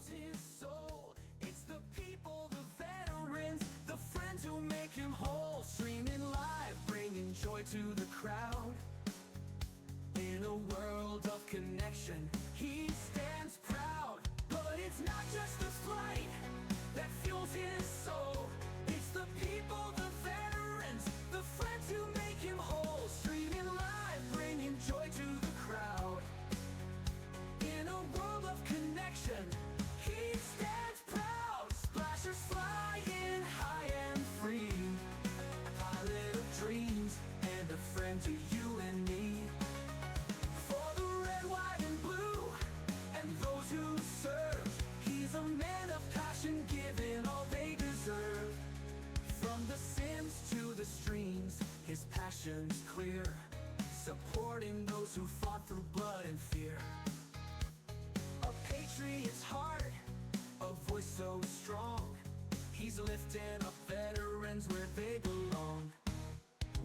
fuels his soul. It's the people, the veterans, the friends who make him whole. Streaming live, bringing joy to the crowd. In a world of connection, he stands proud. But it's not just the flight that fuels his soul. It's the people, the veterans, the friends who make him whole. Streaming live, bringing joy to the crowd. In a world of connection, he stands proud. Splashers flying high and free, a pilot of dreams and a friend to you and me. For the red, white, and blue, and those who serve, he's a man of passion, giving all they deserve. From the Sims to the streams, his passion's clear, supporting those who fought through blood and fear. A patriot's heart, a voice so strong, he's lifting up veterans where they belong.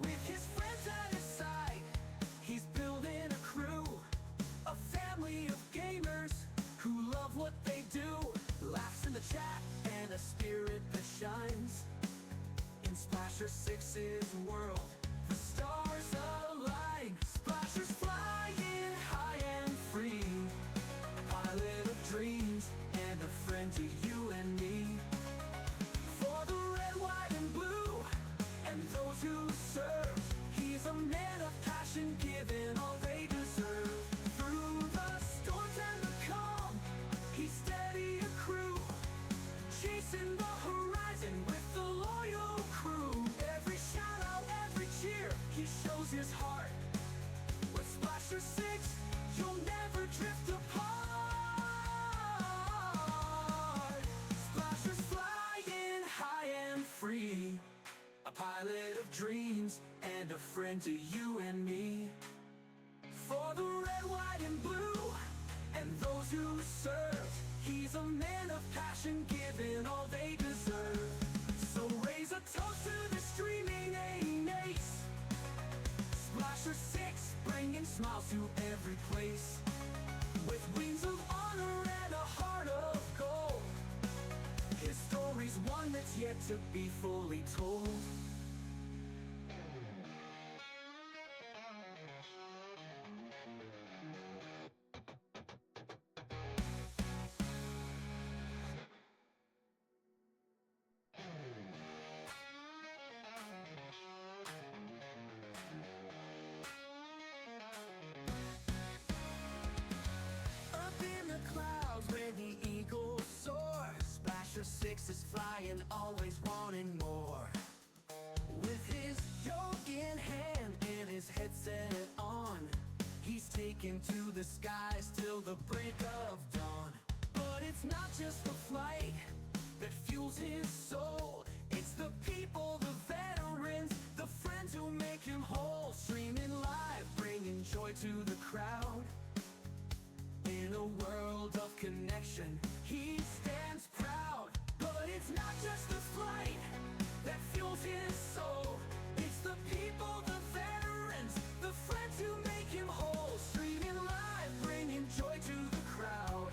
With his friends at his side, he's building a crew, a family of gamers who love what they do. Laughs in the chat and a spirit that shines. In Splasher 6's world, the stars align. Splashers flying high and free, a pilot of dreams and a friend to you and me. For the red, white, and blue, and those who serve, he's a man of passion, giving all they deserve. Through the storms and the calm, he's steady a crew, chasing the horizon with the loyal crew. Every shout out, every cheer, he shows his heart. With Splasher 6, you'll never drift apart. Splashers flying high and free, a pilot of dreams and a friend to you and me. For the red, white, and blue, and those who serve, he's a man of passion, giving all they deserve. So raise a toast to the streaming ace. Splasher 6, bringing smiles to every place. With wings of honor and a heart of gold, his story's one that's yet to be fully told. Where the eagle soars, Splasher 6 is flying, always wanting more. With his yoke in hand and his headset on, he's taken to the skies till the break of dawn. But it's not just the flight that fuels his soul. It's the people, the veterans, the friends who make him whole. Streaming live, bringing joy to the crowd. In a world of connection, he stands proud. But it's not just the flight that fuels his soul. It's the people, the veterans, the friends who make him whole. Streaming live, bringing joy to the crowd.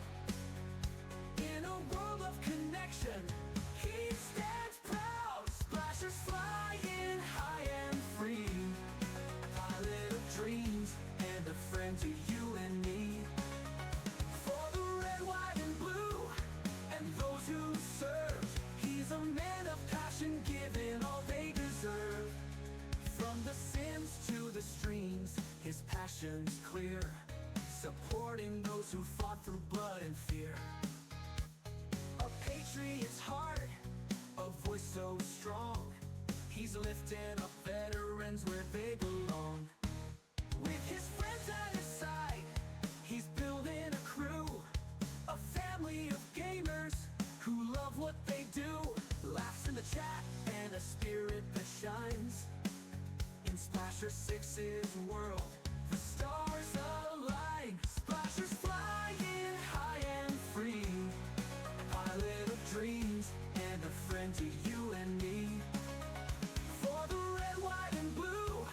In a world of connection, he stands proud. Splashers flying high and free, a pilot of dreams and a friend to you and me. Those who serve, he's a man of passion, giving all they deserve. From the Sims to the streams, his passion's clear, supporting those who fought through blood and fear. A patriot's heart, a voice so strong, he's lifting up veterans where they belong. With his friends at his side, he's building a crew, a family of gamers who love what they do. Laughs in the chat and a spirit that shines. In Splasher 6's world, the stars align. Splashers flying high and free, a pilot of dreams and a friend to you and me. For the red, white, and blue,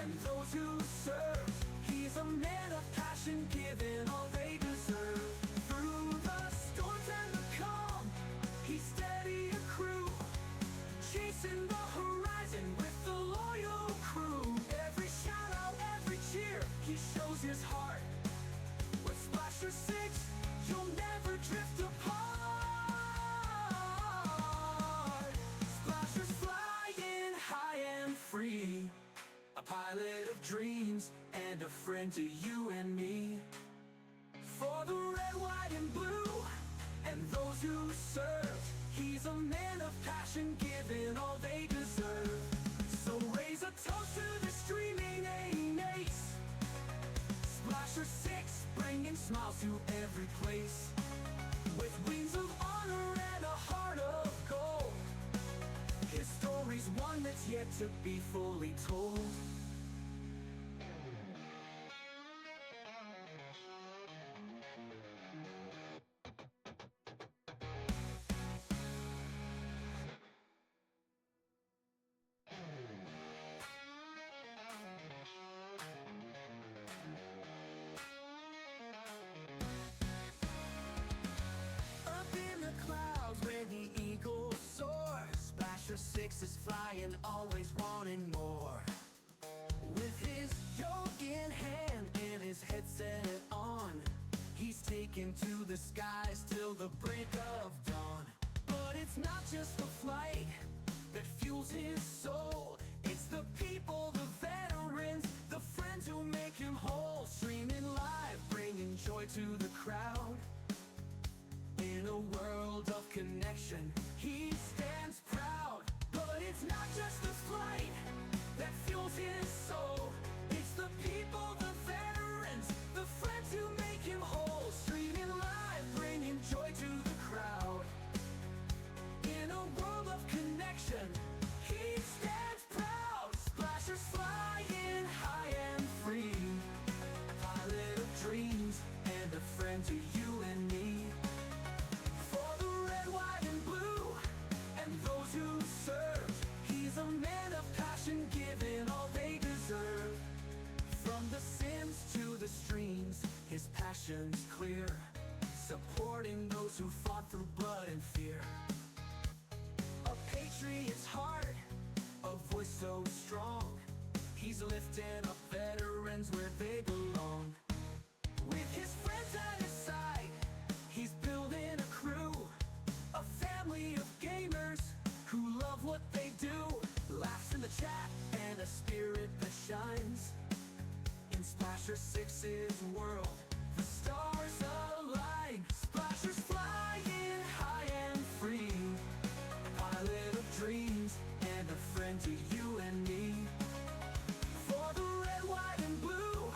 and those who serve, he's a man of passion, giving all they deserve. Through the storms and the horizon with the loyal crew. Every shout out, every cheer, he shows his heart. With Splasher 6, you'll never drift apart. Splashers flying high and free, a pilot of dreams and a friend to you and me. For the red, white, and blue, and those who serve, he's a man of passion, giving all they deserve. So raise a toast to the streaming ace. Splasher 6, bringing smiles to every place. With wings of honor and a heart of gold, his story's one that's yet to be fully told. Up in the clouds where the eagle soars, Splasher 6 is flying, always wanting more. With his yoke in hand and his headset on, he's taken to the skies till the break of dawn. But it's not just the flight that fuels his soul, it's the people, the veterans, the friends who make him whole. Streaming live, bringing joy to the crowd. In a world of connection, he stands proud. But it's not just the flight that fuels his soul, it's the people, the veterans, the friends who make him whole. Streaming live, bringing joy to the crowd. In a world of connection, he stands proud. Splashers flying high and free, a pilot of dreams and a friend to you and me. For the red, white, and blue, and those who serve, he's a man of passion, giving all they deserve. From the Sims to the streams, his passion's clear, supporting those who fought through blood and fear. A patriot's heart, a voice so strong, he's lifting up veterans where they belong. With his friends at his side, he's building a crew, a family of gamers who love what they do. Laughs in the chat and a spirit that shines. In Splasher 6's world, the stars align. Splashers flying high and free, a pilot of dreams and a friend to you and me. For the red, white, and blue,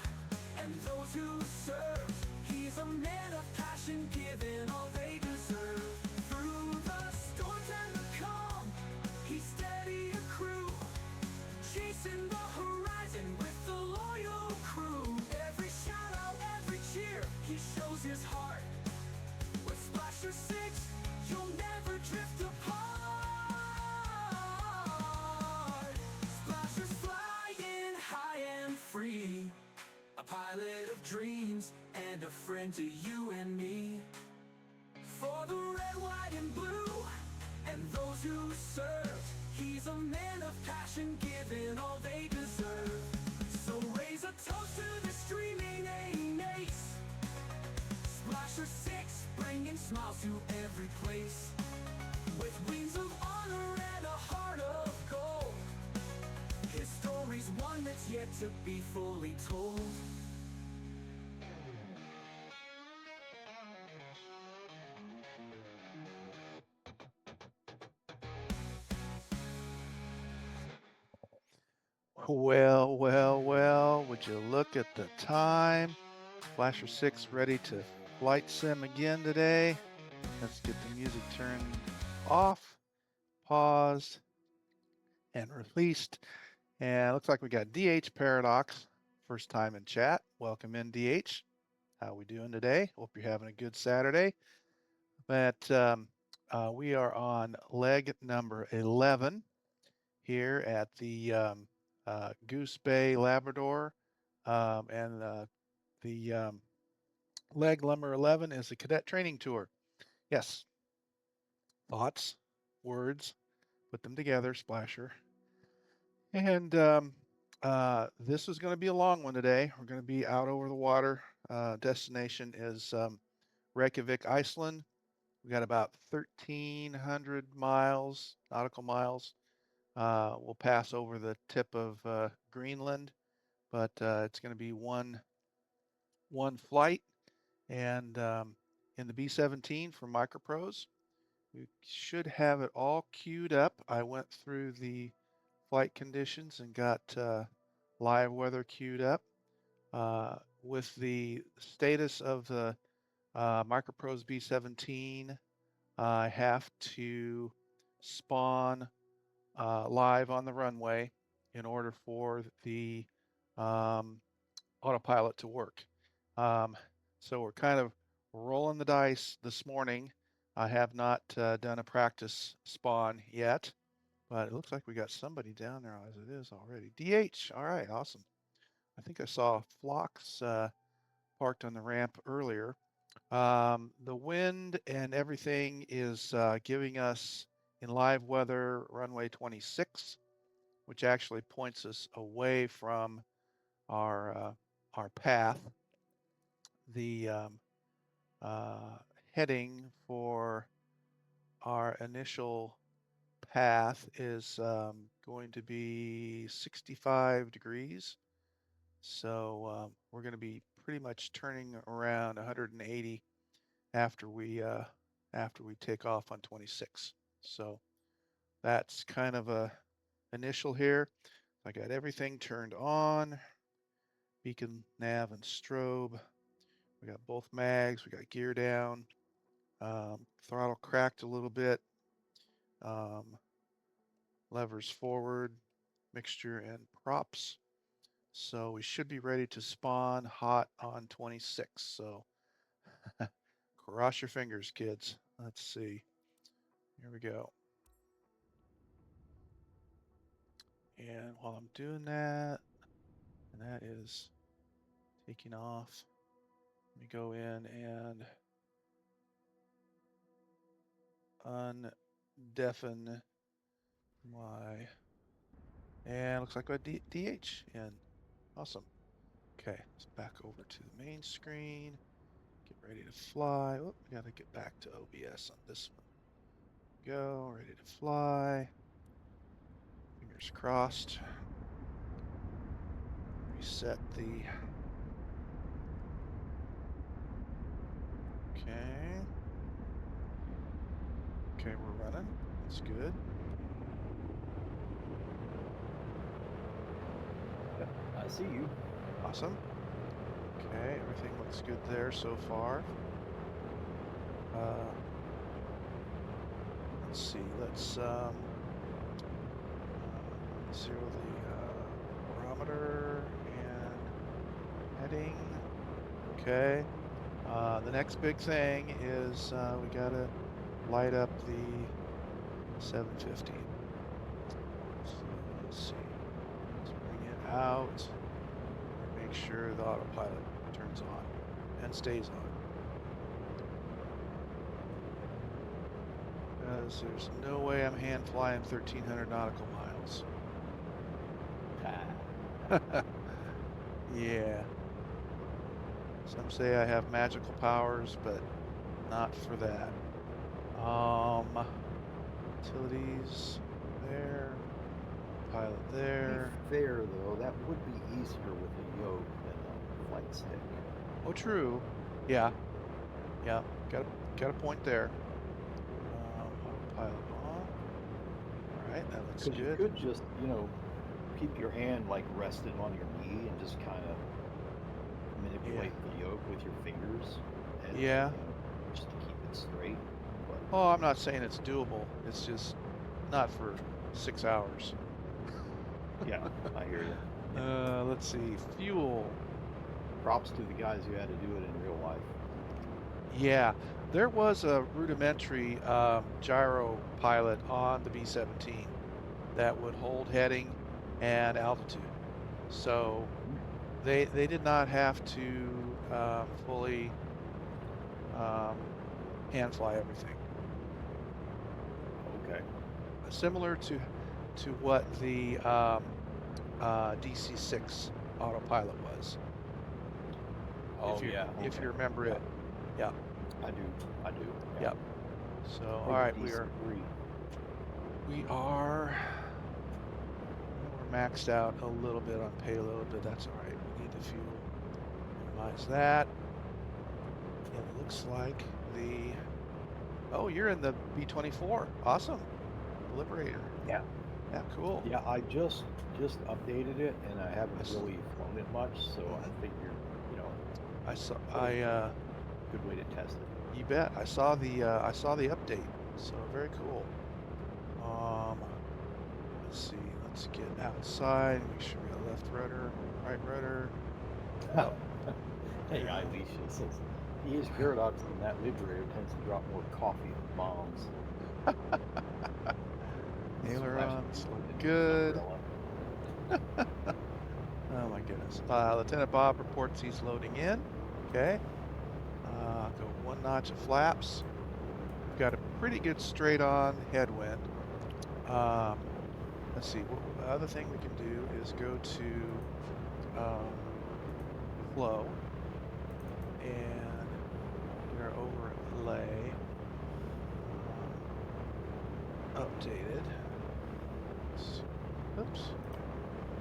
and those who serve, he's a man of passion, giving all they deserve. Through the storms and the calm, he's steady a crew, chasing the horizon with the loyal crew. Every shout out, every cheer, he shows his heart. With Splasher 6, you'll never drift apart. Splashers flying high and free, a pilot of dreams and a friend to you and me. For the red, white, and blue, and those who serve, he's a man of passion, giving all they deserve. So raise a toast to the streaming ace. Splasher 6, bringing smiles to every place. With wings of honor and a heart of gold, his story's one that's yet to be fully told. Well, well, well, would you look at the time? Splasher 6 ready to flight sim again today. Let's get the music turned off, paused, and released. And it looks like we got DH Paradox, first time in chat. Welcome in, DH. How we doing today? Hope you're having a good Saturday. But we are on leg number 11 here at the Goose Bay, Labrador. And the leg number 11 is the Cadet Training Tour. Yes. Thoughts, words, put them together, splasher. And this is going to be a long one today. We're going to be out over the water. Destination is Reykjavik, Iceland. We got about 1,300 miles, nautical miles. We'll pass over the tip of Greenland, but it's going to be one flight. And in the B-17 for Micropros, we should have it all queued up. I went through the flight conditions and got live weather queued up. With the status of the Micropros B-17, I have to spawn live on the runway in order for the autopilot to work. So we're kind of rolling the dice this morning. I have not done a practice spawn yet, but it looks like we got somebody down there as it is already. DH, all right, awesome. I think I saw Phlox parked on the ramp earlier. The wind and everything is giving us in live weather runway 26, which actually points us away from our path. The heading for our initial path is going to be 65 degrees. So we're going to be pretty much turning around 180 after we take off on 26. So that's kind of a initial here. I got everything turned on, beacon, nav, and strobe. We got both mags. We got gear down. Throttle cracked a little bit. Levers forward, mixture and props. So we should be ready to spawn hot on 26. So cross your fingers, kids. Let's see. Here we go. And while I'm doing that, and that is taking off, let me go in and undeafen my, and looks like I got DH in. Awesome. Okay, let's back over to the main screen. Get ready to fly. Oh, we gotta get back to OBS on this one. Go, ready to fly. Fingers crossed. Reset the. Okay. Okay, we're running. That's good. Yep, I see you. Awesome. Okay, everything looks good there so far. Let's see. Let's zero the barometer and heading. Okay. The next big thing is we gotta light up the 750. So let's see. Let's bring it out and make sure the autopilot turns on and stays on. Because there's no way I'm hand flying 1,300 nautical miles. Yeah. Some say I have magical powers, but not for that. Utilities there, pilot there. To be fair though, that would be easier with a yoke than a flight stick. Oh, true. Yeah. Yeah. Got a point there. Pilot on. All right, that looks good. You could just, keep your hand like rested on your knee and just kind of manipulate the yoke with your fingers. And, yeah. Just to keep it straight. But, oh, I'm not saying it's doable. It's just not for 6 hours. Yeah, I hear you. Let's see. Fuel. Props to the guys who had to do it in real life. Yeah, there was a rudimentary gyro pilot on the B-17 that would hold heading and altitude. So they did not have to fully hand fly everything. Okay. similar to what the DC-6 autopilot was. Oh, if you, yeah. if okay. you remember Yeah. it. Yeah. I do. Yeah. Yep. So, Hey, all right, the we are we're maxed out a little bit on payload, but that's all right. We need the fuel. Minimize that. It looks like oh, you're in the B-24. Awesome. Liberator. Yeah. Yeah, cool. Yeah, I just updated it, and I haven't really flown it much, so I figured, good way to test it. You bet. I saw the update. So very cool. Let's see. Let's get outside. Make sure we got left rudder, right rudder. Oh. Hey, Alicia says he is paradox in that Liberator tends to drop more coffee than bombs. Ailerons look good. Oh my goodness. Lieutenant Bob reports he's loading in. Okay. Go one notch of flaps. We've got a pretty good straight on headwind. Let's see. The other thing we can do is go to flow and get our overlay updated. Oops.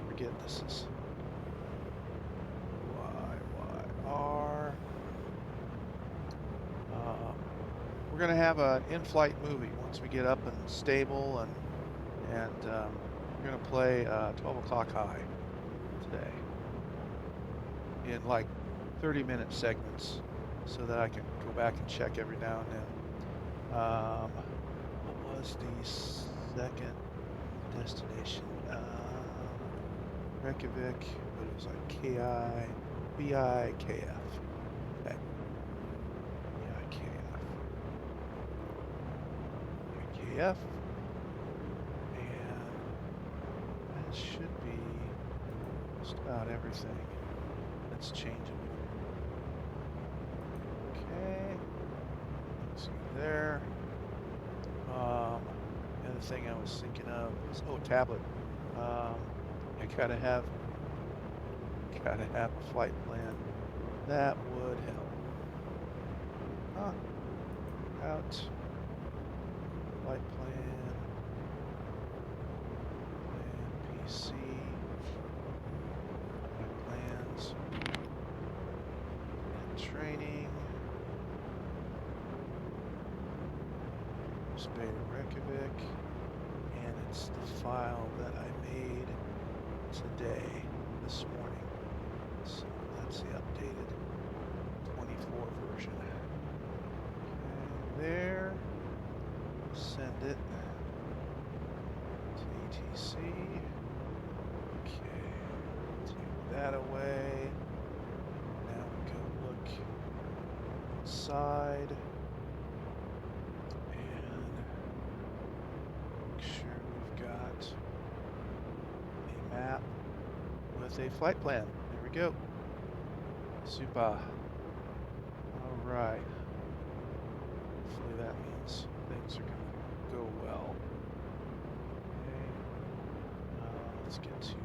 Forget this is YYR. We're going to have an in-flight movie once we get up and stable, and we're going to play 12 o'clock high today in like 30-minute segments so that I can go back and check every now and then. What was the second destination? Reykjavik, but it was like KI, BI, KF. Okay. BI, KF. And that should be just about everything that's changeable. Okay. Let's see there. The other thing I was thinking of was, tablet. I gotta have a flight plan. That would help. Out. Flight plan. Plan PC. Plans. And training. Beta Reykjavik. And it's the file that I made today, this morning. So that's the updated 24 version. Okay, there. Send it to ETC. Okay, take that away. Now we go look inside and make sure we've got a map with a flight plan. There we go. Super. All right. Hopefully that means things are going to go well. Okay. Let's get to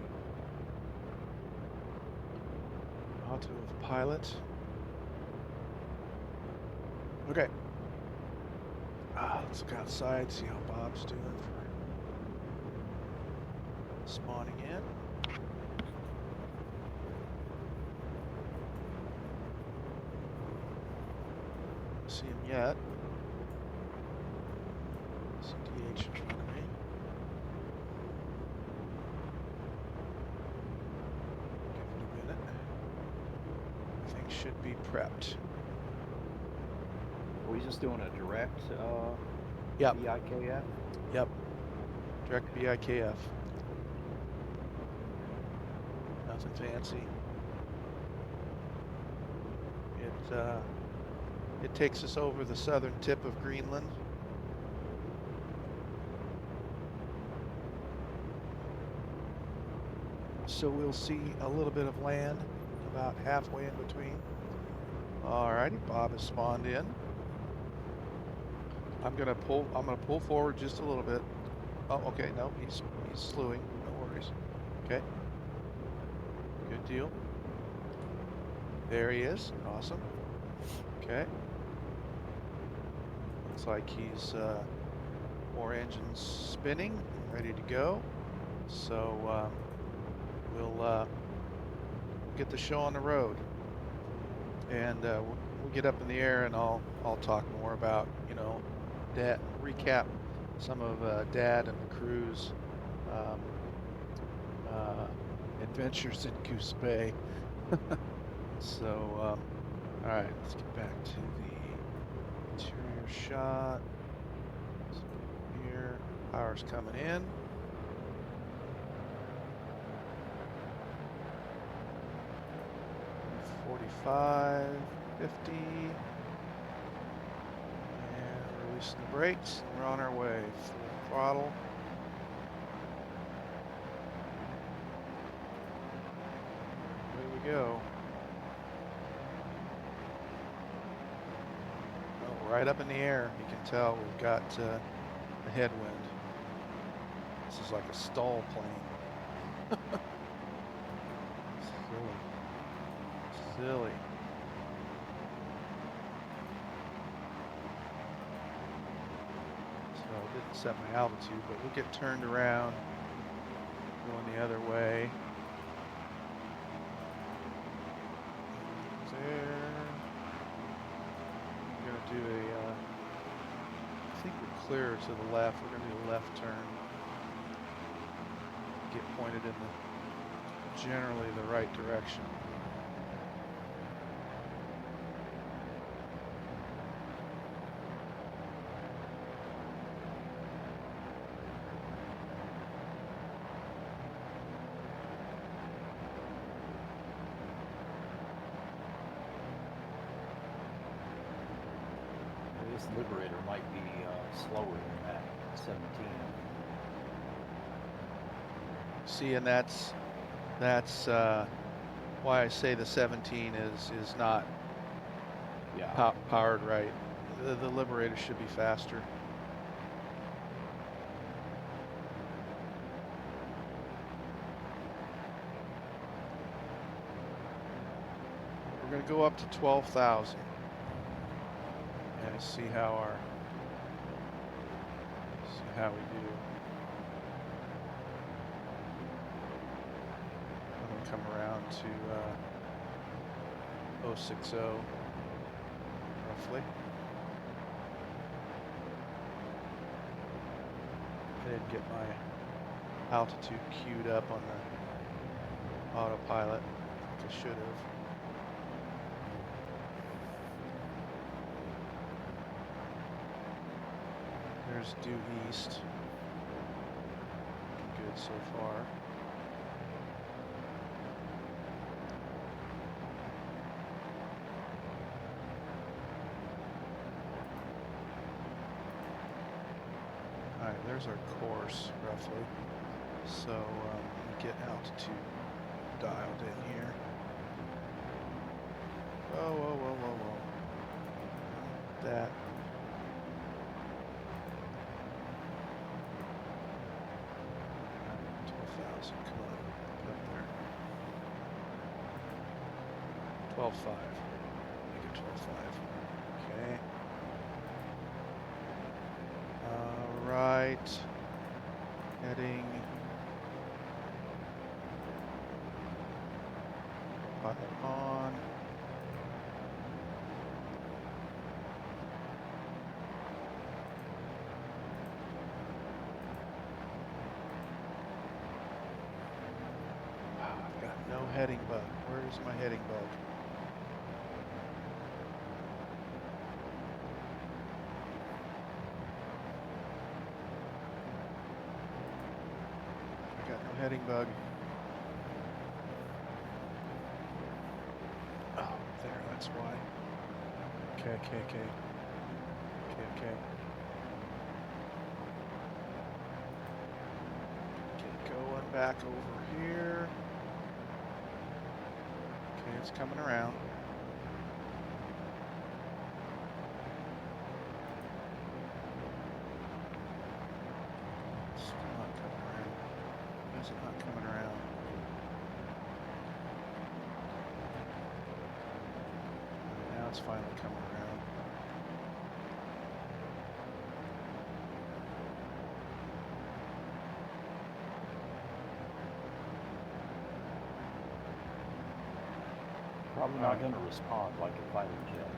auto of pilot. Okay. Let's look outside, see how Bob's doing for spawning in. See him yet. CDH in front of me. Give it a minute. Everything should be prepped. Are we just doing a direct Yep. BIKF? Yep. Direct BIKF. Nothing fancy. It takes us over the southern tip of Greenland. So we'll see a little bit of land about halfway in between. Alrighty, Bob has spawned in. I'm gonna pull forward just a little bit. Oh, okay. No, he's slewing. No worries. Okay. Good deal. There he is. Awesome. Okay. Looks like he's more engines spinning and ready to go. So we'll get the show on the road, and we'll get up in the air, and I'll talk more about, you know, Dad, recap some of Dad and the crew's um, adventures in Goose Bay. So all right, let's get back to the interior shot. So here, power's coming in. 45, 50, and releasing the brakes. We're on our way. Full throttle. Away we go. Oh, right up in the air. You can tell we've got a headwind. This is like a stall plane. Silly. So I didn't set my altitude, but we'll get turned around, going the other way. There. We're gonna do a, I think we're clear to the left. We're gonna do a left turn. Get pointed in the generally the right direction. This Liberator might be slower than that 17. See, and that's why I say the 17 is not powered right. The Liberator should be faster. We're going to go up to 12,000 and see how we do. I'm going to come around to 060 roughly. I didn't get my altitude queued up on the autopilot like I should have. There's due east. Looking good so far. All right, there's our course roughly. So get altitude dialed in here. Whoa. That. Come on, get up there. 12.5. Make it 12.5. Okay. All right. Heading. Pilot on. No heading bug. Where's my heading bug? I got no heading bug. Oh, there, that's why. Okay. Get going back over here. Okay, it's coming around. Let's is it not coming around? Now it's finally coming around. Probably not going to respond like a fighter jet.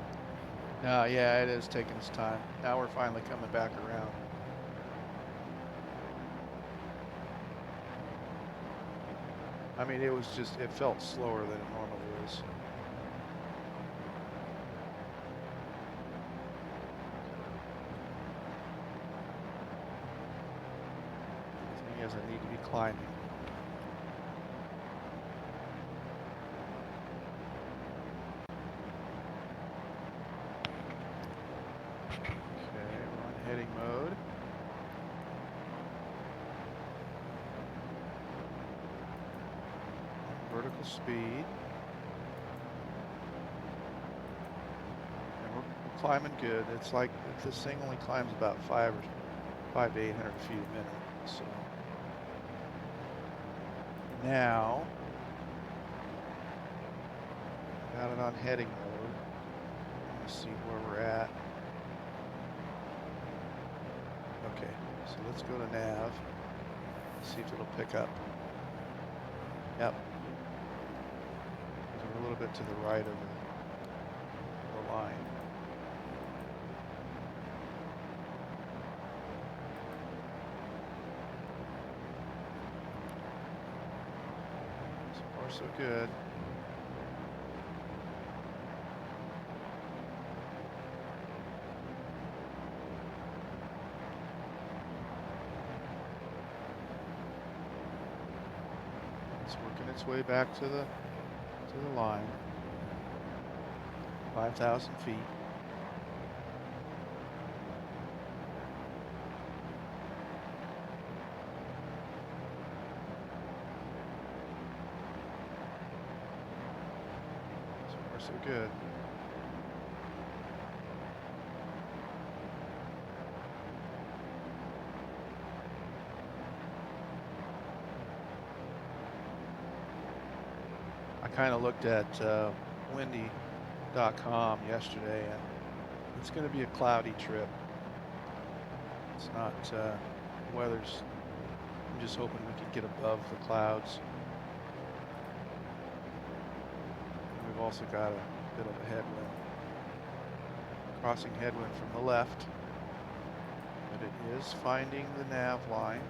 No, yeah, it is taking its time. Now we're finally coming back around. I mean, it was just, it felt slower than it normally is. The thing is, I need to be climbing. Okay, we're on heading mode. Vertical speed. And we're climbing good. It's like this thing only climbs about 5 to 800 feet a minute. So now got it on heading mode. Let's see where we're at. Okay, so let's go to nav. See if it'll pick up. Yep. We're a little bit to the right of the line. So far, so good. It's working its way back to the line. 5,000 feet. So far, so good. I kind of looked at windy.com yesterday, and it's going to be a cloudy trip. It's not, weather's, I'm just hoping we can get above the clouds. And we've also got a bit of a headwind. Crossing headwind from the left, but it is finding the nav line.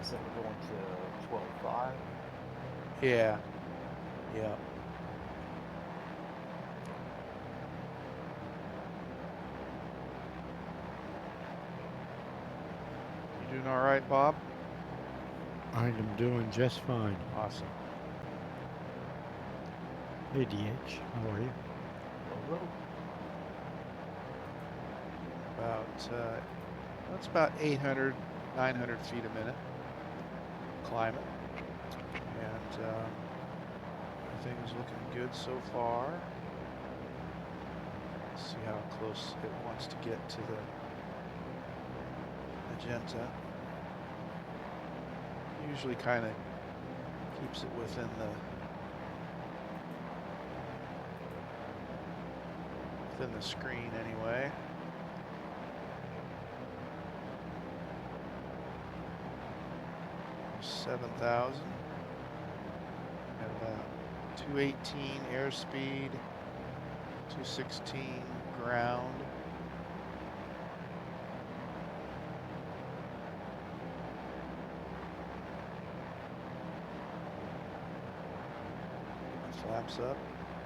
So we're going to 12.5. Yeah. Yeah. You doing all right, Bob? I am doing just fine. Awesome. Hey, DH, how are you? About, that's about 800, 900 feet a minute. Climate. And everything's looking good so far. Let's see how close it wants to get to the magenta. Usually kind of keeps it within the screen anyway. 7,000 at about 218 airspeed, 216 ground. Flaps up.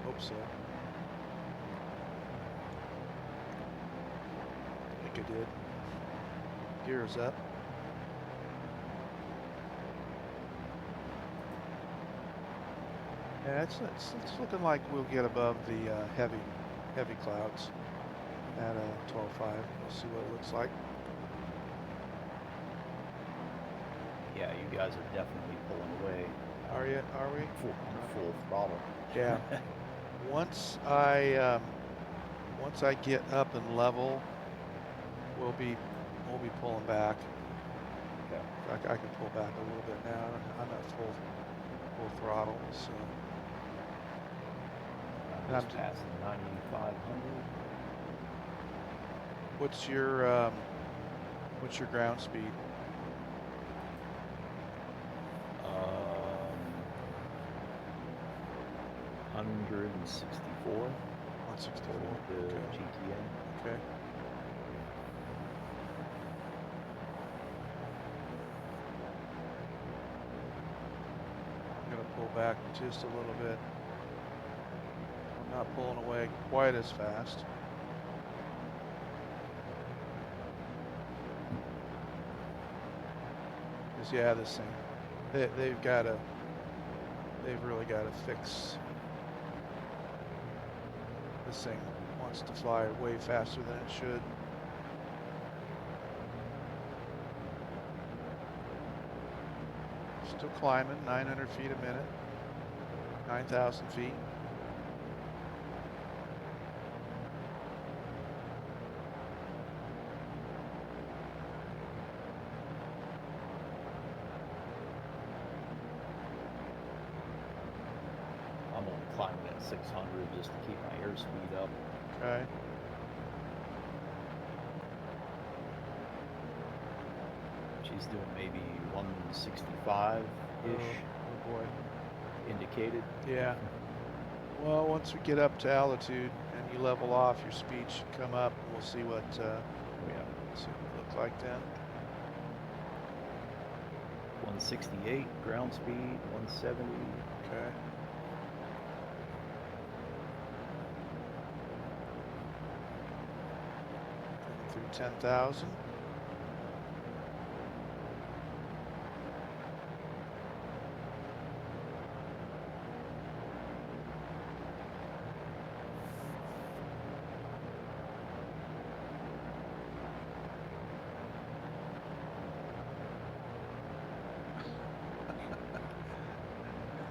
Hope so. I think I did. Gears up. Yeah, it's looking like we'll get above the heavy clouds at 12.5. We'll see what it looks like. Yeah, you guys are definitely pulling away. Are we? Full throttle. Yeah. Once I get up and level, we'll be pulling back. Okay. I can pull back a little bit now. I'm at full throttle, so. I'm just passing 9,500. What's your ground speed? 164. 164. The Okay. GTA. Okay. I'm gonna pull back just a little bit. I'm not pulling away quite as fast. Cause yeah, this thing, they've really gotta fix. This thing wants to fly way faster than it should. Still climbing, 900 feet a minute, 9,000 feet. I'm only climbing at 600 just to keep my airspeed up. Okay. She's doing maybe 165-ish. Oh boy. Indicated. Yeah. Well, once we get up to altitude and you level off, your speed should come up. We'll see what see what it looks like then. 168 ground speed, 170. Okay. Through 10,000.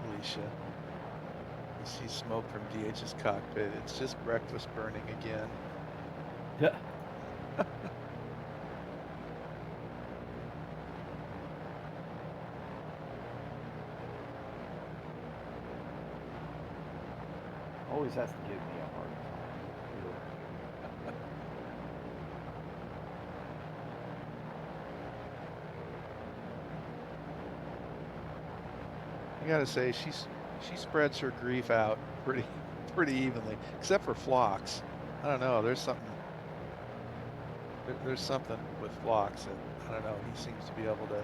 Alicia, you see smoke from DH's cockpit. It's just breakfast burning again. Yeah. Always has to give me a hard time. I gotta say, she spreads her grief out pretty evenly, except for Phlox. I don't know. There's something with Phlox that I don't know. He seems to be able to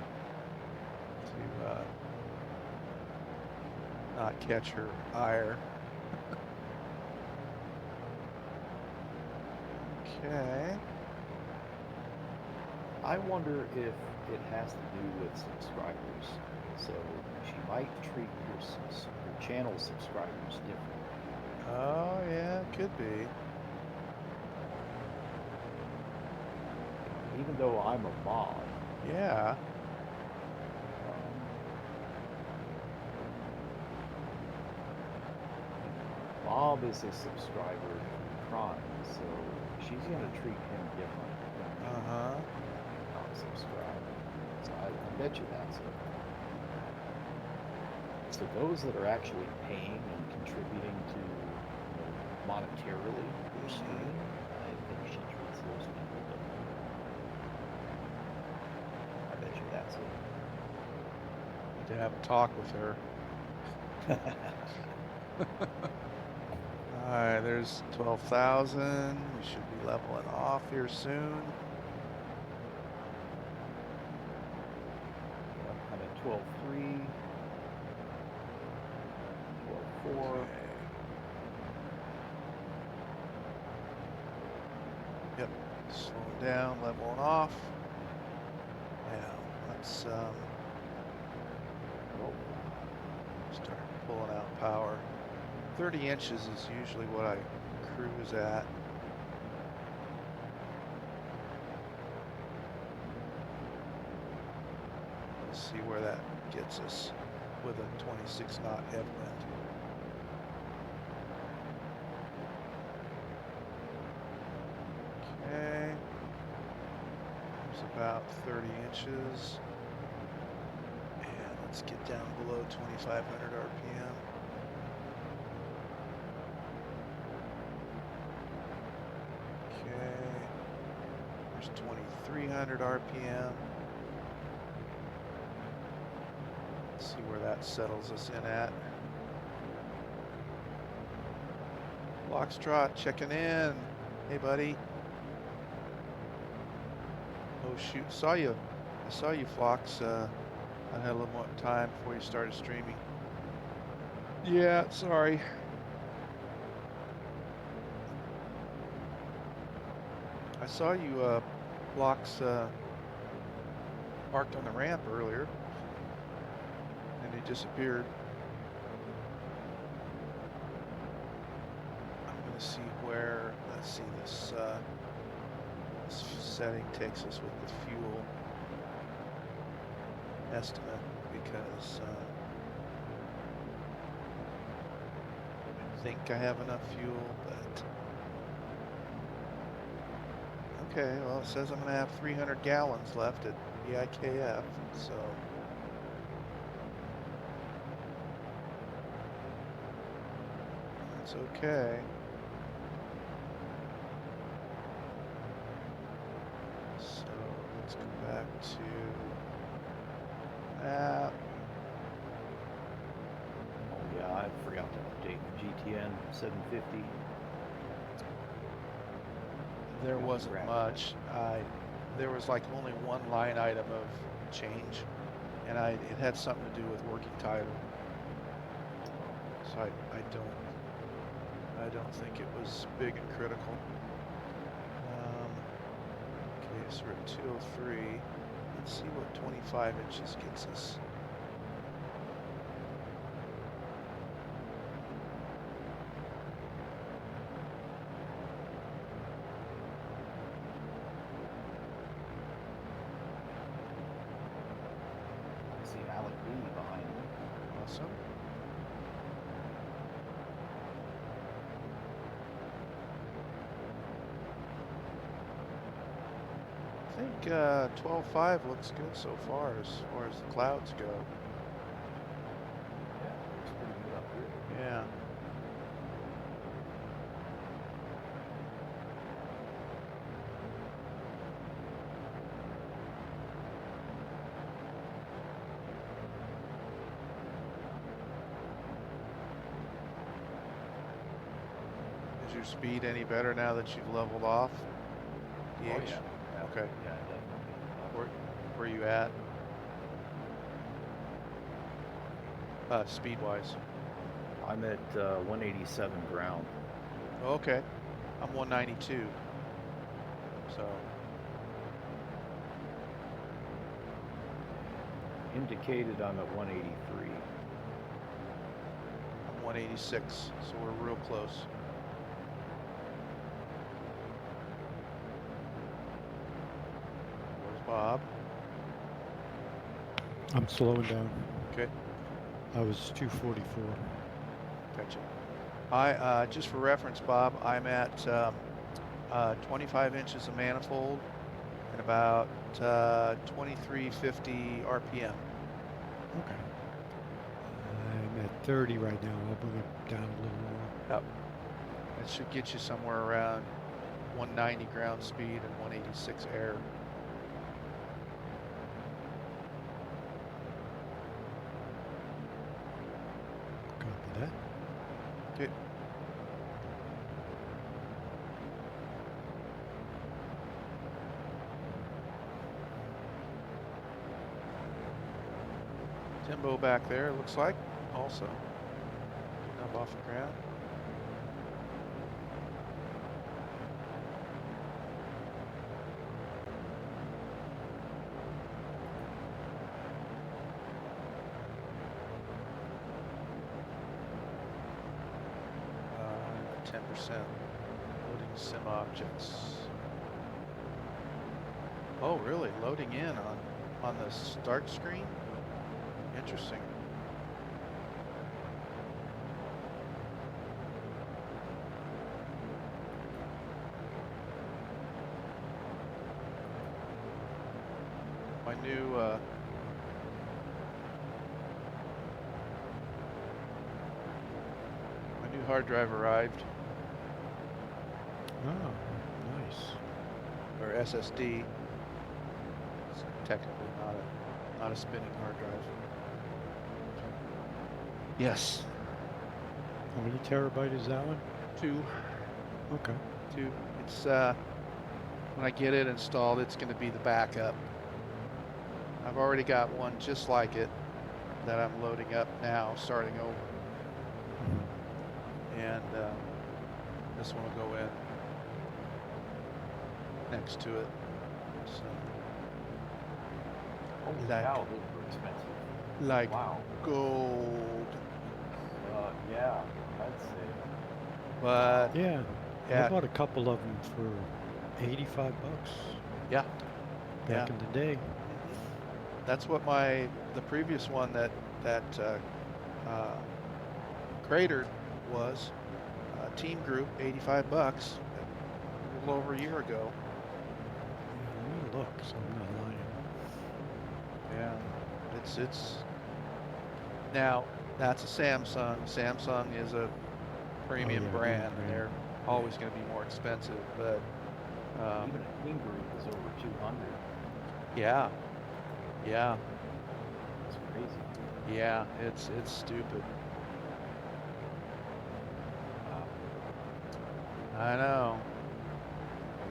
not catch her ire. Okay. I wonder if it has to do with subscribers. So she might treat your channel subscribers differently. Oh yeah, could be. Even though I'm a mod. Yeah. Bob is a subscriber in Prime, so she's gonna treat him different than non-subscribe. So I bet you that's it. So those that are actually paying and contributing to, monetarily your stream, I think she treats those people differently. I bet you that's it. Need to have a talk with her. All right, there's 12,000. We should be leveling off here soon. I'm at 12.3, 12.4. Okay. Yep, slowing down, leveling off. Now let's start pulling out power. 30 inches is usually what I cruise at. Let's see where that gets us with a 26 knot headwind. Okay. There's about 30 inches. Let's get down below 2,500 RPM. Okay. There's 2,300 RPM. Let's see where that settles us in at. Foxtrot checking in. Hey, buddy. Oh shoot, saw you. I saw you, Fox. I had a little more time before you started streaming. Yeah, sorry. I saw you, Fox, parked on the ramp earlier, and he disappeared. I'm gonna see where, let's see, this setting takes us with the fuel estimate, because I think I have enough fuel, but okay, well, it says I'm gonna have 300 gallons left at EIKF, so that's okay. So let's go back to map. Oh yeah, I forgot to update GTN 750. There wasn't much. There was like only one line item of change, and it had something to do with working title. So I don't think it was big and critical. Okay, so we're at 203. Let's see what 25 inches gets us. I see Alec B behind me. Awesome. I think 12.5 looks good so far as the clouds go. Yeah, looks pretty good up here. Yeah. Is your speed any better now that you've leveled off? Oh DH? yeah. Okay. Yeah, definitely. Where you at? Speed-wise. I'm at 187 ground. Okay. I'm 192. So Indicated I'm at 183. I'm 186. So we're real close. Where's Bob? I'm slowing down. Okay. I was 244. Gotcha. Just for reference, Bob, I'm at 25 inches of manifold and about 2350 RPM. Okay. I'm at 30 right now. I'll bring it down a little more. Yep. That should get you somewhere around 190 ground speed and 186 air. Copy that. Okay. Timbo back there, looks like, also. Getting up off the ground. Uh, 10%. Loading sim objects. Oh, really? Loading in on the start screen? Interesting. My hard drive arrived, Oh, nice. or SSD. It's technically not a spinning hard drive. Yes, How many terabyte is that one? 2. Okay. 2. It's when I get it installed, it's going to be the backup. I've already got one just like it that I'm loading up now, starting over, and this one will go in next to it. So, Holy Like- cow, those were expensive. like Wow. gold, Yeah, I'd say. but Yeah. I yeah, bought a couple of them for $85 yeah, back in the day. that's what the previous one that cratered was. Team group, $85, a little over a year ago. Yeah, let me look, so I'm not lying. Yeah, it's now that's a Samsung. Samsung is a premium yeah, brand. brand. They're always going to be more expensive, but Even a team group is over 200. yeah, It's crazy. yeah, it's stupid. Wow. I know.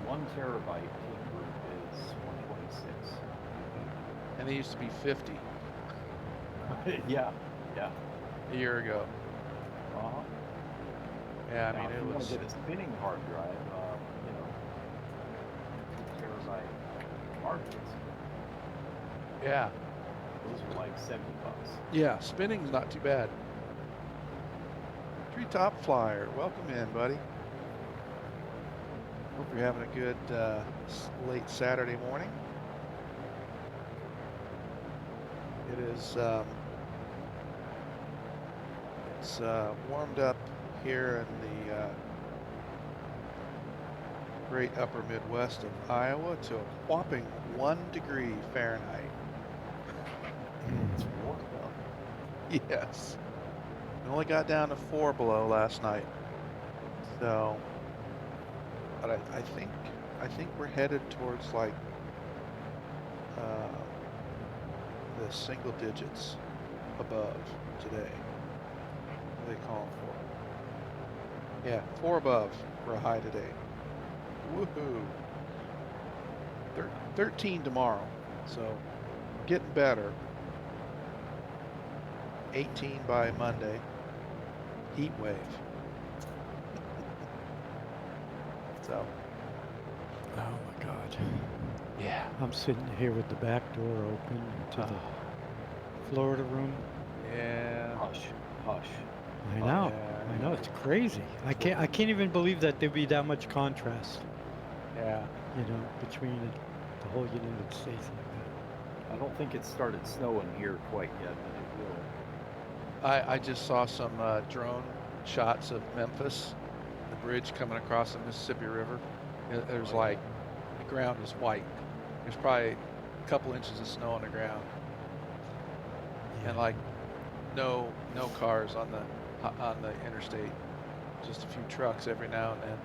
A 1 terabyte team group is 126. And they used to be 50 Yeah. a year ago. Uh-huh. Yeah, I Now, mean if it you want was. to get a spinning hard drive, 2 terabyte hard disk, Yeah, those are like $70. yeah. Spinning's not too bad. Treetop Flyer, welcome in, buddy. Hope you're having a good late Saturday morning. It is. It's warmed up here in the great upper Midwest of Iowa to a whopping 1 degree Fahrenheit. It's warmed up. Yes. We only got down to 4 below last night. So, but I think we're headed towards like the single digits above today. What do they call it for? Yeah, 4 above for a high today. Woohoo! 13 tomorrow. So getting better. 18 by Monday. Heat wave. So, Oh my God. yeah. I'm sitting here with the back door open to the Florida room. Yeah. Hush. I Oh, know. yeah, I know. It's crazy. I can't even believe that there'd be that much contrast, Yeah. between the whole United States like I don't think it started snowing here quite yet, but it will. I just saw some drone shots of Memphis, the bridge coming across the Mississippi River. There's like, the ground is white. There's probably a couple inches of snow on the ground, that. and like no cars on the interstate. Just a few trucks every now and then.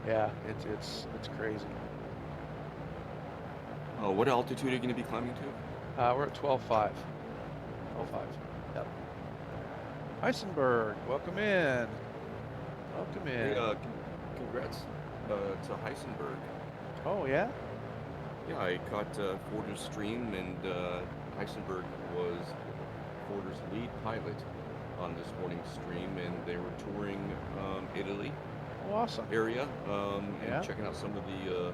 Yeah, it's crazy. What altitude are you going to be climbing to? We're at 12.5. 12.5. Yep. Heisenberg, welcome in. Welcome in. Hey, congrats to Heisenberg. Oh yeah. Yeah, I caught Forder's stream, and Heisenberg was Forder's lead pilot on this morning's stream, and they were touring Italy Oh, awesome. area Yeah. and checking out some of the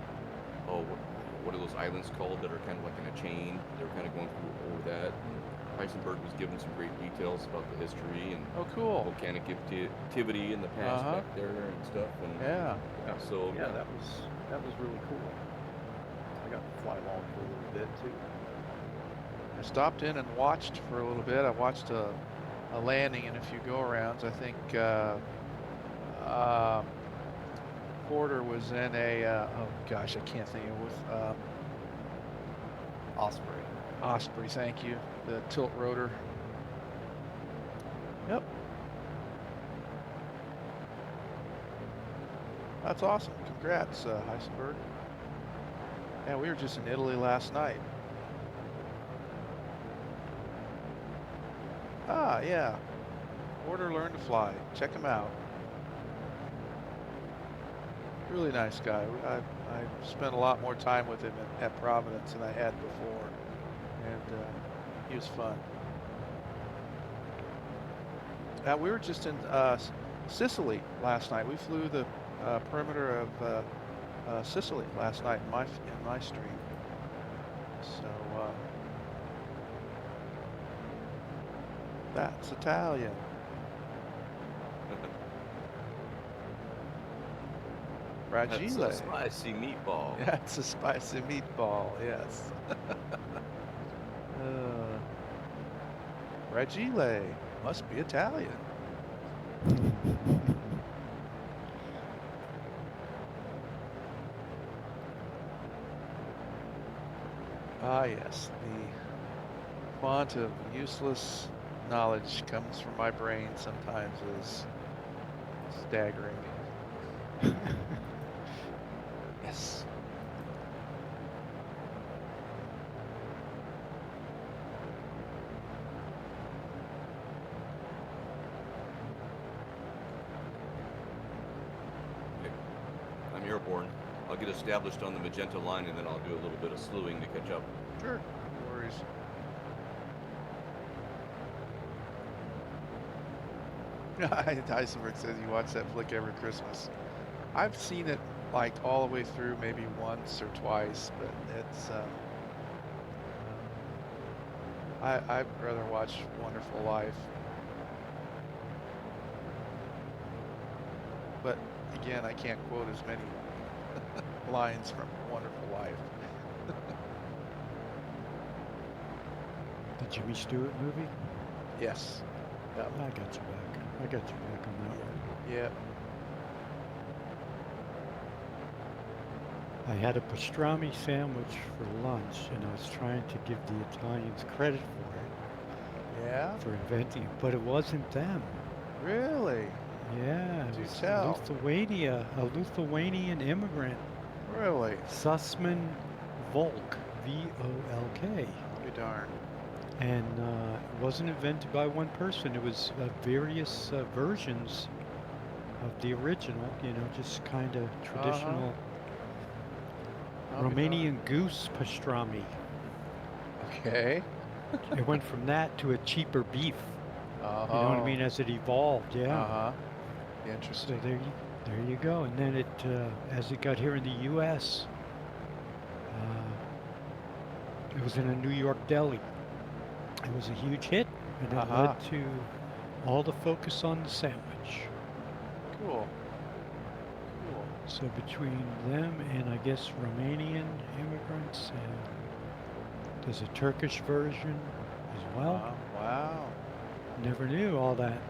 what are those islands called that are kind of like in a chain. They were kind of going through over that. Heisenberg was giving some great details about the history and Oh, cool. volcanic activity in the past back there and stuff. And Yeah. so Yeah, that was really cool. I got to fly along for a little bit too. I stopped in and watched for a little bit. I watched a landing and a few go-arounds. I think Porter was in a oh gosh, I can't think of it. Osprey. Osprey, thank you. The tilt rotor. Yep. That's awesome. Congrats, Heisenberg. Yeah, we were just in Italy last night. Ah, yeah. Order Learn to Fly. Check him out. Really nice guy. I spent a lot more time with him at Providence than I had before, and he was fun. We were just in Sicily last night. We flew the perimeter of Sicily last night in my stream. So that's Italian. That's Fragile. a spicy meatball. Yeah, it's a spicy meatball, yes. Fragile. Must be Italian. Ah, yes. The font of useless knowledge comes from my brain sometimes is staggering. Yes. Okay. I'm airborne. I'll get established on the magenta line and then I'll do a little bit of slewing to catch up. Sure. No worries. Heisenberg says you watch that flick every Christmas. I've seen it like all the way through maybe once or twice, but it's I'd rather watch Wonderful Life. But again, I can't quote as many lines from Wonderful Life. The Jimmy Stewart movie? Yes. Yep. I got you back. I got you back on that one. Yep. I had a pastrami sandwich for lunch, and I was trying to give the Italians credit for it, Yeah. for inventing it, but it wasn't them. Really? Yeah, it Do was tell. Lithuania, a Lithuanian immigrant, Really? Sussman Volk, V-O-L-K. Be darn. And it wasn't invented by one person. It was various versions of the original, you know, just kind of traditional I'll be darned. Romanian goose pastrami. Okay. It went from that to a cheaper beef. Uh-huh. You know what I mean? As it evolved, yeah. Uh-huh. So Interesting. there you go. And then it, as it got here in the U.S., it was in a New York deli. It was a huge hit, and it Uh-huh. led to all the focus on the sandwich. Cool. Cool. So between them and I guess Romanian immigrants, and there's a Turkish version as well. Wow. Never knew all that.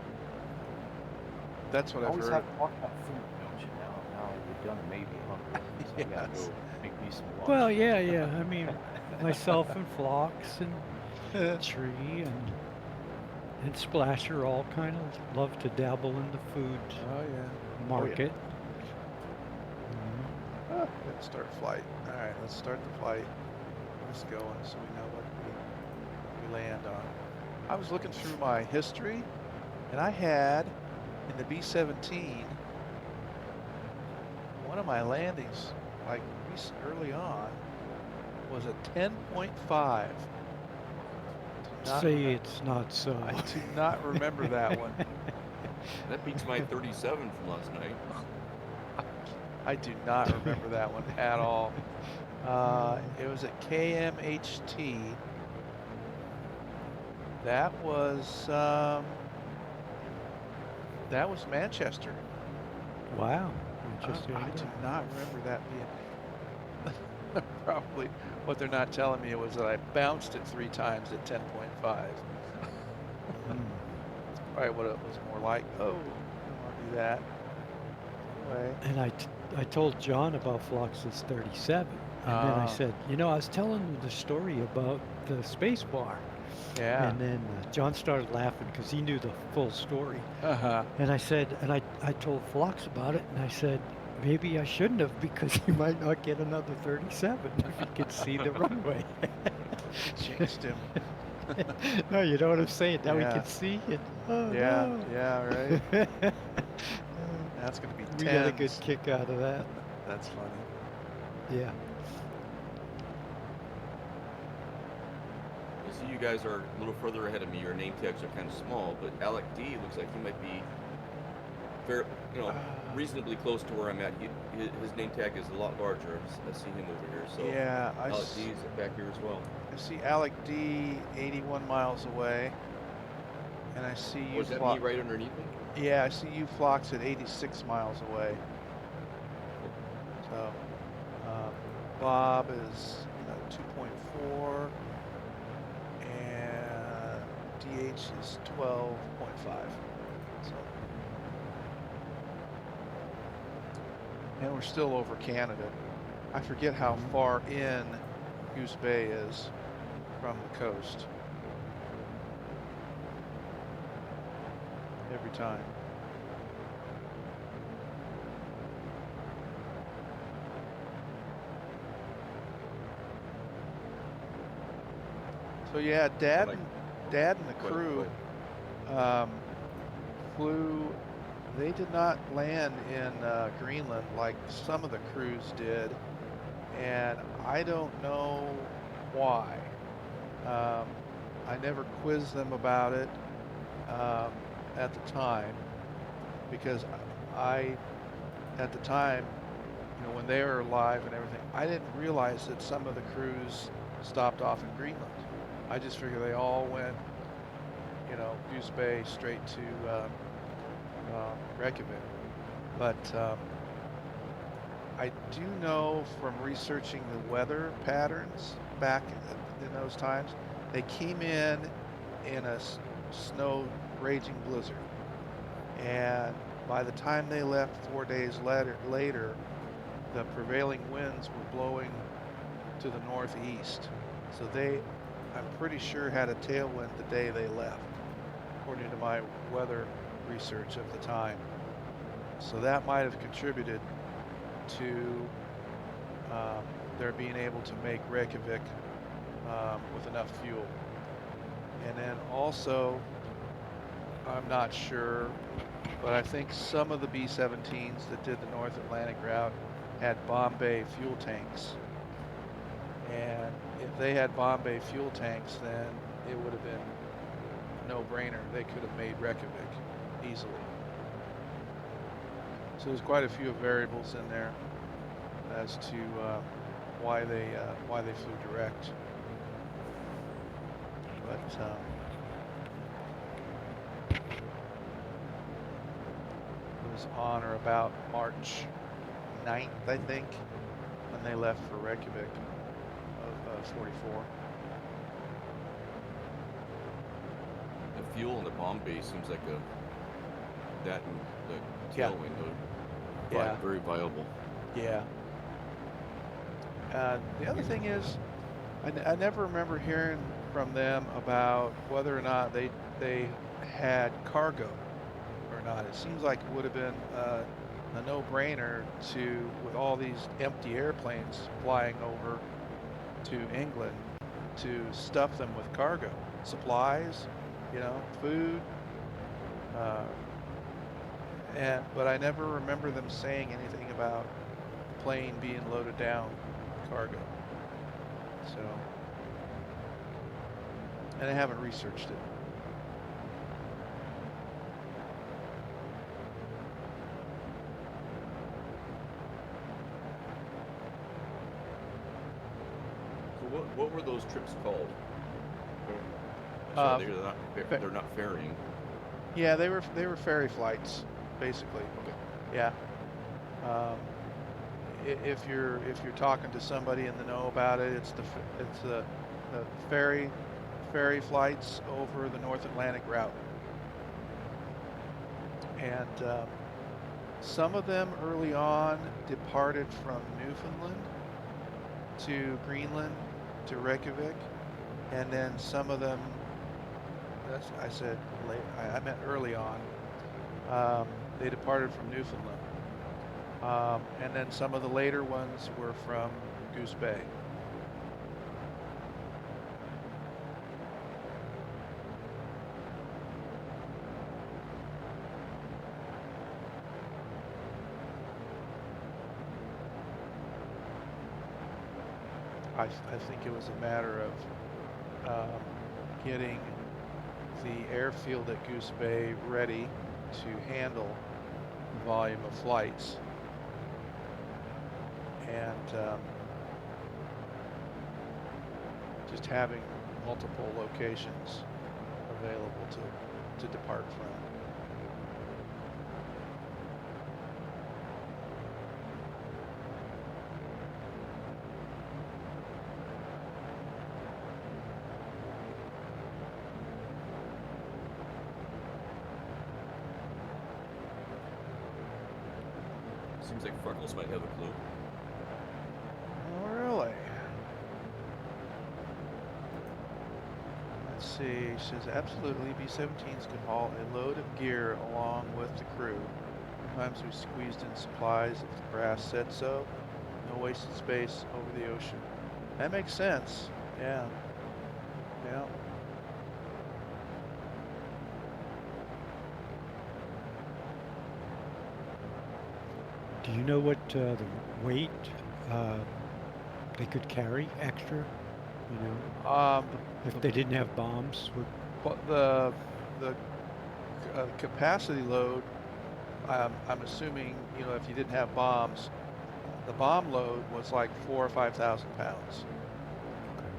That's what I've Always heard. have to talk about food, don't you? Now you're done, maybe hungry. So I gotta Yes. go make me some lunch. Well, yeah. I mean, myself and Phlox and Tree and Splasher all kind of love to dabble in the food Oh yeah. market. Let's start flight. All right, let's start the flight. Let's go so we know what we land on. I was looking through my history, and I had in the B-17 one of my landings, like early on, was a 10.5. Say it's not so. I do not remember that one. That beats my 37 from last night. I do not remember that one at all. It was at KMHT. That was Manchester. Wow. Interesting. I do not remember that being. Probably what they're not telling me was that I bounced it 3 times at 10.5. That's probably what it was more like. Oh, I don't want to do that. Anyway. And I told John about Phlox's 37. And then I Ah, said, you know, I was telling them the story about the space bar. yeah. And then John started laughing because he knew the full story. Uh-huh. And I said, and I told Phlox about it, and I said, maybe I shouldn't have because he might not get another 37 if he could see the runway. Jinxed him. No, you know what I'm saying? Now he Yeah. can see it. Oh Yeah. no. Yeah, right. That's gonna be We got a good tens. kick out of that. That's funny. Yeah. You see, you guys are a little further ahead of me. Your name tags are kind of small, but Alec D looks like he might be very, reasonably close to where I'm at. His name tag is a lot larger. I see him over here. So Yeah, Alec D is back here as well. I see Alec D 81 miles away. And I see you Was that me right underneath me? Yeah, I see you Phlox at 86 miles away. So Bob is 2.4 and DH is 12.5. So, and we're still over Canada. I forget how far in Goose Bay is from the coast. Every time. So yeah, Dad and the crew flew. They did not land in Greenland like some of the crews did, and I don't know why. I never quizzed them about it at the time, because at the time, when they were alive and everything, I didn't realize that some of the crews stopped off in Greenland. I just figured they all went, Goose Bay straight to Reykjavik. But I do know from researching the weather patterns back in those times, they came in a snow raging blizzard. And by the time they left 4 days later, the prevailing winds were blowing to the northeast. So I'm pretty sure, had a tailwind the day they left, according to my weather research of the time. So that might have contributed to their being able to make Reykjavik with enough fuel. And then also, I'm not sure, but I think some of the B-17s that did the North Atlantic route had Bombay fuel tanks. And if they had Bombay fuel tanks, then it would have been a no-brainer. They could have made Reykjavik easily. So there's quite a few variables in there as to why they flew direct. But it was on or about March 9th, I think, when they left for Reykjavik of 44. The fuel in the Bombay seems like that and the tailwind very viable. Yeah. The other thing is, I never remember hearing from them about whether or not they had cargo or not. It seems like it would have been a no-brainer with all these empty airplanes flying over to England, to stuff them with cargo, supplies, food. But I never remember them saying anything about the plane being loaded down with cargo. So, and I haven't researched it. So what were those trips called? Uh, They're not ferrying. Yeah, they were ferry flights, basically. Okay. Yeah. If you're talking to somebody in the know about it, it's the ferry flights over the North Atlantic route. And some of them early on departed from Newfoundland, to Greenland, to Reykjavik, and then some of them, I said late, I meant early on, they departed from Newfoundland. And then some of the later ones were from Goose Bay. I think it was a matter of getting the airfield at Goose Bay ready to handle the volume of flights, and just having multiple locations available to depart from. Seems like Freckles might have a clue. Oh, really? Let's see. She says, absolutely, B-17s can haul a load of gear along with the crew. Sometimes we squeezed in supplies if the brass said so. No wasted space over the ocean. That makes sense. Yeah. Yeah. Do you know what the weight they could carry extra? You know, if they didn't have bombs. But the capacity load, I'm assuming, you know, if you didn't have bombs, the bomb load was like 4,000 or 5,000 pounds.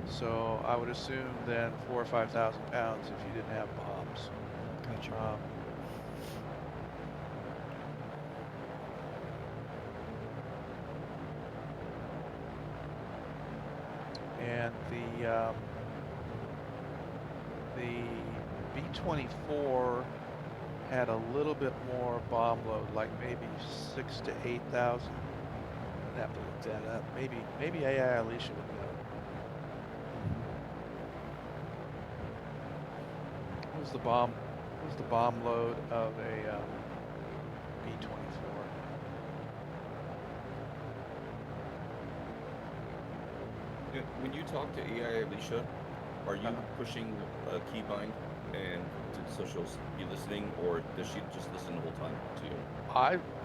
So I would assume then 4,000 or 5,000 pounds if you didn't have bombs. Gotcha. And the B-24 had a little bit more bomb load, like maybe 6,000 to 8,000. I'd have to look that up. Maybe AI Alicia would know. What was the bomb load of a B-24? Yeah, when you talk to AI Alicia, are you pushing a keybind and so she'll be listening, or does she just listen the whole time to you?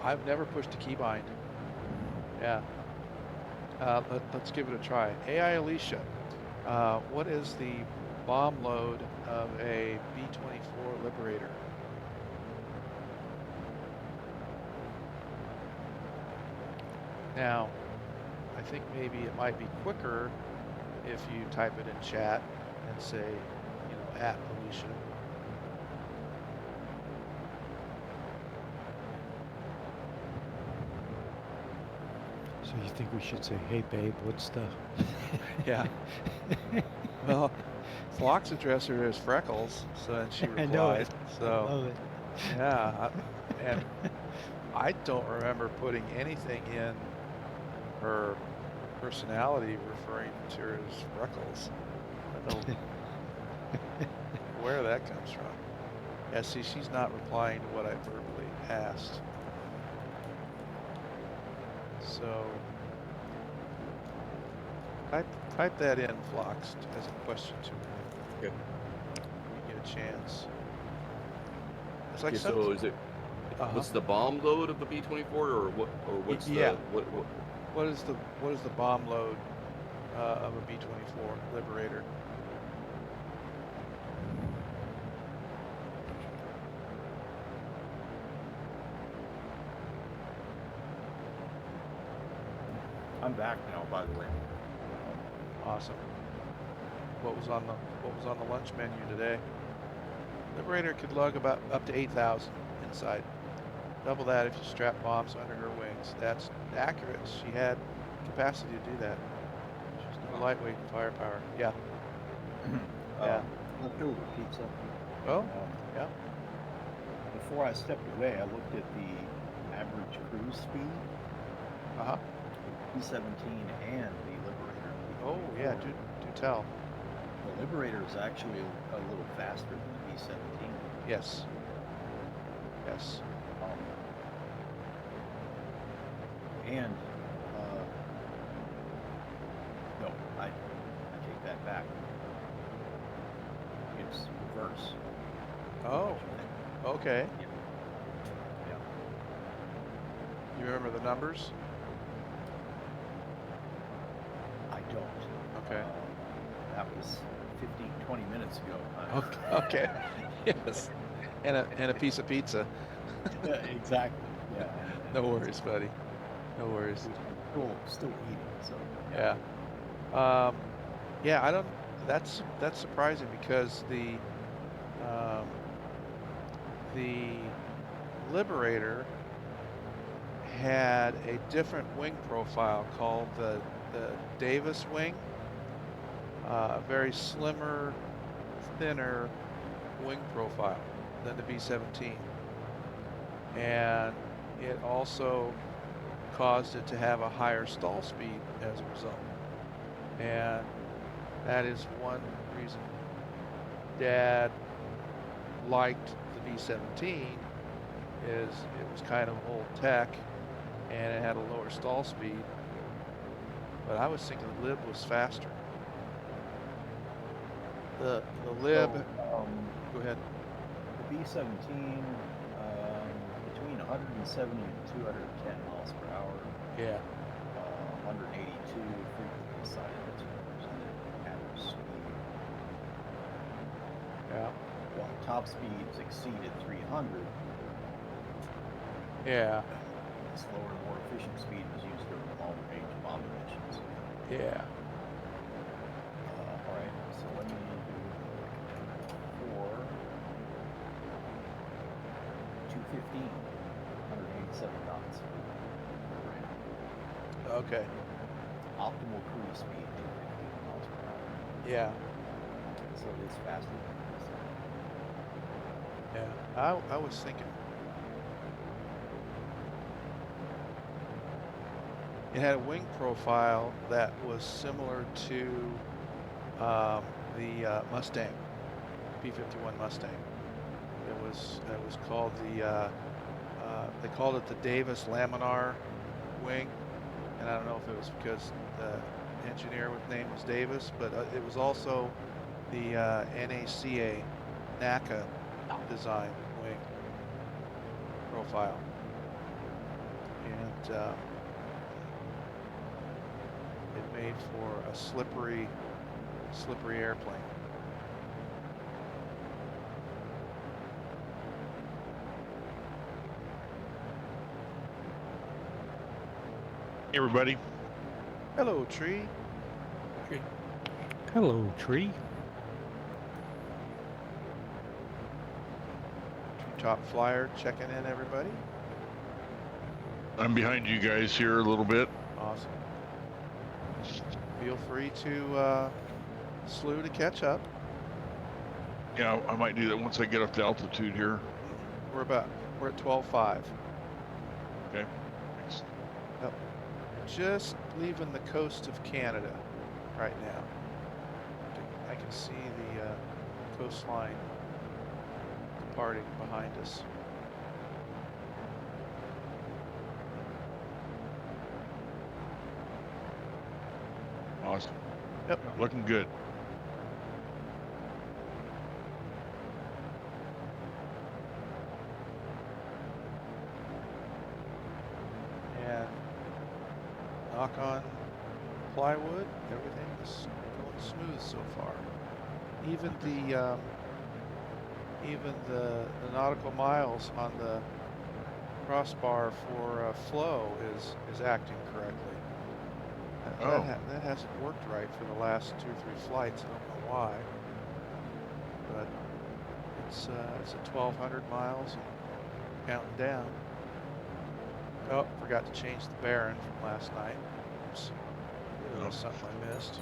I've never pushed a keybind. Yeah. Let's give it a try. AI Alicia, what is the bomb load of a B-24 Liberator? Now, I think maybe it might be quicker if you type it in chat and say, you know, at Alicia. So you think we should say, "Hey, babe, what's the?" Yeah. Well, Flock's addressed her as Freckles, so then she replied. I know it. So I love it. yeah, and I don't remember putting anything in her personality referring to her as Freckles. I don't know where that comes from. Yeah, see, she's not replying to what I verbally asked. So type that in, Phlox, as a question to her. Okay. We get a chance. It's like Okay, so is it what's the bomb load of the B-24, or what? Or what's Yeah. the what? What is the bomb load of a B-24 Liberator? I'm back now, by the way. Awesome. What was on the lunch menu today? Liberator could lug about up to 8,000 inside. Double that if you strap bombs under her wings. That's accurate. She had capacity to do that. She's no lightweight in firepower. Yeah. Yeah. Leftover pizza. Oh, yeah. Before I stepped away, I looked at the average cruise speed, Uh-huh. B-17 and the Liberator. yeah, do tell. The Liberator is actually a little faster than the B-17. Yes. Yes. And no, I take that back. It's reverse. Oh, okay. Yeah. Yeah. You remember the numbers? I don't. Okay. That was 15, 20 minutes ago. Okay. Yes. And a piece of pizza. Yeah, exactly. Yeah. No worries, buddy. No worries. Still eating. So Yeah. Yeah, I don't. That's surprising because the Liberator had a different wing profile called the Davis wing. Very slimmer, thinner wing profile than the B-17, and it also caused it to have a higher stall speed as a result. And that is one reason Dad liked the B-17 is it was kind of old tech and it had a lower stall speed. But I was thinking the Lib was faster. The Lib. So, go ahead. the B-17 between 170 and 210 miles per hour. Yeah. 182 frequently cited as represented average speed. Yeah. While top speeds exceeded 300, Yeah. slower and more efficient speed was used during long range bombing missions. Yeah. All right, so let me do for 215, 187 knots. Okay. Optimal cruise speed 215 miles per hour. Yeah. So it is faster than this. Yeah. I was thinking. It had a wing profile that was similar to the Mustang, P-51 Mustang. It was called they called it the Davis Laminar wing, and I don't know if it was because the engineer with name was Davis, but it was also the NACA design wing profile, and it made for a slippery airplane. Hey everybody. Hello, Tree. Hello, tree. Top Flyer checking in, everybody. I'm behind you guys here a little bit. Awesome. Feel free to slew to catch up. Yeah, I might do that once I get up to altitude here. We're at 12.5. Okay. Thanks. Yep. Just leaving the coast of Canada right now. I can see the coastline departing behind us. Awesome. Yep. Looking good. And knock on plywood, everything is going smooth so far. Even the nautical miles on the crossbar for flow is acting correctly. That hasn't worked right for the last 2 or 3 flights. I don't know why, but it's at 1,200 miles and counting down. Oh, forgot to change the bearing from last night. Oops. That was something I missed.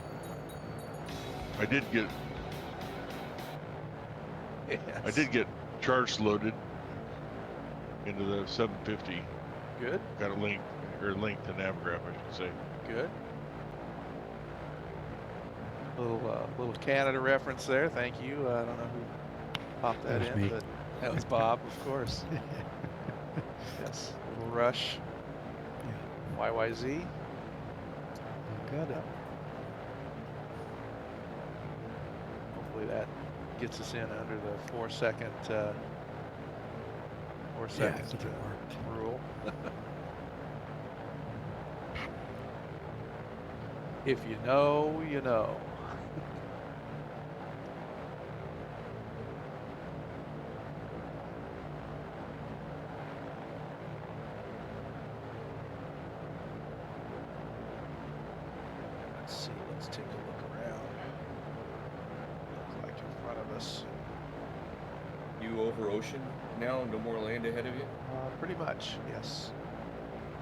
I did get Yes. charge loaded into the 750. Good. Got a link to nav graph, I should say. Good. Little Canada reference there. Thank you. I don't know who popped that That was in, me. but that was Bob, of course. Yes, little Rush. Yeah, YYZ. you got it. Hopefully that gets us in under the 4 second Yeah, I think it worked. rule. If you know, you know. Let's see, let's take a look around. Looks like in front of us. You over ocean now? No more land ahead of you? Pretty much, yes.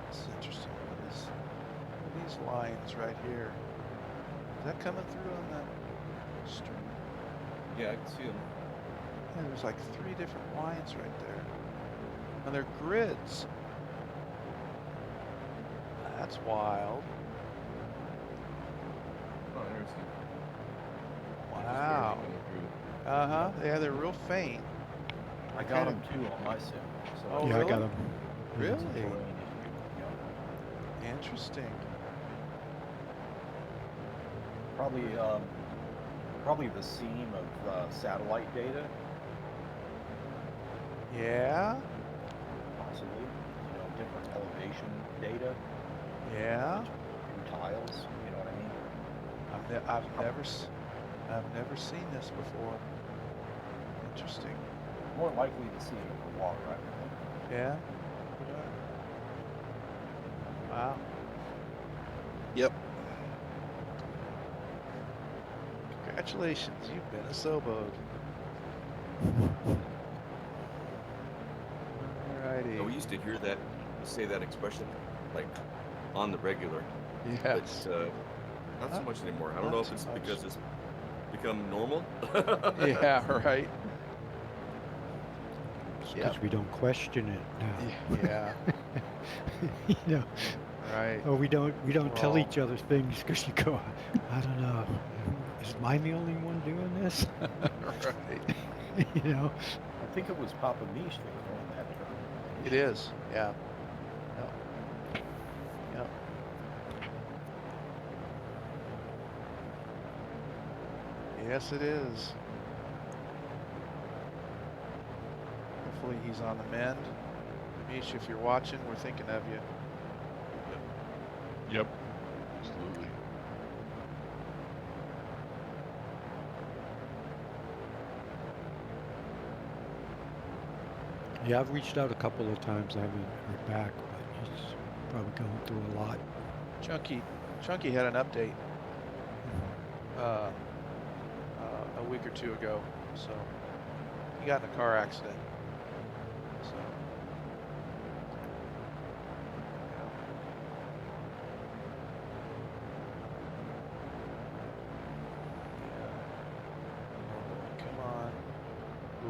It's interesting. What are these lines right here? Is that coming through on that stream? Yeah, I can see them. Yeah, there's like 3 different lines right there. And they're grids. That's wild. Oh, interesting. Wow. Uh-huh. Yeah, they're real faint. I got them too on my sim. So Oh, Yeah, really? I got him. Really? it's a terrain issue. Yeah. Interesting. Probably the seam of satellite data, Yeah. possibly. Different elevation data, Yeah. through tiles. You know what I mean? I've never seen this before. Interesting. More likely to see it over water, I would think. Yeah. Wow. Yep. Congratulations, you've been a Sobode. Alrighty. Oh, we used to hear that, say that expression, like, on the regular. Yes. But not so much anymore. I don't know Not if it's so much. because it's become normal. Yeah, right. Because we don't question it now. Yeah. You know, Right. or we don't tell Well- each other things because you go, I don't know, is mine the only one doing this? Right. You know. I think it was Papa Mish that coined that term. It is. Yeah. Yep. Yep. Yes, it is. Hopefully he's on the mend. Mish, if you're watching, we're thinking of you. Yep. Absolutely. Yeah, I've reached out a couple of times. I haven't heard back, but he's probably going through a lot. Chunky had an update a week or 2 ago. So he got in a car accident. So yeah. Come on.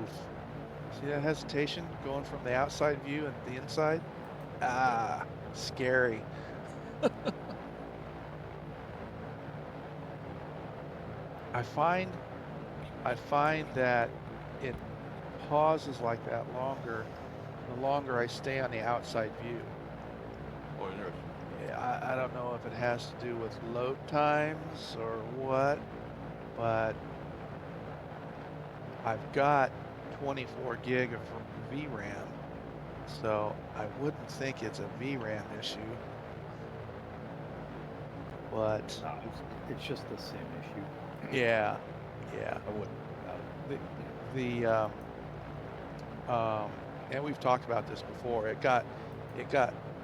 Oof. See that hesitation going from the outside view and the inside? Ah, scary. I find that it pauses like that longer the longer I stay on the outside view. Oh, interesting. Yeah, I don't know if it has to do with load times or what, but I've got 24 gig of VRAM, so I wouldn't think it's a VRAM issue. But No, it's just the sim issue. yeah, I wouldn't worry about it. and we've talked about this before. It got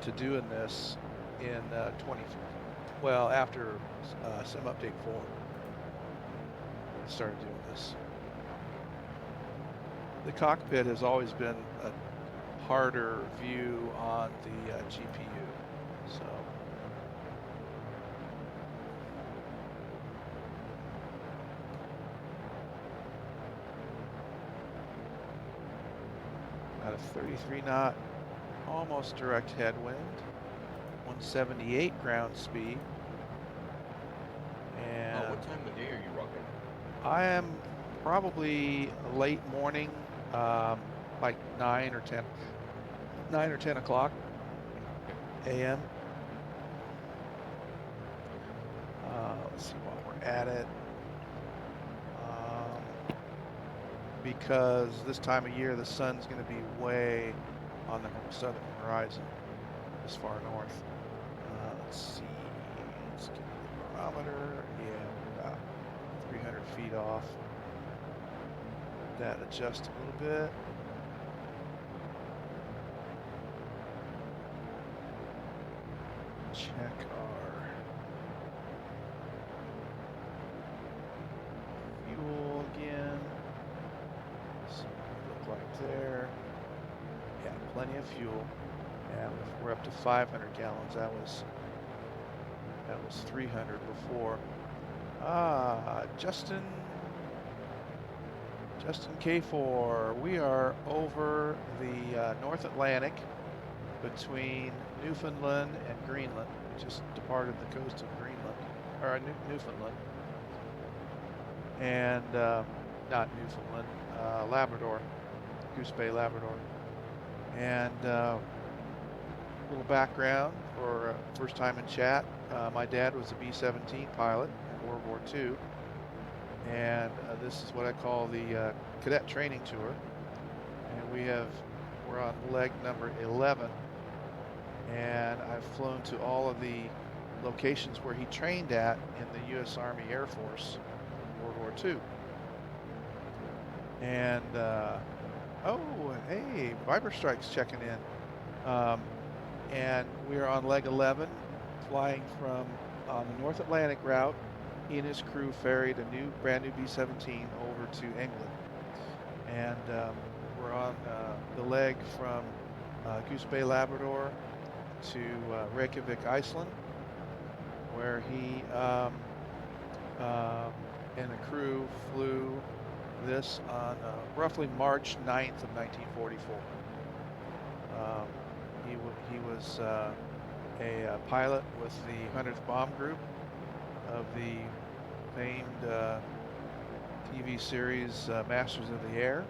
to doing this in after Sim Update 4. It started doing this. The cockpit has always been a harder view on the GPU, so. Got a 33 knot, almost direct headwind, 178 ground speed, and Oh, what time of day are you rocking? I am probably late morning, like 9 or 10 o'clock a.m. Let's see while we're at it. Because this time of year the sun's going to be way on the southern horizon, this far north. Let's see. Let's get the barometer. Yeah, we're about 300 feet off. That adjust a little bit. Check our fuel again. See what we look like there. Yeah, plenty of fuel. And if we're up to 500 gallons, that was 300 before. Justin K4, we are over the North Atlantic between Newfoundland and Greenland. We just departed the coast of Greenland, or Newfoundland, and not Newfoundland, Labrador, Goose Bay, Labrador. And a little background for first time in chat. My dad was a B-17 pilot in World War II, and this is what I call the Cadet training tour. And we're on leg number 11, and I've flown to all of the locations where he trained at in the U.S. Army Air Force in World War II. And oh, hey, Viper Strike's checking in. And we are on leg 11, flying from on the North Atlantic route. He and his crew ferried a brand new B-17 over to England. And we're on the leg from Goose Bay, Labrador to Reykjavik, Iceland, where he and the crew flew this on roughly March 9th of 1944. He was a pilot with the 100th Bomb Group of the famed TV series Masters of the Air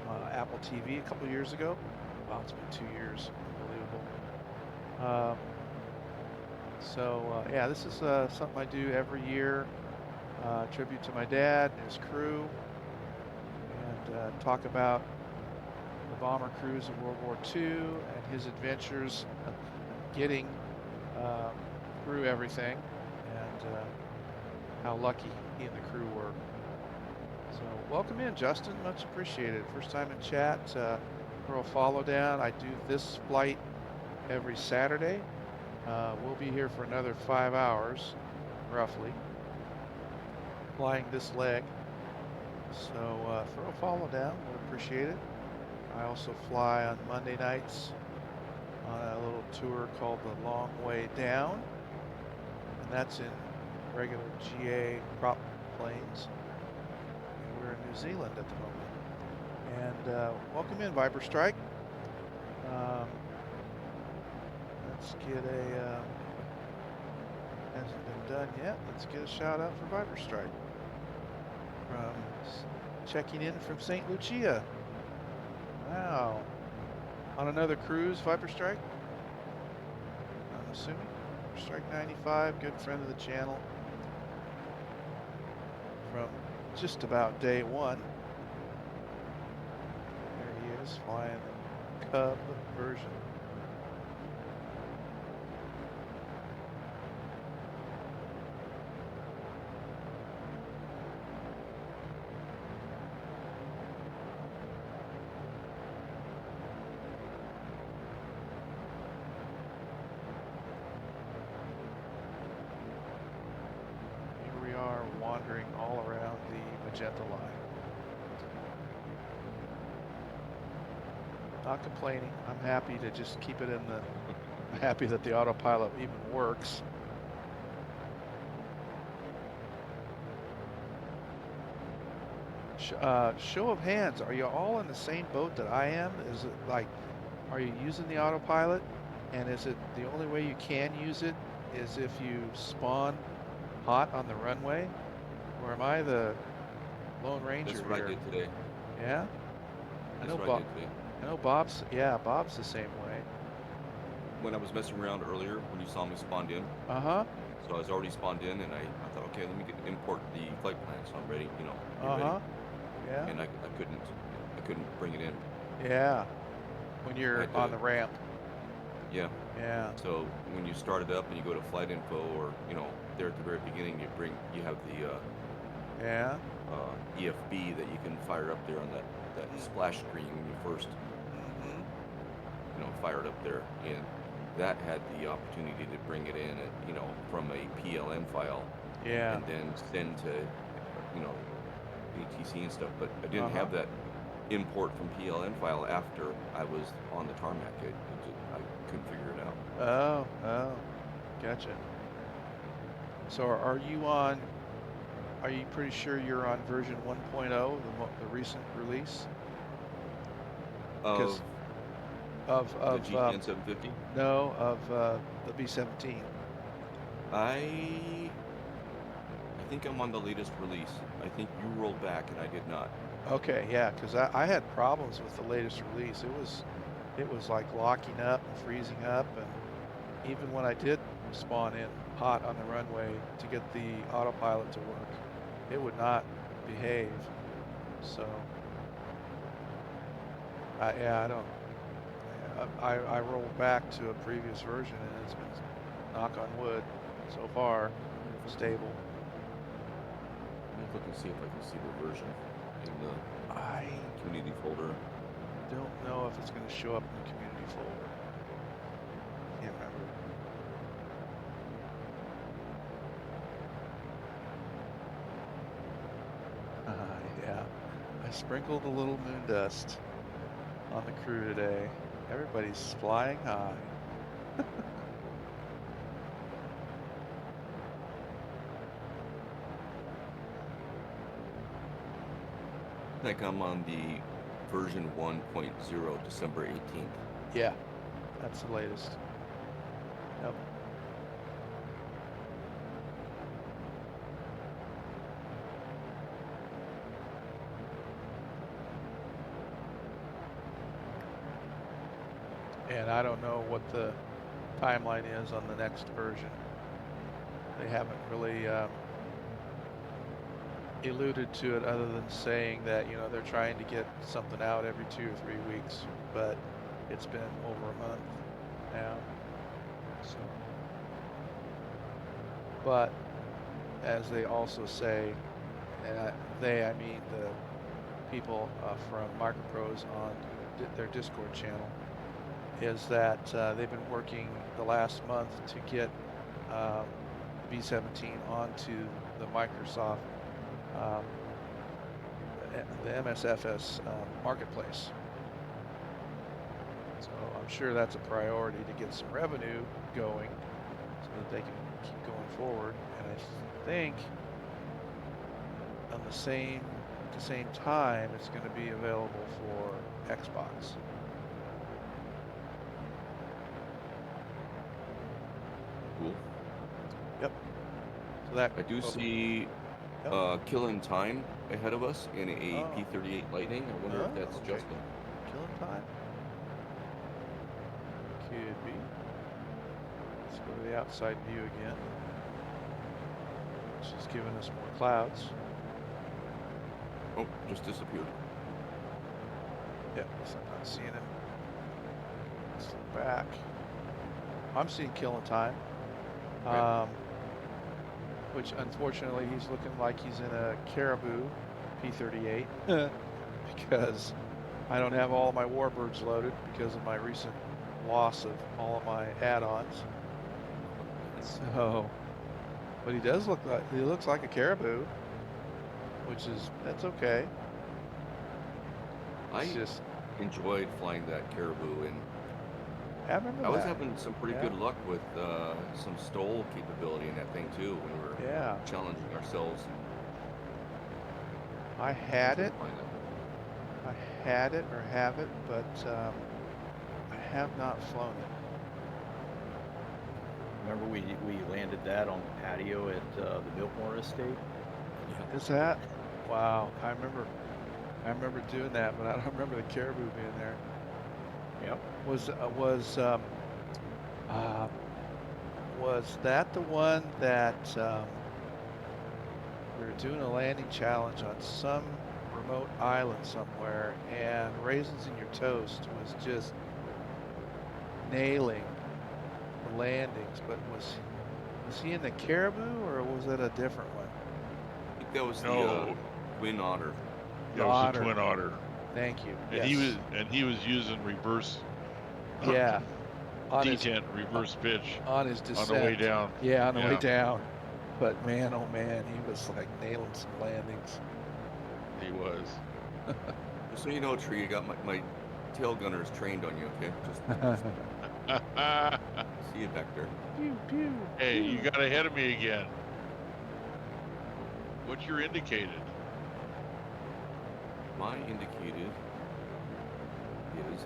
on Apple TV a couple years ago. Wow, it's been 2 years. Unbelievable. Yeah, this is something I do every year. Tribute to my dad and his crew, and talk about the bomber crews of World War II and his adventures getting through everything, and how lucky he and the crew were. So welcome in, Justin, much appreciated. First time in chat. Throw a follow down. I do this flight every Saturday. We'll be here for another 5 hours, roughly, flying this leg. So throw a follow down, we'd appreciate it. I also fly on Monday nights on a little tour called the Long Way Down, and that's in regular GA prop planes. And we're in New Zealand at the moment. And welcome in, Viper Strike. Let's get a, hasn't been done yet, let's get a shout out for Viper Strike. Checking in from St. Lucia. Wow. On another cruise, Viper Strike? I'm assuming. Viper Strike 95, good friend of the channel. From just about day one. There he is, flying the Cub version. Wandering all around the magenta line. Not complaining. I'm happy to just keep it in the, I'm happy that the autopilot even works. Show of hands, are you all in the same boat that I am? Is it like, are you using the autopilot? And is it the only way you can use it is if you spawn hot on the runway? Or am I the Lone Ranger That's what here? I did today. Yeah? That's know what I Bob- did today. I know Bob's, yeah, Bob's the same way. When I was messing around earlier, when you saw me spawned in, Uh-huh. so I was already spawned in, and I thought, okay, let me import the flight plan, so I'm ready. Be Uh-huh. ready. Yeah. And I couldn't bring it in. Yeah. When you're had to- on the ramp. Yeah. Yeah. So when you start it up and you go to flight info, or there at the very beginning, you have the Yeah. EFB that you can fire up there on that splash screen when you first Mm-hmm. fire it up there, and that had the opportunity to bring it in from a PLN file Yeah. and then send to ATC and stuff, but I didn't have Uh-huh. that import from PLN file after I was on the tarmac. I couldn't figure it out. Oh, gotcha. So are you pretty sure you're on version 1.0, the recent release? Of Of the GTN 750, no, of the B-17. I think I'm on the latest release. I think you rolled back and I did not. Okay, yeah, because I had problems with the latest release. It was like locking up and freezing up, and even when I did spawn in hot on the runway to get the autopilot to work, it would not behave. So I rolled back to a previous version, and it's been, knock on wood, so far stable. Let me look and see if I can see the version in the I community folder. don't know if it's going to show up in the community folder. Can't remember. Yeah, I sprinkled a little moon dust on the crew today. Everybody's flying high. I think I'm on the version 1.0, December 18th. Yeah, that's the latest. Yep. And I don't know what the timeline is on the next version. They haven't really alluded to it other than saying that, they're trying to get something out every 2 or 3 weeks, but it's been over a month now. So, but as they also say, and I mean the people from Microprose on their Discord channel, is that they've been working the last month to get B-17 onto the Microsoft, the MSFS marketplace. So I'm sure that's a priority to get some revenue going so that they can keep going forward. And I think at the same time, it's going to be available for Xbox. Cool. Yep. So that I do see Yep. Killing Time ahead of us in a Oh. P-38 Lightning. I wonder if that's Okay. Justin. Killing time. Could be. Let's go to the outside view again. She's giving us more clouds. Oh, just disappeared. Yep, so I'm not seeing him. Let's look back. I'm seeing Killing Time. Okay. Which unfortunately he's looking like he's in a Caribou P-38 because I don't have all my Warbirds loaded because of my recent loss of all of my add-ons. So, but he looks like a Caribou, that's okay. I It's just, enjoyed flying that Caribou, and I remember I was that. having some pretty Yeah. good luck with some stole capability in that thing too when we were Yeah, challenging ourselves. I had it. Flying that. I had it or have it, but I have not flown it. Remember we landed that on the patio at the Biltmore estate? Yeah. Is that? Wow. I remember doing that, but I don't remember the caribou being there. Yep. Was that the one that we were doing a landing challenge on some remote island somewhere, and Raisins in Your Toast was just nailing the landings, but was he in the caribou or was it a different one? I think that was the No, twin otter. that was the Otter. twin otter, Thank you. and Yes. he was using reverse Yeah. On his detent, reverse pitch on his on descent. the way down. Yeah, on the way Yeah. down. But man, oh man, he was like nailing some landings. He was. Just so you know, Tree, you got my tail gunners trained on you, okay? Just see you back there. Pew, pew, Hey, you pew. got ahead of me again. What's your indicated? My indicated is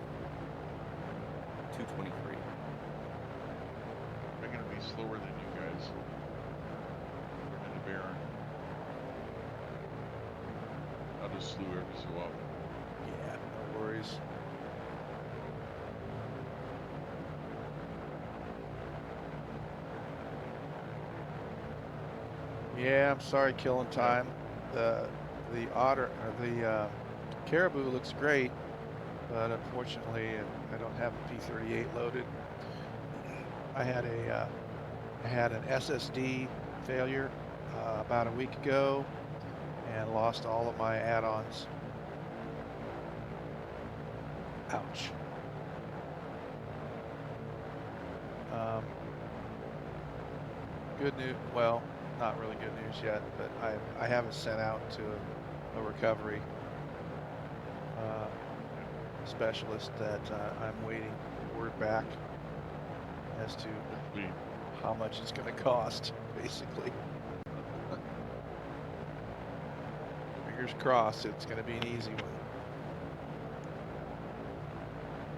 223. I'm gonna be slower than you guys. I'm in the Baron. I'll just slew every so often. Yeah, no worries. Yeah, I'm sorry, killing time. The otter or the caribou looks great, but unfortunately, I don't have a P38 loaded. I had an SSD failure about a week ago, and lost all of my add-ons. Ouch. Good news. Well, not really good news yet, but I have it sent out to a recovery specialist that I'm waiting word back as to Hopefully, how much it's going to cost, basically. Fingers crossed it's going to be an easy one.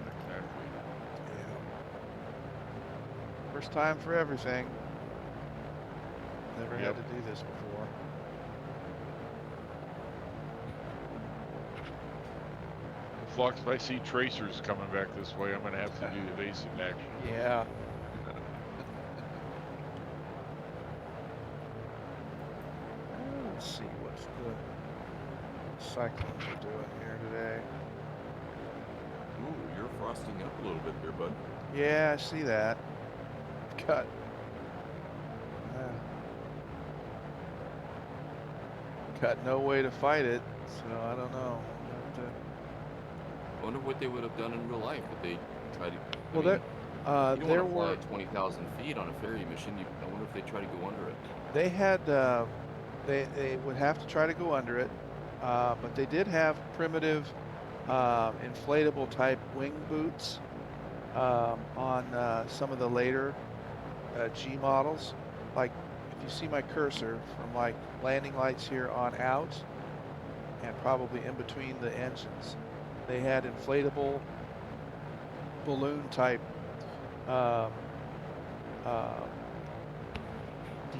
exactly. Yeah. First time for everything. Never had Yep. to do this before. Flux, if I see tracers coming back this way, I'm gonna have to do evasive action. Yeah. Let's see what's the cyclones are doing here today. Ooh, you're frosting up a little bit there, bud. Yeah, I see that. Cut. Got no way to fight it, so I don't know. I wonder what they would have done in real life if they tried to. Well, you there don't were want to fly 20,000 feet on a ferry mission. I wonder if they try to go under it. they had they would have to try to go under it, but they did have primitive inflatable type wing boots on some of the later G models. Like if you see my cursor from like landing lights here on out, and probably in between the engines, they had inflatable balloon type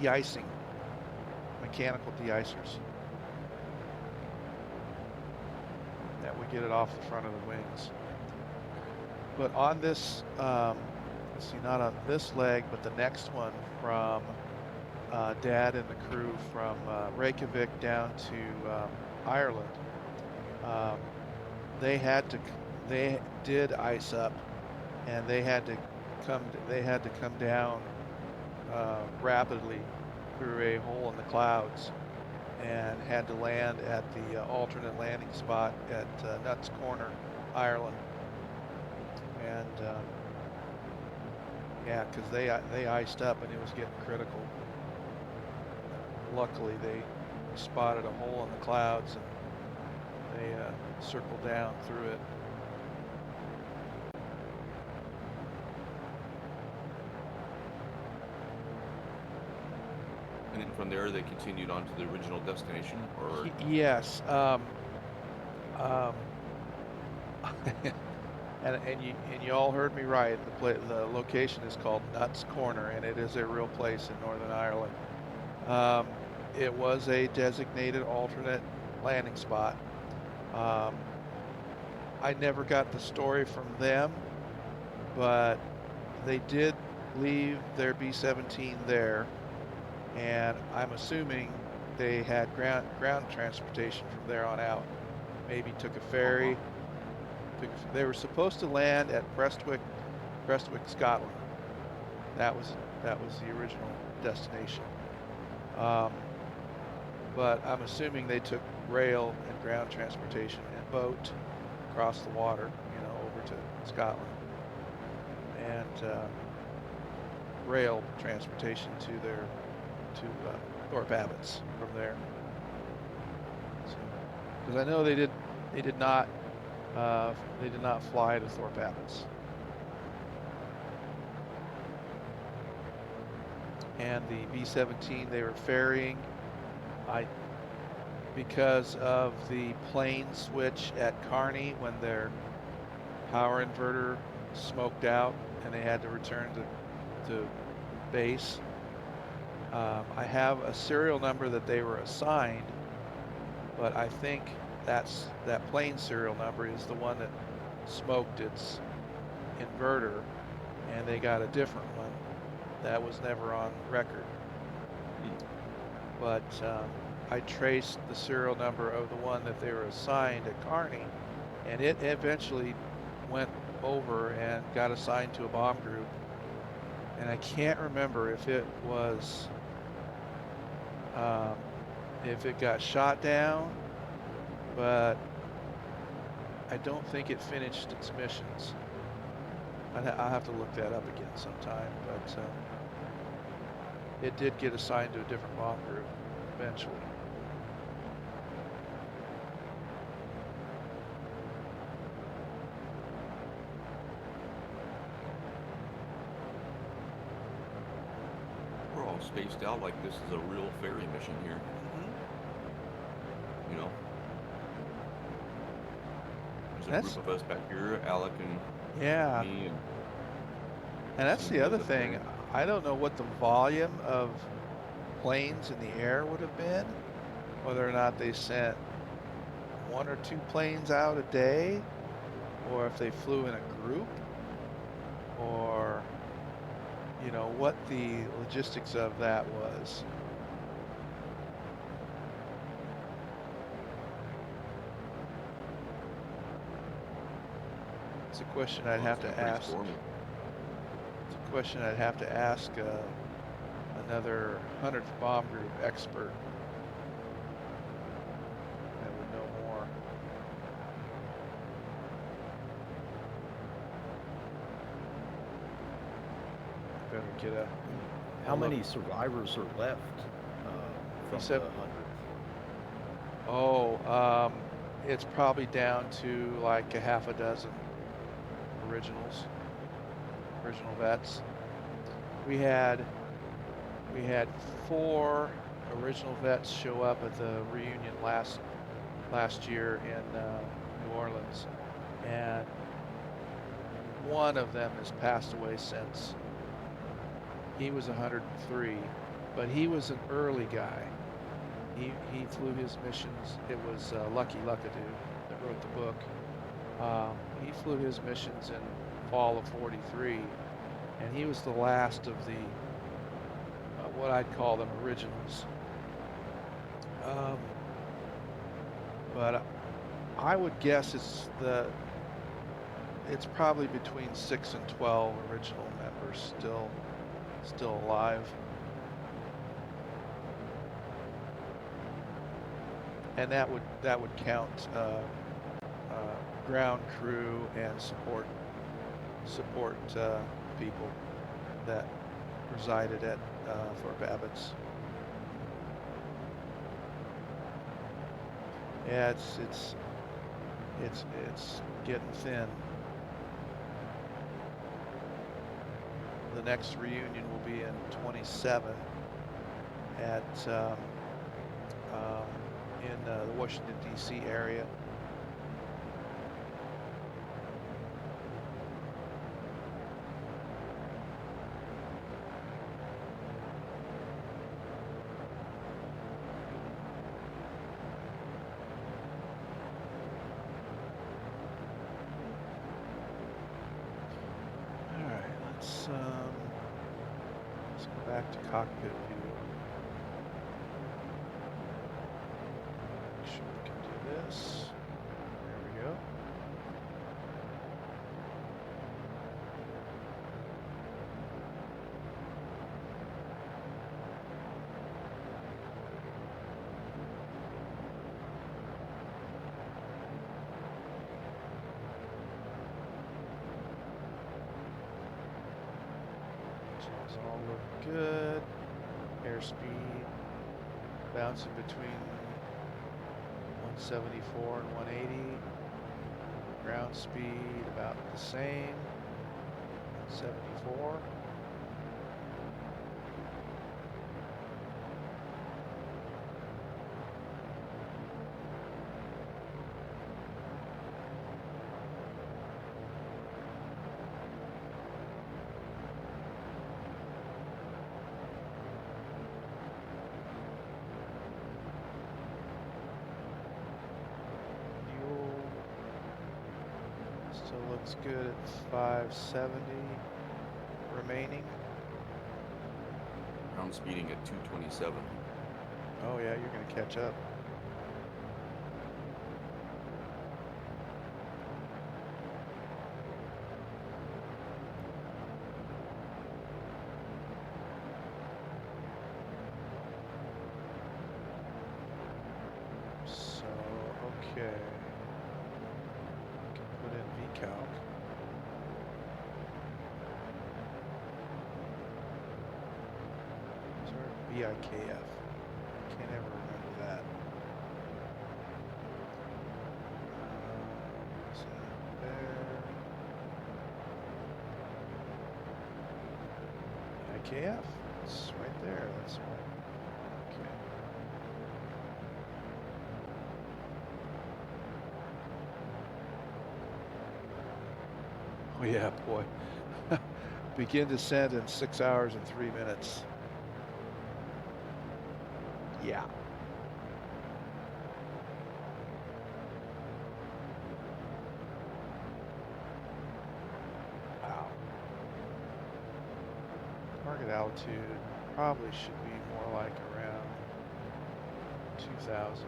de-icing, mechanical de-icers that would get it off the front of the wings. But on this, let's see, not on this leg, but the next one from Dad and the crew from Reykjavik down to Ireland, they did ice up, and they had to come down rapidly through a hole in the clouds, and had to land at the alternate landing spot at Nuts Corner, Ireland. And yeah, because they iced up and it was getting critical. Luckily, they spotted a hole in the clouds and they circled down through it. And then from there, they continued on to the original destination, or Yes. And you all heard me right. The location is called Nuts Corner, and it is a real place in Northern Ireland. it was a designated alternate landing spot. I never got the story from them, but they did leave their B-17 there, and I'm assuming they had ground transportation from there on out. Maybe took a ferry. They were supposed to land at Prestwick, Scotland. That was the original destination. But I'm assuming they took rail and ground transportation and boat across the water, over to Scotland, and rail transportation to Thorpe Abbots from there. Because I know they did not fly to Thorpe Abbots. And the B-17 they were ferrying, because of the plane switch at Kearney when their power inverter smoked out and they had to return to base. I have a serial number that they were assigned, but I think that plane serial number is the one that smoked its inverter, and they got a different one that was never on record. But I traced the serial number of the one that they were assigned at Kearney, and it eventually went over and got assigned to a bomb group. And I can't remember if it was if it got shot down, but I don't think it finished its missions. I'll have to look that up again sometime, but it did get assigned to a different bomb group eventually. We're all spaced out like this is a real ferry mission here. You know? There's a group of us back here, Alec and me. And that's the other thing. I don't know what the volume of planes in the air would have been, whether or not they sent 1 or 2 planes out a day, or if they flew in a group, or what the logistics of that was. It's a question I'd have to ask. It's a question I'd have to ask another 100th Bomb Group expert that would know more. Better get a. How many survivors are left from the 100th? Oh, it's probably down to like a half a dozen original vets. We had 4 original vets show up at the reunion last year in New Orleans, and one of them has passed away since. He was 103, but he was an early guy. He flew his missions. It was Lucky Luckadoo that wrote the book. He flew his missions in fall of '43, and he was the last of the what I'd call them originals. But I would guess it's probably between 6 and 12 original members still alive. And that would count ground crew and support people that resided at Thorpe Abbots. Yeah, it's getting thin. The next reunion will be in 27 at in the Washington D.C. area. let's go back to cockpit view. Make sure we can do this. There we go. Those all look good. Airspeed bouncing between 174 and 180. Ground speed about the same. 74. Still looks good at 570 remaining. Ground speeding at 227. Oh yeah, you're gonna catch up. So, okay. Can put in VCalc. VIKF. Can't ever remember that. So there. VIKF. It's right there. That's right. Okay. Oh yeah, boy. Begin descent in 6 hours and 3 minutes. Yeah. Wow. Target altitude probably should be more like around 2,000.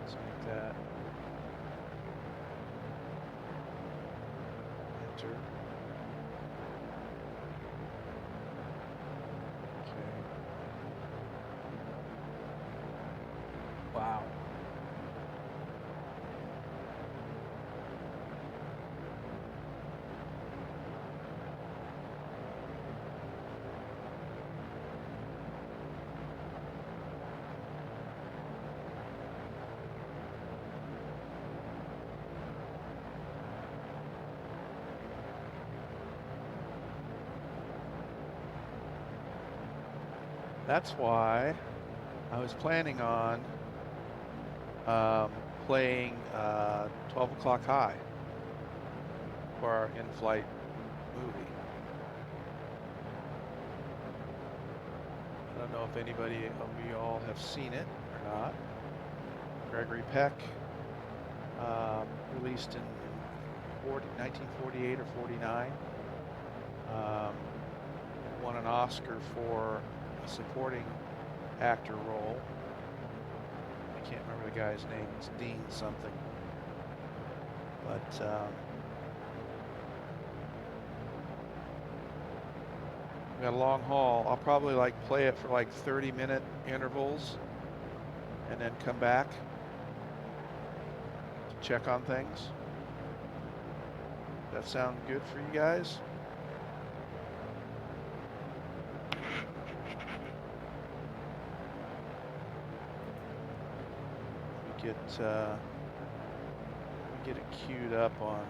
Something like that. Enter. Okay. Wow. That's why I was planning on playing 12 o'clock high for our in-flight movie. I don't know if anybody of you all have seen it or not. Gregory Peck, released in 1948 or 49. Won an Oscar for a supporting actor role. I can't remember the guy's name. It's Dean something. But we got a long haul. I'll probably like play it for like 30-minute intervals and then come back to check on things. That sound good for you guys? Get it queued up on.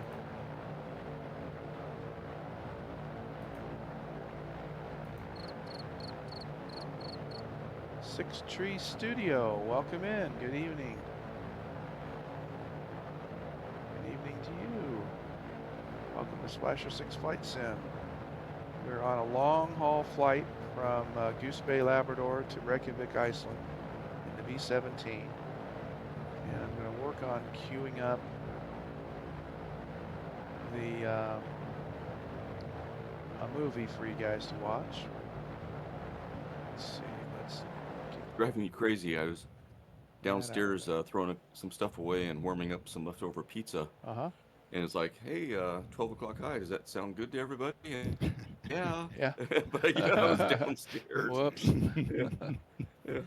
Six Tree Studio, welcome in. Good evening. Good evening to you. Welcome to Splasher 6 Flight Sim. We're on a long haul flight from Goose Bay, Labrador to Reykjavik, Iceland in the V-17. And I'm going to work on queuing up a movie for you guys to watch. Let's see. Let's Driving me crazy. I was that out downstairs there. throwing some stuff away and warming up some leftover pizza. Uh-huh. And it's like, hey, 12 o'clock high. Does that sound good to everybody? And, yeah. Yeah. But yeah, I was downstairs. Whoops. Yeah. Yeah.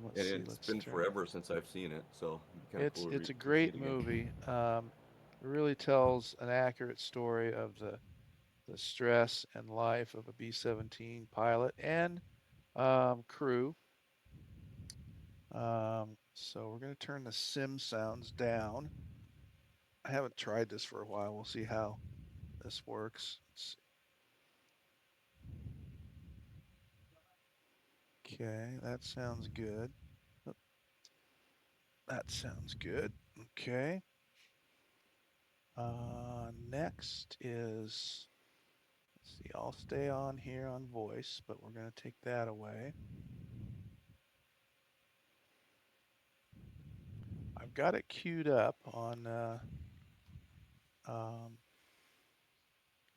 Let's And see. it's Let's been turn. forever since I've seen it, so it'd be kind of cool to It's a see it great again. movie. It really tells an accurate story of the stress and life of a B-17 pilot and crew. So we're going to turn the sim sounds down. I haven't tried this for a while. We'll see how this works. Okay, that sounds good. That sounds good. Okay. Next is, let's see, I'll stay on here on voice, but we're going to take that away. I've got it queued up on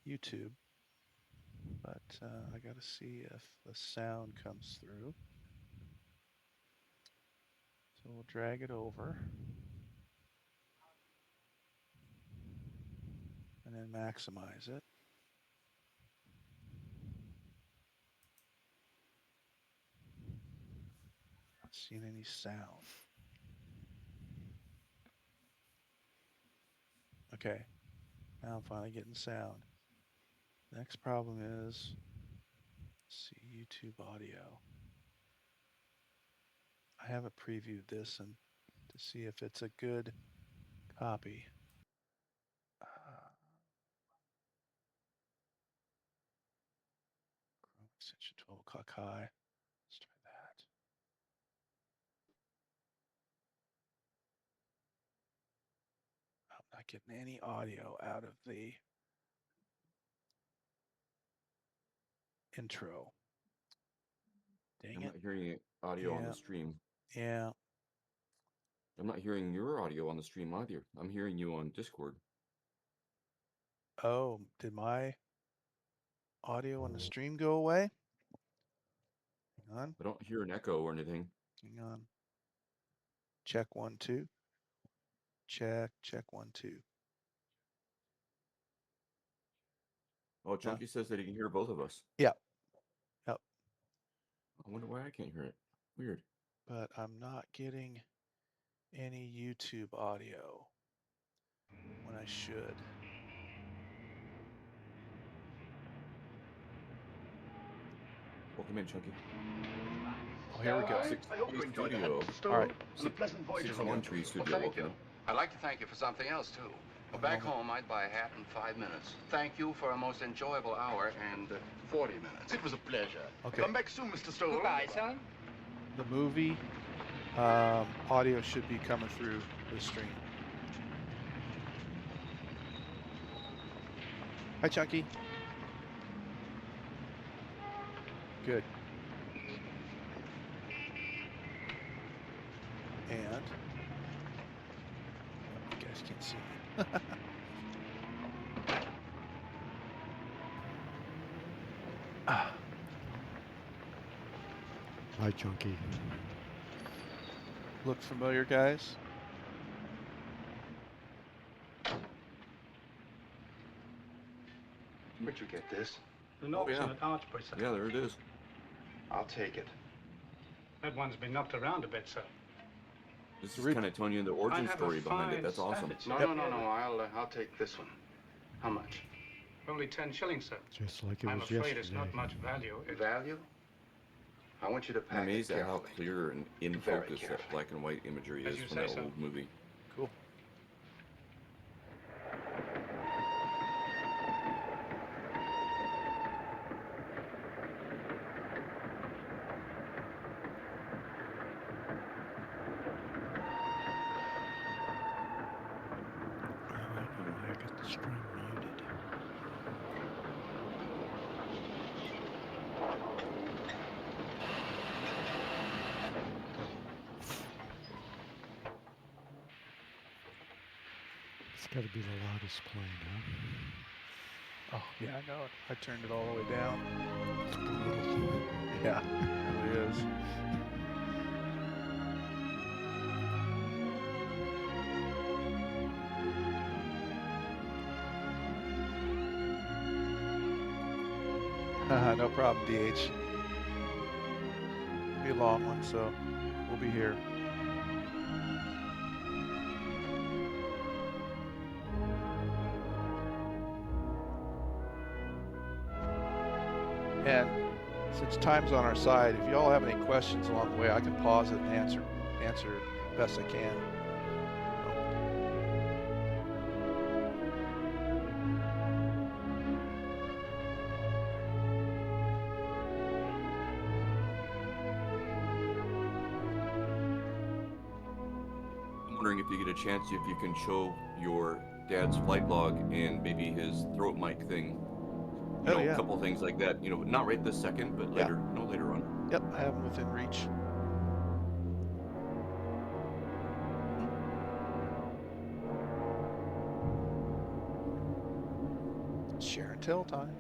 YouTube, but I got to see if the sound comes through. So we'll drag it over and then maximize it. Not seeing any sound. Okay, now I'm finally getting sound. Next problem is, let's see, YouTube audio. I haven't previewed this and to see if it's a good copy. Chrome extension 12 o'clock high. Let's try that. I'm not getting any audio out of the intro. Dang I'm it. not hearing audio on Yeah. the stream. Yeah. I'm not hearing your audio on the stream either. I'm hearing you on Discord. Oh, did my audio on the stream go away? Hang on. I don't hear an echo or anything. Hang on. Check 1 2. Check 1 2. Oh, Chunky says that he can hear both of us. Yeah. Yep. I wonder why I can't hear it. Weird. But I'm not getting any YouTube audio when I should. Welcome in, Chunky. Oh, here we go. I hope you enjoyed Studio. the All right. and a pleasant voyage Six home. One Tree Studio. Well, thank Welcome you. in. I'd like to thank you for something else, too. Well, back home, I'd buy a hat in 5 minutes. Thank you for a most enjoyable hour and 40 minutes. It was a pleasure. Okay. Come back soon, Mr. Stowe. Goodbye, son. The movie audio should be coming through the stream. Hi, Chunky. Good. And you guys can't see me. Hi, Chunky. Look familiar, guys? Where'd you get this? The knocks yeah. in at Archbury, sir. Yeah, there it is. I'll take it. That one's been knocked around a bit, sir. This is kind of telling you the origin story behind it. That's awesome. No, I'll take this one. How much? Only 10 shillings, sir. Just like it I'm was afraid yesterday. it's not much value. Value? I want you to I'm pack it amazed at how carefully. clear and in Very focus that carefully. black and white imagery As is you from say, that so. old movie. Cool. Oh, I know. I got the stream muted. It's got to be the loudest plane, huh? Oh, yeah, I know it. I turned it all the way down. It's brutal. Yeah, it really is. No problem, DH. It'll be a long one, so we'll be here. And since time's on our side, if y'all have any questions along the way, I can pause it and answer best I can. I'm wondering if you get a chance, if you can show your dad's flight log and maybe his throat mic thing. You know, yeah. a couple things like that. You know, not right this second, but later, later on. Yep, I have them within reach. Share and tell time.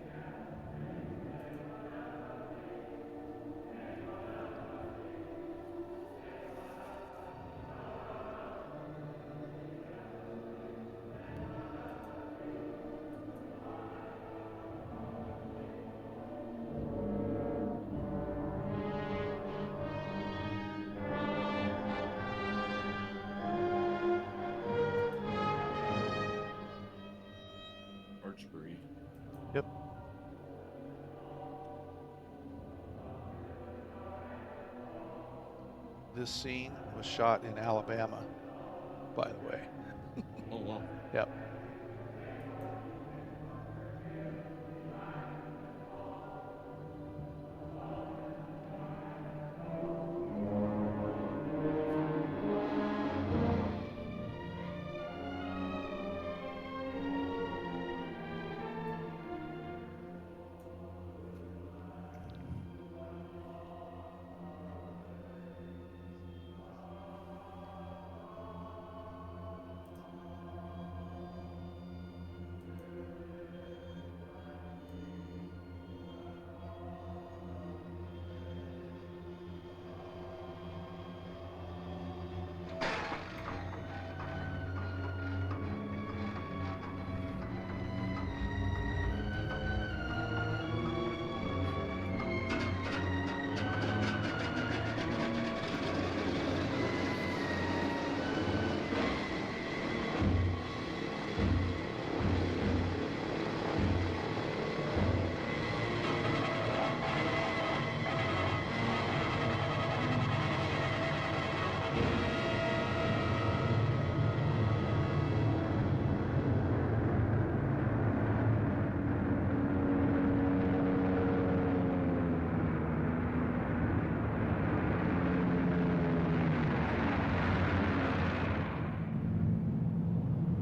Archbury. Yep. This scene was shot in Alabama, by the way. Oh, wow. Yep.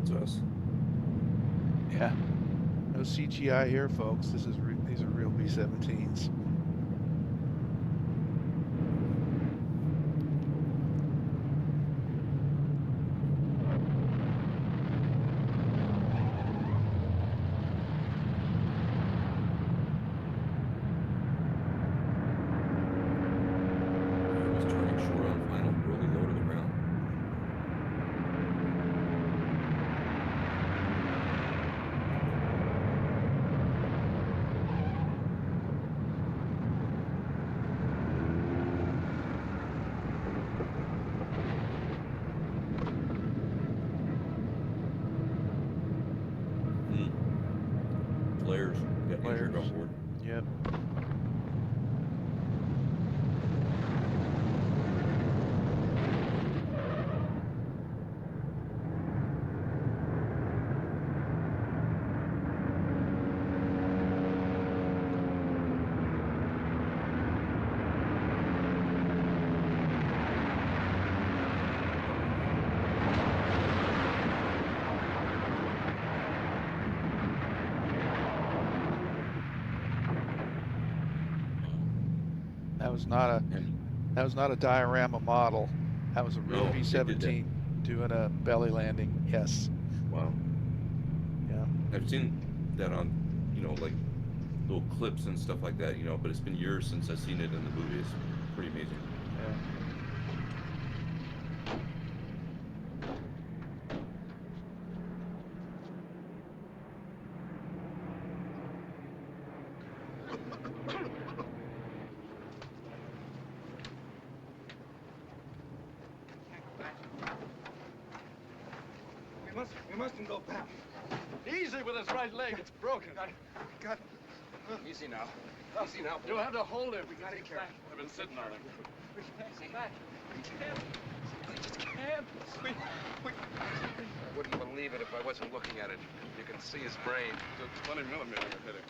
It's us. Yeah. No CGI here, folks. These are real B-17s. It was turning short on final, really low to the ground. Flares. Got injured Flares. on board. Yep. That was not a diorama model. That was a real No, they did that. B-17 doing a belly landing. Yes. Wow. Yeah. I've seen that on you know, like little clips and stuff like that, you know, but it's been years since I've seen it in the movie. It's pretty amazing. Yeah. We mustn't go back. Easy with his right leg. It's broken. Got Easy now. Easy now. You'll have to hold him. We gotta take care. I've been sitting on him. We can't. We just can't. I wouldn't believe it if I wasn't looking at it. You can see his brain. It's a 20 millimeter hit him.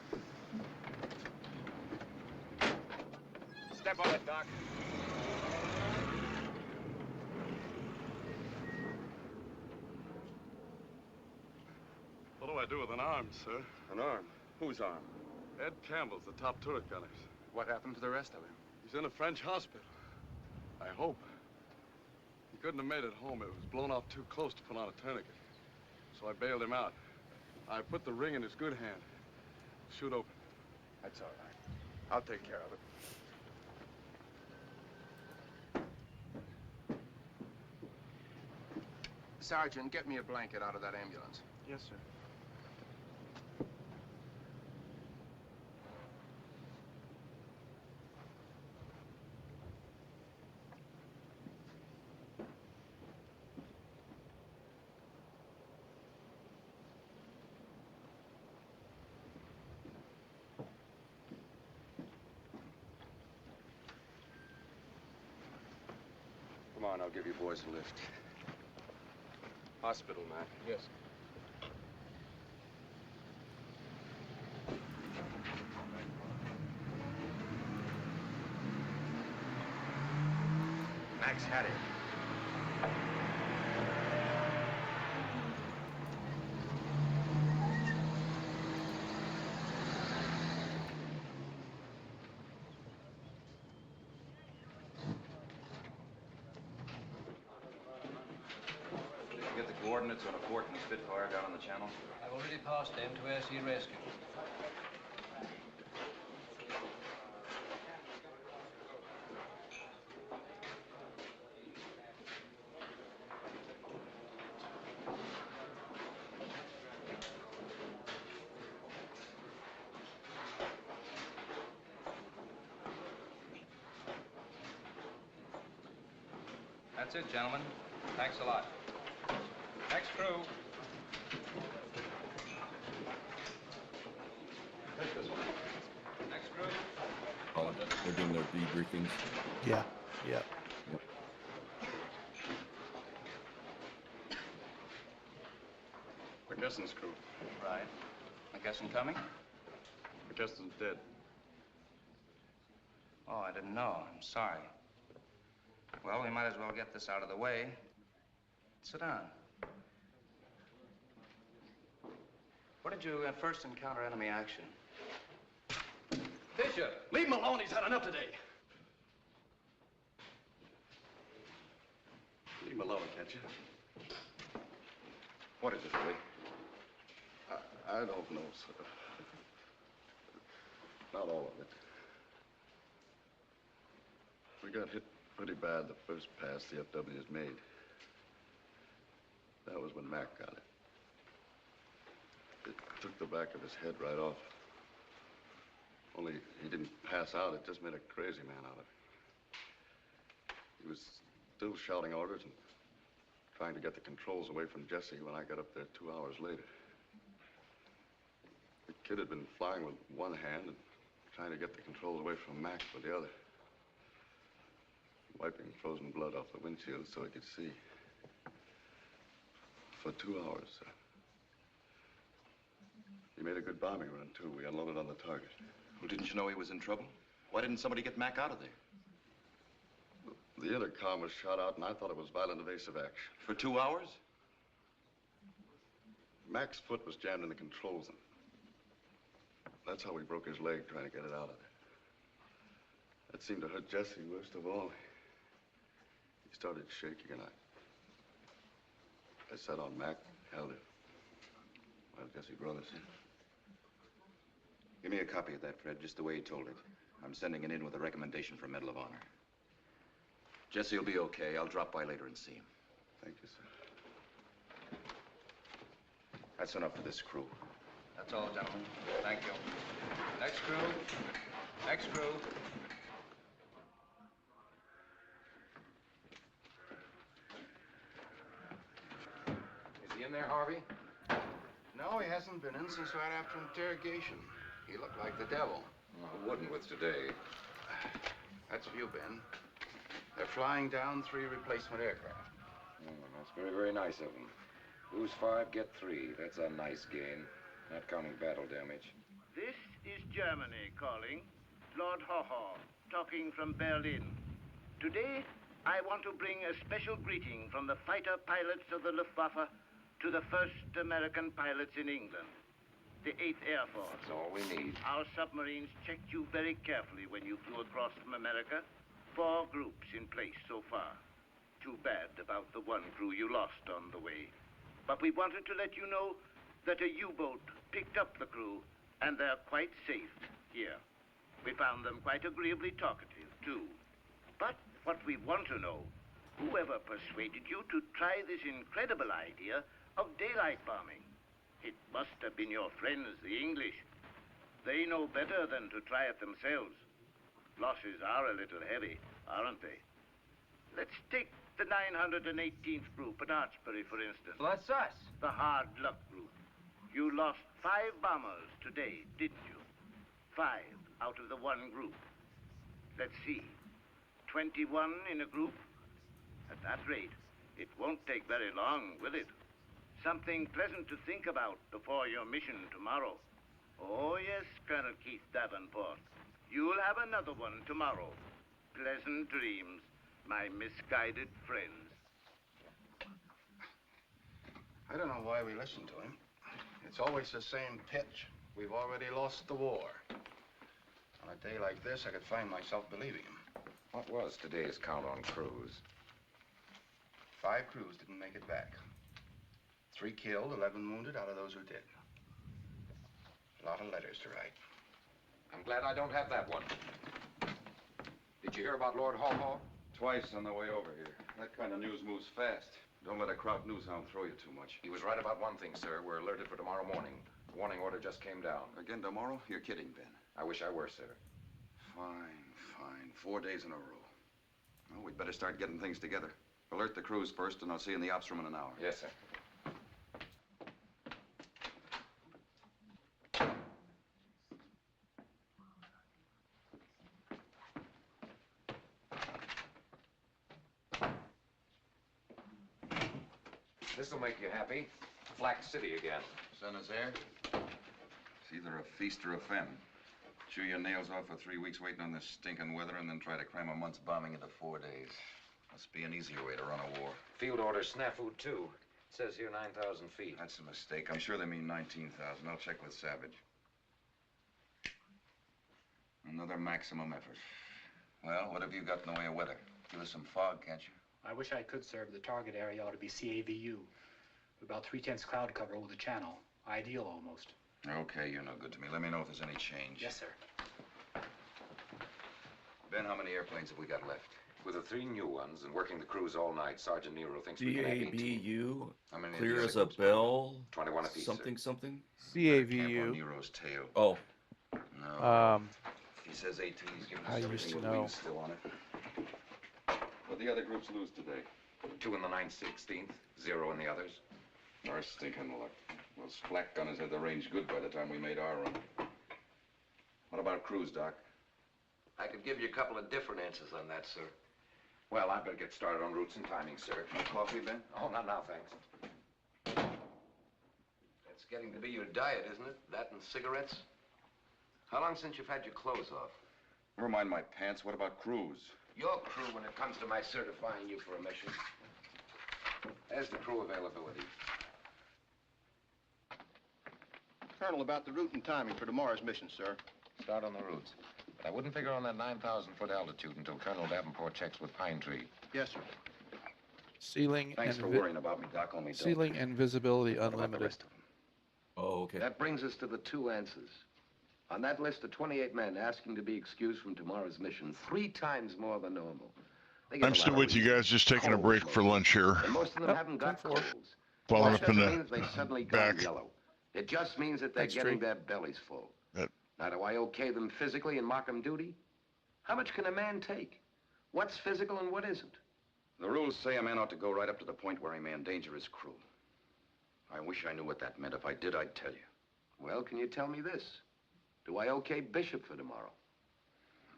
Step on it, Doc. What do I do with an arm, sir? An arm? Whose arm? Ed Campbell's the top turret gunners. What happened to the rest of him? He's in a French hospital. I hope. He couldn't have made it home. It was blown off too close to put on a tourniquet. So I bailed him out. I put the ring in his good hand. Shoot open. That's all right. I'll take care of it. Sergeant, get me a blanket out of that ambulance. Yes, sir. Come on, I'll give you boys a lift. Hospital, Mac. Yes. Mac's had it. Get the coordinates on a port and a Spitfire down on the channel? I've already passed them to air sea rescue. That's it, gentlemen. Thanks a lot. Next crew. Next crew. Oh, they're doing their debriefings. Yeah, yeah. Yep. McGesson's crew. Right. McGesson coming? McGesson's dead. Oh, I didn't know. I'm sorry. Well, we might as well get this out of the way. Sit down. Where did you first encounter enemy action? Fisher! Leave him alone. He's had enough today. Leave him alone, can't you? What is it, Billy? I don't know, sir. Not all of it. We got hit pretty bad the first pass the FWs made. That was when Mac got it. It took the back of his head right off. Only he didn't pass out. It just made a crazy man out of him. He was still shouting orders and trying to get the controls away from Jesse when I got up there 2 hours later. The kid had been flying with one hand and trying to get the controls away from Mac with the other. Wiping frozen blood off the windshield so he could see. For 2 hours, sir. He made a good bombing run, too. We unloaded on the target. Well, didn't you know he was in trouble? Why didn't somebody get Mac out of there? The intercom was shot out, and I thought it was violent evasive action. For 2 hours? Mac's foot was jammed in the controls, and that's how we broke his leg trying to get it out of there. That seemed to hurt Jesse worst of all. He started shaking, and I sat on Mac, held him, while Jesse brought us in. Give me a copy of that, Fred, just the way he told it. I'm sending it in with a recommendation for Medal of Honor. Jesse'll be okay. I'll drop by later and see him. Thank you, sir. That's enough for this crew. That's all, gentlemen. Thank you. Next crew. Next crew. Is he in there, Harvey? No, he hasn't been in since right after interrogation. He looked like the devil. Well, who wouldn't with today? That's for you, Ben. They're flying down 3 replacement aircraft. That's very, very nice of them. Lose 5, get 3. That's a nice gain, not counting battle damage. This is Germany calling. Lord Haw-Haw, talking from Berlin. Today, I want to bring a special greeting from the fighter pilots of the Luftwaffe to the first American pilots in England, the 8th Air Force. That's all we need. Our submarines checked you very carefully when you flew across from America. 4 groups in place so far. Too bad about the 1 crew you lost on the way. But we wanted to let you know that a U-boat picked up the crew, and they're quite safe here. We found them quite agreeably talkative, too. But what we want to know, whoever persuaded you to try this incredible idea of daylight bombing? It must have been your friends, the English. They know better than to try it themselves. Losses are a little heavy, aren't they? Let's take the 918th group at Archbury, for instance. Well, that's us. The hard luck group. You lost 5 bombers today, didn't you? 5 out of the 1 group. Let's see. 21 in a group? At that rate, it won't take very long, will it? Something pleasant to think about before your mission tomorrow. Oh, yes, Colonel Keith Davenport. You'll have another one tomorrow. Pleasant dreams, my misguided friends. I don't know why we listen to him. It's always the same pitch. We've already lost the war. On a day like this, I could find myself believing him. What was today's count on crews? 5 crews didn't make it back. 3 killed, 11 wounded out of those who did. A lot of letters to write. I'm glad I don't have that one. Did you hear about Lord Haw-Haw? Twice on the way over here. That kind of news moves fast. Don't let a crowd news hound throw you too much. He was right about one thing, sir. We're alerted for tomorrow morning. The warning order just came down. Again tomorrow? You're kidding, Ben. I wish I were, sir. Fine, fine. 4 days in a row. Well, we'd better start getting things together. Alert the crews first, and I'll see you in the ops room in an hour. Yes, sir. This'll make you happy. Flack City again. Sun is there? It's either a feast or a famine. Chew your nails off for 3 weeks waiting on this stinking weather and then try to cram a month's bombing into 4 days. Must be an easier way to run a war. Field order snafu, too. It says here 9,000 feet. That's a mistake. I'm sure they mean 19,000. I'll check with Savage. Another maximum effort. Well, what have you got in the way of weather? Give us some fog, can't you? I wish I could, sir, but the target area ought to be CAVU. About 3/10 cloud cover over the channel. Ideal, almost. Okay, you're no good to me. Let me know if there's any change. Yes, sir. Ben, how many airplanes have we got left? With the 3 new ones and working the crews all night, Sergeant Nero thinks we can have 18. CAVU, How many of clear the as other a groups? bell, 21 apiece, something, sir. something. Camp on CAVU. Nero's tail. Oh, No. If he says 18, he's giving us I used everything to with know. wings still on it. What'd the other groups lose today? 2 in the 9/16th, 0 in the others. Our stinking luck. Those flak gunners had the range good by the time we made our run. What about crews, Doc? I could give you a couple of different answers on that, sir. Well, I better get started on routes and timing, sir. No coffee, Ben? Oh, not now, thanks. That's getting to be your diet, isn't it? That and cigarettes? How long since you've had your clothes off? Never mind my pants. What about crews? Your crew when it comes to my certifying you for a mission. There's the crew availability. Colonel, about the route and timing for tomorrow's mission, sir. Start on the routes. But I wouldn't figure on that 9,000-foot altitude until Colonel Davenport checks with Pine Tree. Yes, sir. Ceiling Thanks and for worrying about me, Doc. Only don't. ceiling and visibility What about the unlimited. rest of them? oh, okay. That brings us to the 2 answers. On that list of 28 men asking to be excused from tomorrow's mission, 3 times more than normal. They give I'm a still lot of with you reasons. guys, just taking a Colds, break most for of them. lunch here. And most of them haven't got 10-4. colds. Following That up in doesn't the mean that they've suddenly back. gone yellow. It just means that they're Thanks, getting Tree. their bellies full. Yep. Now, do I okay them physically and mock them duty? How much can a man take? What's physical and what isn't? The rules say a man ought to go right up to the point where he may endanger his crew. I wish I knew what that meant. If I did, I'd tell you. Well, can you tell me this? Do I okay Bishop for tomorrow?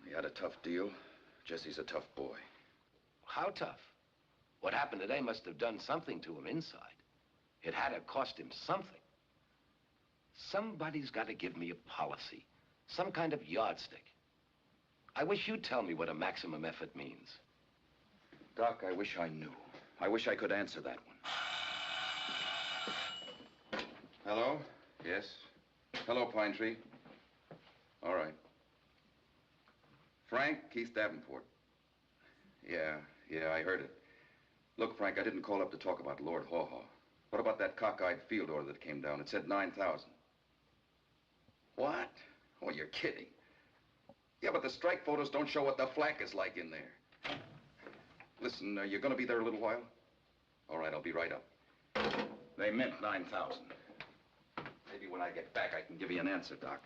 He had a tough deal. Jesse's a tough boy. How tough? What happened today must have done something to him inside. It had to cost him something. Somebody's got to give me a policy, some kind of yardstick. I wish you'd tell me what a maximum effort means. Doc, I wish I knew. I wish I could answer that one. Hello? Yes? Hello, Pine Tree. All right. Frank, Keith Davenport. Yeah, I heard it. Look, Frank, I didn't call up to talk about Lord Haw Haw. What about that cockeyed field order that came down? It said 9,000. What? Oh, you're kidding. Yeah, but the strike photos don't show what the flak is like in there. Listen, you're gonna be there a little while? All right, I'll be right up. They meant 9,000. Maybe when I get back, I can give you an answer, Doc.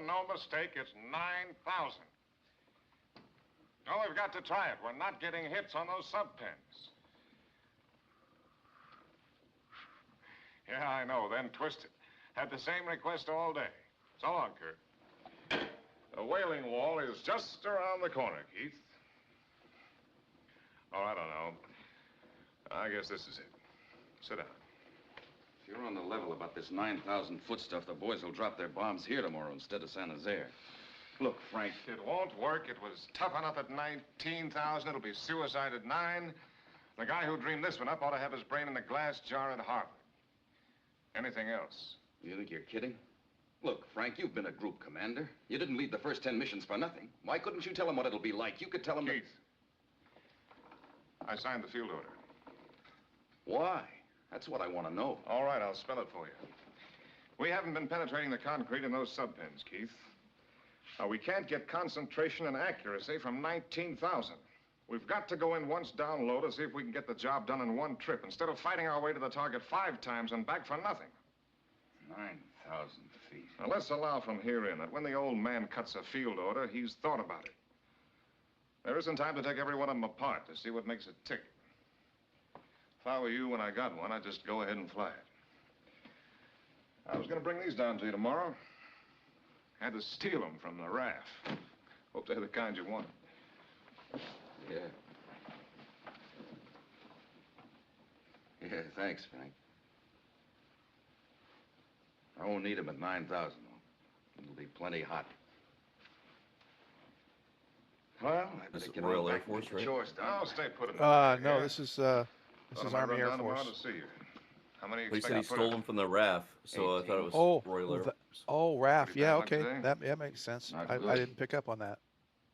No mistake, it's 9,000. No, we've got to try it. We're not getting hits on those sub-pens. Yeah, I know, then twisted. Had the same request all day. So long, Kurt. The whaling wall is just around the corner, Keith. Oh, I don't know. I guess this is it. Sit down. If you're on the level about this 9,000-foot stuff, the boys will drop their bombs here tomorrow instead of San Jose. Look, Frank. It won't work. It was tough enough at 19,000. It'll be suicide at 9. The guy who dreamed this one up ought to have his brain in the glass jar at Harvard. Anything else? You think you're kidding? Look, Frank, you've been a group commander. You didn't lead the first 10 missions for nothing. Why couldn't you tell them what it'll be like? You could tell them Keith, I signed the field order. Why? That's what I want to know. All right, I'll spell it for you. We haven't been penetrating the concrete in those sub-pens, Keith. Now, we can't get concentration and accuracy from 19,000. We've got to go in once down low to see if we can get the job done in one trip, instead of fighting our way to the target 5 times and back for nothing. 9,000 feet. Now, let's allow from here in that when the old man cuts a field order, he's thought about it. There isn't time to take every one of them apart to see what makes it tick. If I were you when I got one, I'd just go ahead and fly it. I was going to bring these down to you tomorrow. Had to steal them from the RAF. Hope they're the kind you want. Yeah. Yeah, thanks, Frank. I won't need them at 9,000, though. It'll be plenty hot. Well, I This better is get Royal on Air back Force, and get right? the chores done. Oh, stay put it. No, this is Army Air Force. To see you. How many? Well, he expect said he to put stole in? them from the RAF, so I thought it was Oh, Royal Air Force. RAF. Pretty Yeah, bad luck okay. today. That makes sense. Not I good. didn't pick up on that.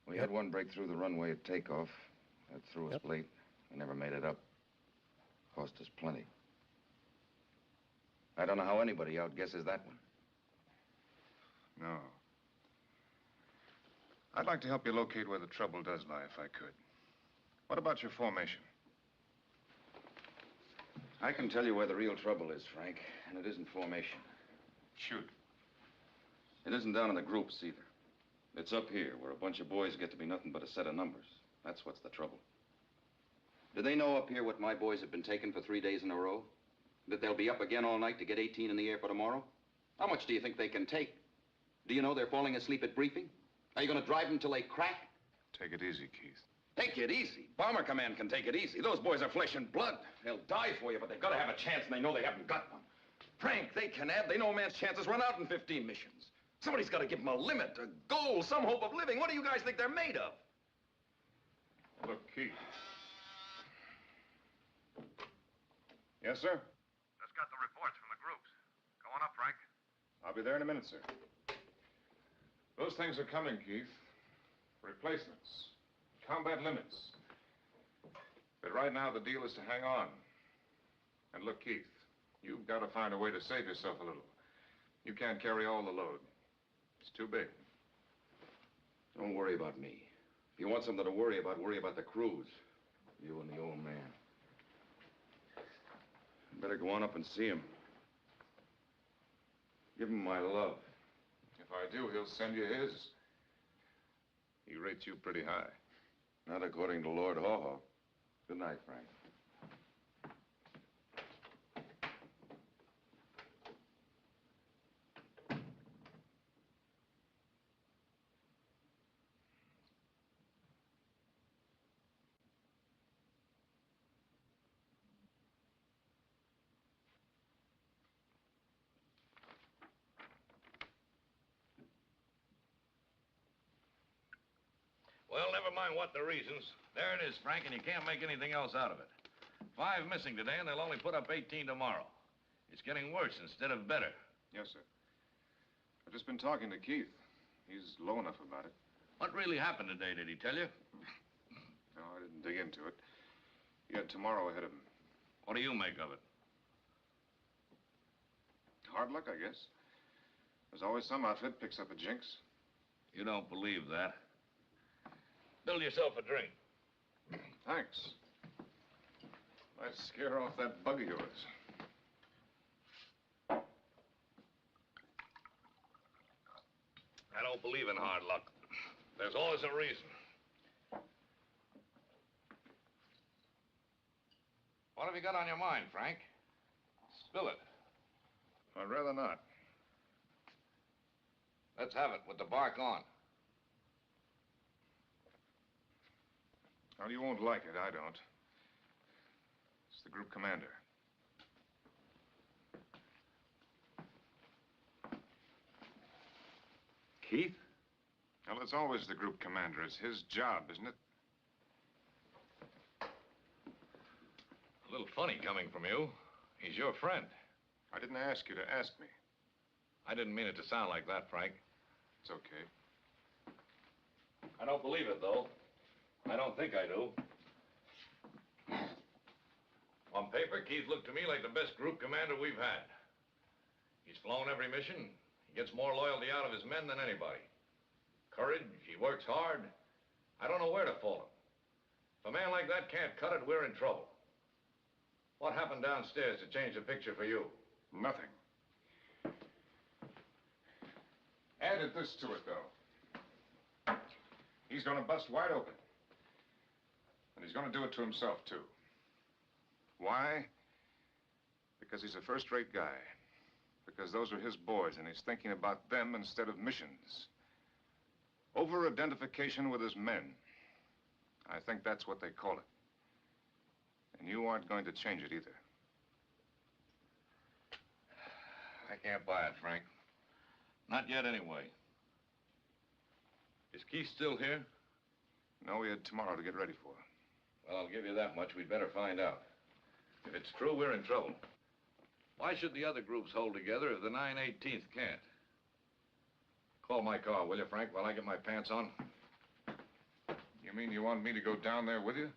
We had one break through the runway at takeoff. That threw us late. We never made it up. Cost us plenty. I don't know how anybody outguesses that one. No. I'd like to help you locate where the trouble does lie, if I could. What about your formation? I can tell you where the real trouble is, Frank, and it isn't formation. Shoot. It isn't down in the groups, either. It's up here, where a bunch of boys get to be nothing but a set of numbers. That's what's the trouble. Do they know up here what my boys have been taking for 3 days in a row? That they'll be up again all night to get 18 in the air for tomorrow? How much do you think they can take? Do you know they're falling asleep at briefing? Are you going to drive them till they crack? Take it easy, Keith. Take it easy. Bomber Command can take it easy. Those boys are flesh and blood. They'll die for you, but they've got to have a chance, and they know they haven't got one. Frank, they can add. They know a man's chances run out in 15 missions. Somebody's got to give them a limit, a goal, some hope of living. What do you guys think they're made of? Look, Keith. Yes, sir? Just got the reports from the groups. Going up, Frank. I'll be there in a minute, sir. Those things are coming, Keith. Replacements. Combat limits. But right now, the deal is to hang on. And look, Keith, you've got to find a way to save yourself a little. You can't carry all the load. It's too big. Don't worry about me. If you want something to worry about the crews. You and the old man. Better go on up and see him. Give him my love. If I do, he'll send you his. He rates you pretty high. Not according to Lord Haw-Haw. Good night, Frank. Well, never mind what the reasons. There it is, Frank, and you can't make anything else out of it. 5 missing today, and they'll only put up 18 tomorrow. It's getting worse instead of better. Yes, sir. I've just been talking to Keith. He's low enough about it. What really happened today, did he tell you? No, I didn't dig into it. He had tomorrow ahead of him. What do you make of it? Hard luck, I guess. There's always some outfit picks up a jinx. You don't believe that. Build yourself a drink. Thanks. Might scare off that bug of yours. I don't believe in hard luck. There's always a reason. What have you got on your mind, Frank? Spill it. I'd rather not. Let's have it with the bark on. Well, you won't like it. I don't. It's the group commander. Keith? Well, it's always the group commander. It's his job, isn't it? A little funny coming from you. He's your friend. I didn't ask you to ask me. I didn't mean it to sound like that, Frank. It's okay. I don't believe it, though. I don't think I do. On paper, Keith looked to me like the best group commander we've had. He's flown every mission. He gets more loyalty out of his men than anybody. Courage, he works hard. I don't know where to fault him. If a man like that can't cut it, we're in trouble. What happened downstairs to change the picture for you? Nothing. Added this to it, though. He's going to bust wide open. And he's going to do it to himself, too. Why? Because he's a first-rate guy. Because those are his boys, and he's thinking about them instead of missions. Over-identification with his men. I think that's what they call it. And you aren't going to change it either. I can't buy it, Frank. Not yet, anyway. Is Keith still here? No, we had tomorrow to get ready for. Well, I'll give you that much. We'd better find out. If it's true, we're in trouble. Why should the other groups hold together if the 9/18th can't? Call my car, will you, Frank, while I get my pants on? You mean you want me to go down there with you?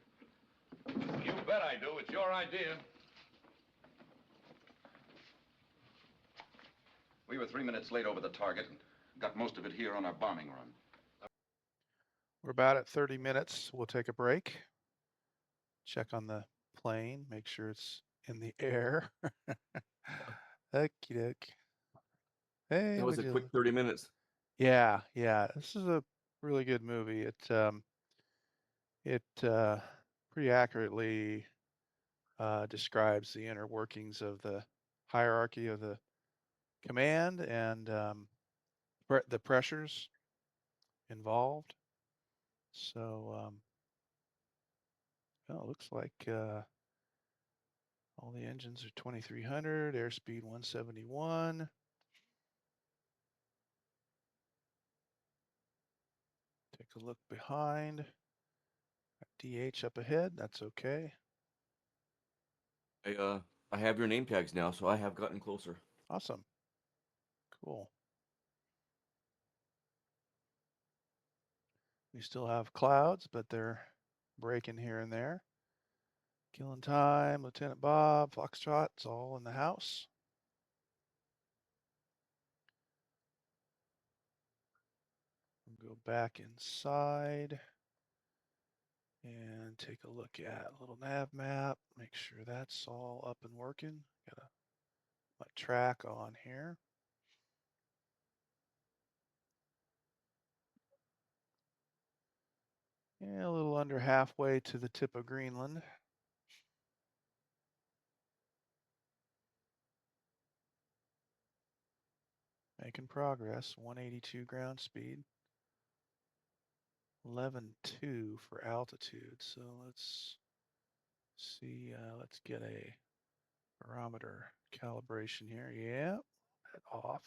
You bet I do. It's your idea. We were 3 minutes late over the target and got most of it here on our bombing run. We're about at 30 minutes. We'll take a break. Check on the plane, make sure it's in the air. Okie doke. Hey, That was would a you quick 30 minutes. Yeah, yeah. This is a really good movie. It pretty accurately describes the inner workings of the hierarchy of the command and the pressures involved. So, well, it looks like all the engines are 2300, airspeed 171. Take a look behind. DH up ahead. That's okay. I have your name tags now, so I have gotten closer. Awesome. Cool. We still have clouds, but they're breaking here and there. Killing time, Lieutenant Bob, Foxtrot, it's all in the house. We'll go back inside and take a look at a little nav map. Make sure that's all up and working. Got my track on here. Yeah, a little under halfway to the tip of Greenland. Making progress, 182 ground speed. 11.2 for altitude. So let's see, let's get a barometer calibration here. Yeah, that off.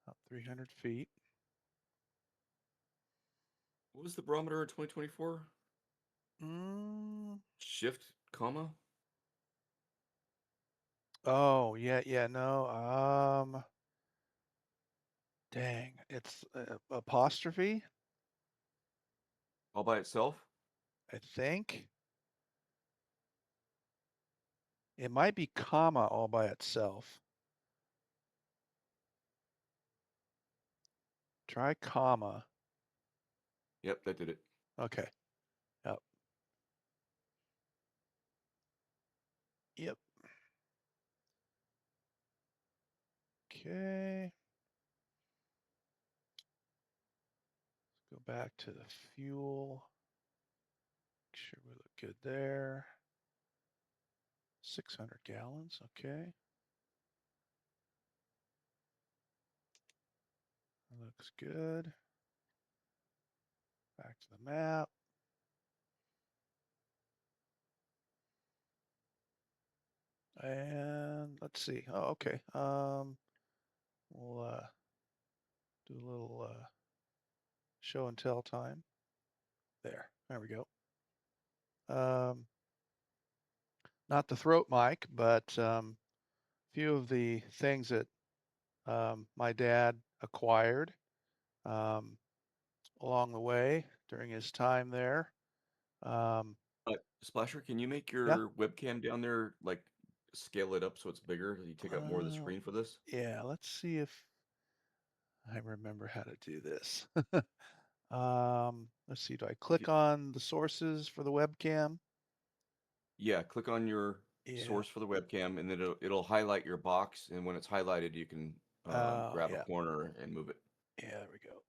About 300 feet. What was the barometer in 2024? Shift, comma? Oh, yeah, no. Dang, it's apostrophe, All by itself? I think. It might be comma all by itself. Try comma. Yep, that did it. Okay. Yep. Yep. Okay. Let's go back to the fuel. Make sure we look good there. 600 gallons. Okay. Looks good. Back to the map. And let's see. Oh, okay. We'll do a little show and tell time. There we go. Not the throat mic, but a few of the things that my dad acquired along the way during his time there. Splasher, can you make Yeah. your webcam down there, like, scale it up so it's bigger? You take up more of the screen for this? Yeah, let's see if I remember how to do this. Let's see, do I click on the sources for the webcam? Yeah, click on your Yeah. source for the webcam, and then it'll highlight your box, and when it's highlighted, you can grab a Yeah. corner and move it. Yeah, there we go.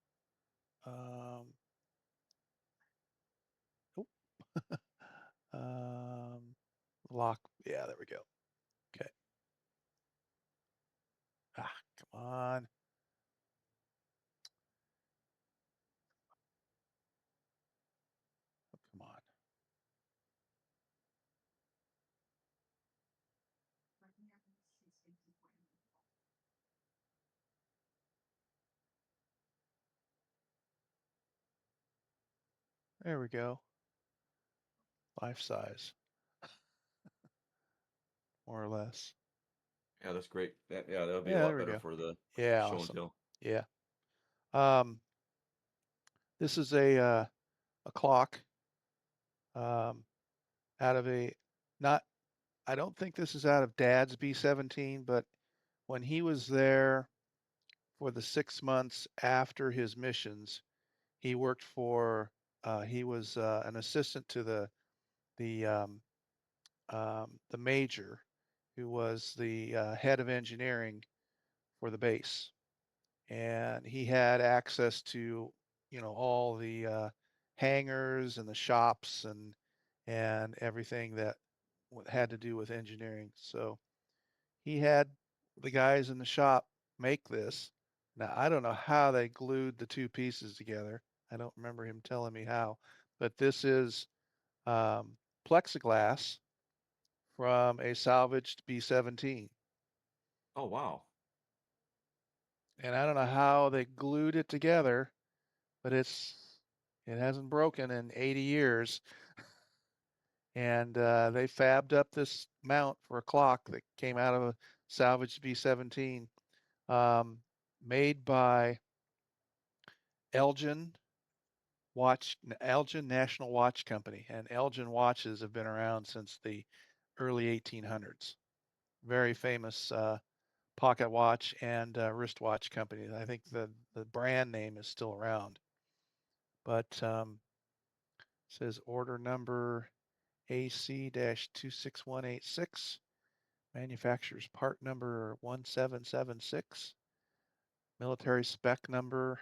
Lock. Yeah, there we go. Okay. Come on. Come on. There we go. Life size. More or less. Yeah, that's great. Yeah, that'll be a Yeah, lot there we better go. for the Yeah, show and awesome. tell. Yeah. This is a clock out of I don't think this is out of Dad's B-17, but when he was there for the 6 months after his missions, he worked for, he was an assistant to the major, who was the head of engineering for the base. And he had access to, all the hangars and the shops and everything that had to do with engineering. So he had the guys in the shop make this. Now, I don't know how they glued the two pieces together. I don't remember him telling me how, but this is plexiglass from a salvaged B-17. Oh, wow. And I don't know how they glued it together, but it's It hasn't broken in 80 years. And they fabbed up this mount for a clock that came out of a salvaged B-17, made by Elgin National Watch Company, and Elgin watches have been around since the early 1800s. Very famous pocket watch and wristwatch company. I think the brand name is still around, but says order number AC-26186, manufacturer's part number 1776, military spec number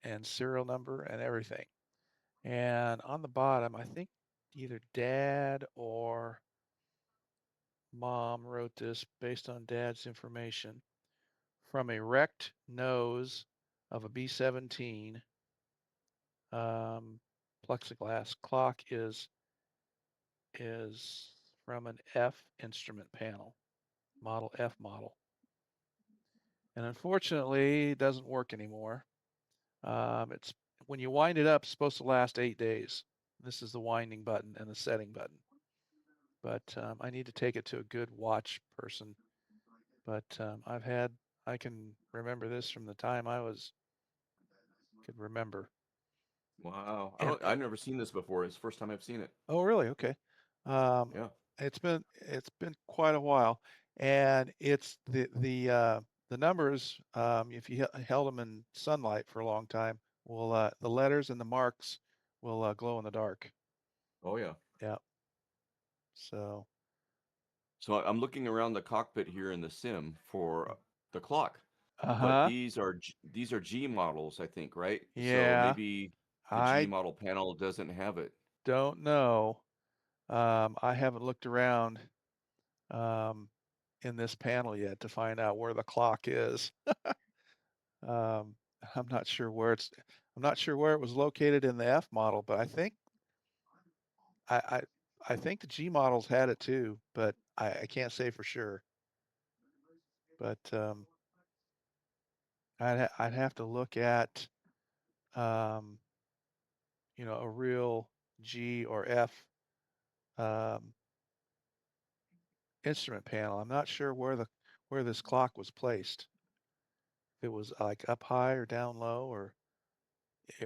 and serial number and everything. And on the bottom, I think either dad or mom wrote this based on dad's information. From a wrecked nose of a B-17, plexiglass clock is from an F instrument panel, model F model. And unfortunately, it doesn't work anymore. It's when you wind it up, it's supposed to last 8 days. This is the winding button and the setting button. But I need to take it to a good watch person. But I can remember this from the time could remember. Wow. And I've never seen this before. It's the first time I've seen it. oh, really? Okay. Yeah. It's been quite a while, and it's the numbers. If you held them in sunlight for a long time, will the letters and the marks will glow in the dark. Oh yeah. Yeah. So So I'm looking around the cockpit here in the sim for the clock. But Uh-huh. these are G models, I think, right? So Yeah. maybe the G I model panel doesn't have it. don't know. I haven't looked around in this panel yet to find out where the clock is. I'm not sure where it was located in the F model, but I think the G models had it too, but I can't say for sure. But I'd have to look at a real G or F instrument panel. I'm not sure where this clock was placed. If it was like up high or down low, or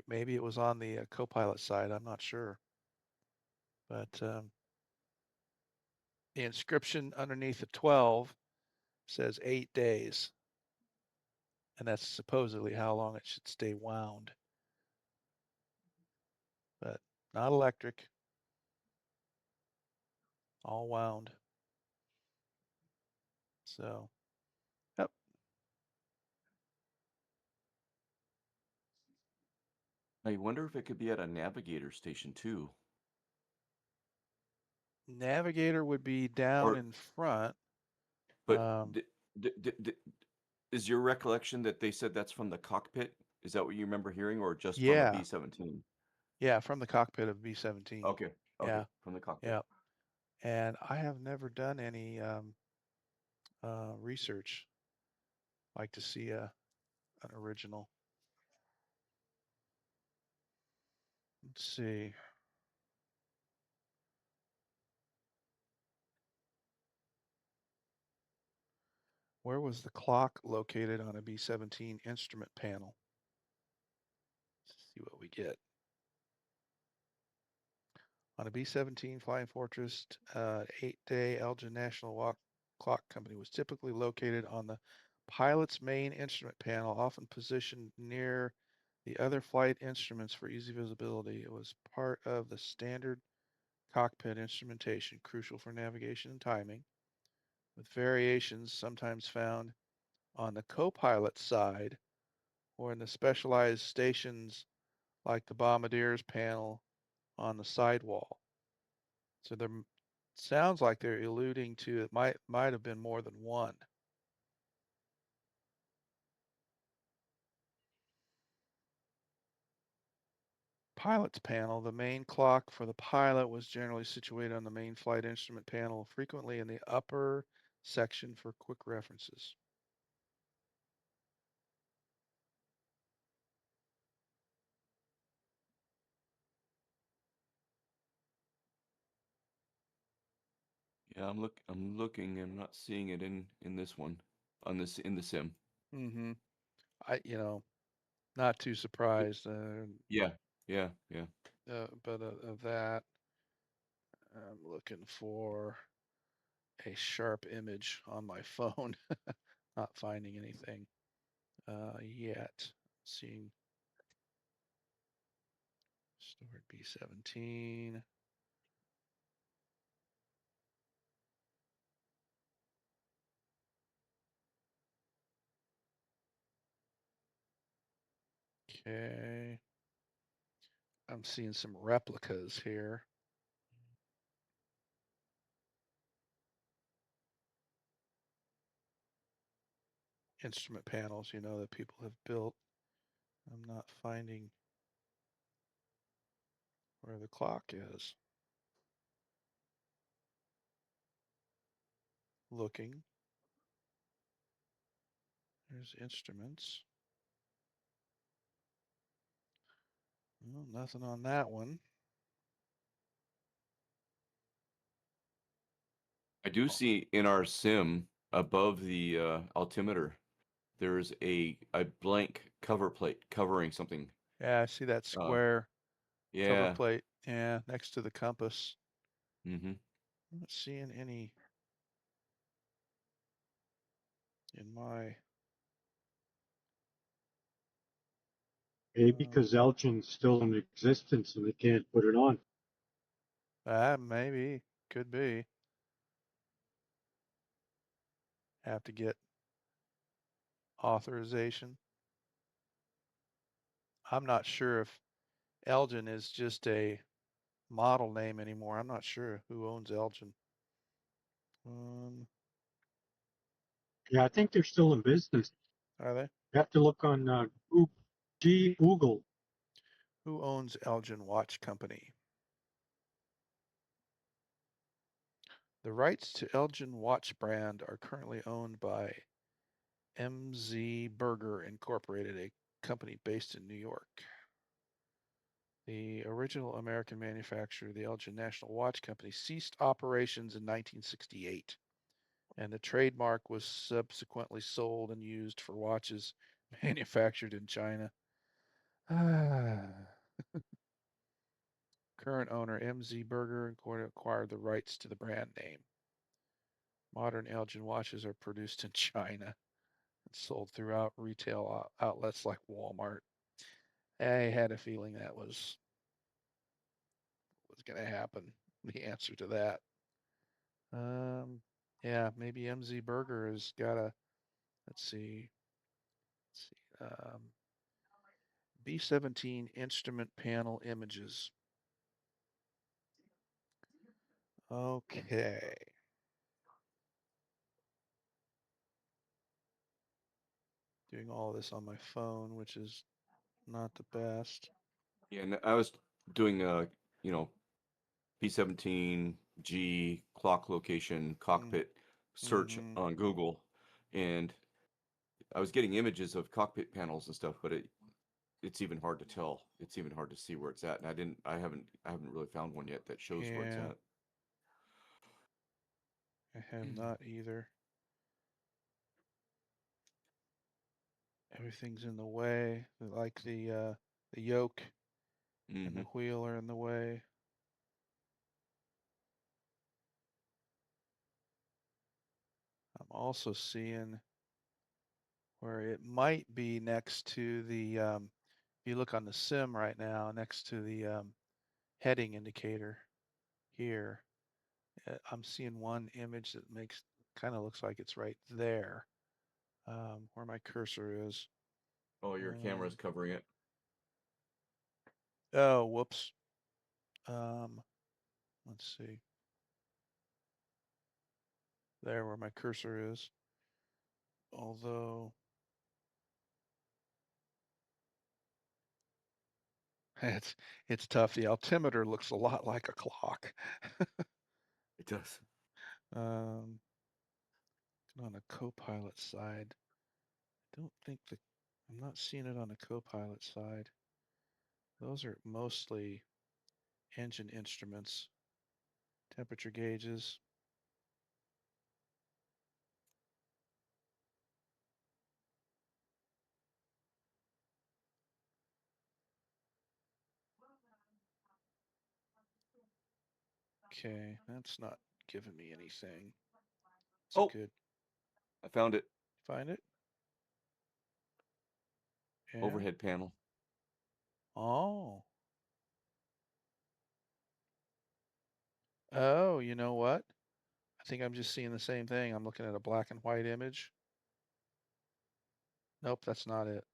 maybe it was on the co-pilot side. I'm not sure. But the inscription underneath the 12 says 8 days, and that's supposedly how long it should stay wound. But not electric, all wound. So, yep. I wonder if it could be at a navigator station too. Navigator would be down Or, in front. but is your recollection that they said that's from the cockpit? Is that what you remember hearing, or just from a Yeah. B-17? Yeah, from the cockpit of B-17. Okay. Okay. Yeah. From the cockpit. Yeah. And I have never done any research. Like to see an original. Let's see. Where was the clock located on a B-17 instrument panel? Let's see what we get. On a B-17 Flying Fortress, 8-day Elgin National Clock Company was typically located on the pilot's main instrument panel, often positioned near the other flight instruments for easy visibility. It was part of the standard cockpit instrumentation, crucial for navigation and timing, with variations sometimes found on the co-pilot side or in the specialized stations like the bombardier's panel on the sidewall. So there sounds like they're alluding to it might have been more than one. Pilot's panel. The main clock for the pilot was generally situated on the main flight instrument panel, frequently in the upper section for quick references. Yeah, I'm looking. I'm not seeing it in this one, on this in the sim. Mm-hmm. Not too surprised. Yeah, yeah, yeah. But of that, I'm looking for a sharp image on my phone. Not finding anything yet. Seeing stored B-17. Okay. I'm seeing some replicas here. Instrument panels, that people have built. I'm not finding where the clock is. Looking. There's instruments. Well, nothing on that one. I do see in our sim above the altimeter, there's a blank cover plate covering something. Yeah, I see that Uh, square cover yeah. plate. Yeah, next to the compass. Mm-hmm. I'm not seeing any in my. Maybe because Elgin's still in existence and they can't put it on. Maybe. Could be. Have to get authorization. I'm not sure if Elgin is just a model name anymore. I'm not sure who owns Elgin. Yeah, I think they're still in business. Are they? You have to look on Google. Who owns Elgin Watch Company? The rights to Elgin watch brand are currently owned by MZ Burger Incorporated, a company based in New York. The original American manufacturer, the Elgin National Watch Company, ceased operations in 1968, and the trademark was subsequently sold and used for watches manufactured in China. Current owner MZ Burger acquired the rights to the brand name. Modern Elgin watches are produced in China and sold throughout retail outlets like Walmart. I had a feeling that was going to happen. The answer to that. Yeah, maybe MZ Burger has got a. Let's see. B-17 instrument panel images. Okay. Doing all this on my phone, which is not the best. Yeah, and I was doing B-17G clock location cockpit search on Google, and I was getting images of cockpit panels and stuff, but it's even hard to tell. It's even hard to see where it's at, and I haven't really found one yet that shows where it's Yeah. at. I have not either. Everything's in the way. Like the yoke and the wheel are in the way. I'm also seeing where it might be next to the, if you look on the sim right now, next to the heading indicator here, I'm seeing one image that kind of looks like it's right there, where my cursor is. Oh, your camera's covering it. Oh, whoops. Let's see. There where my cursor is. Although it's tough. The altimeter looks a lot like a clock. It does. On a co-pilot side, I don't think I'm not seeing it on the co-pilot side. Those are mostly engine instruments, temperature gauges. Okay, that's not giving me anything. It's Oh, good. I found it. Find it? Yeah. Overhead panel. Oh. Oh, you know what? I think I'm just seeing the same thing. I'm looking at a black and white image. Nope, that's not it.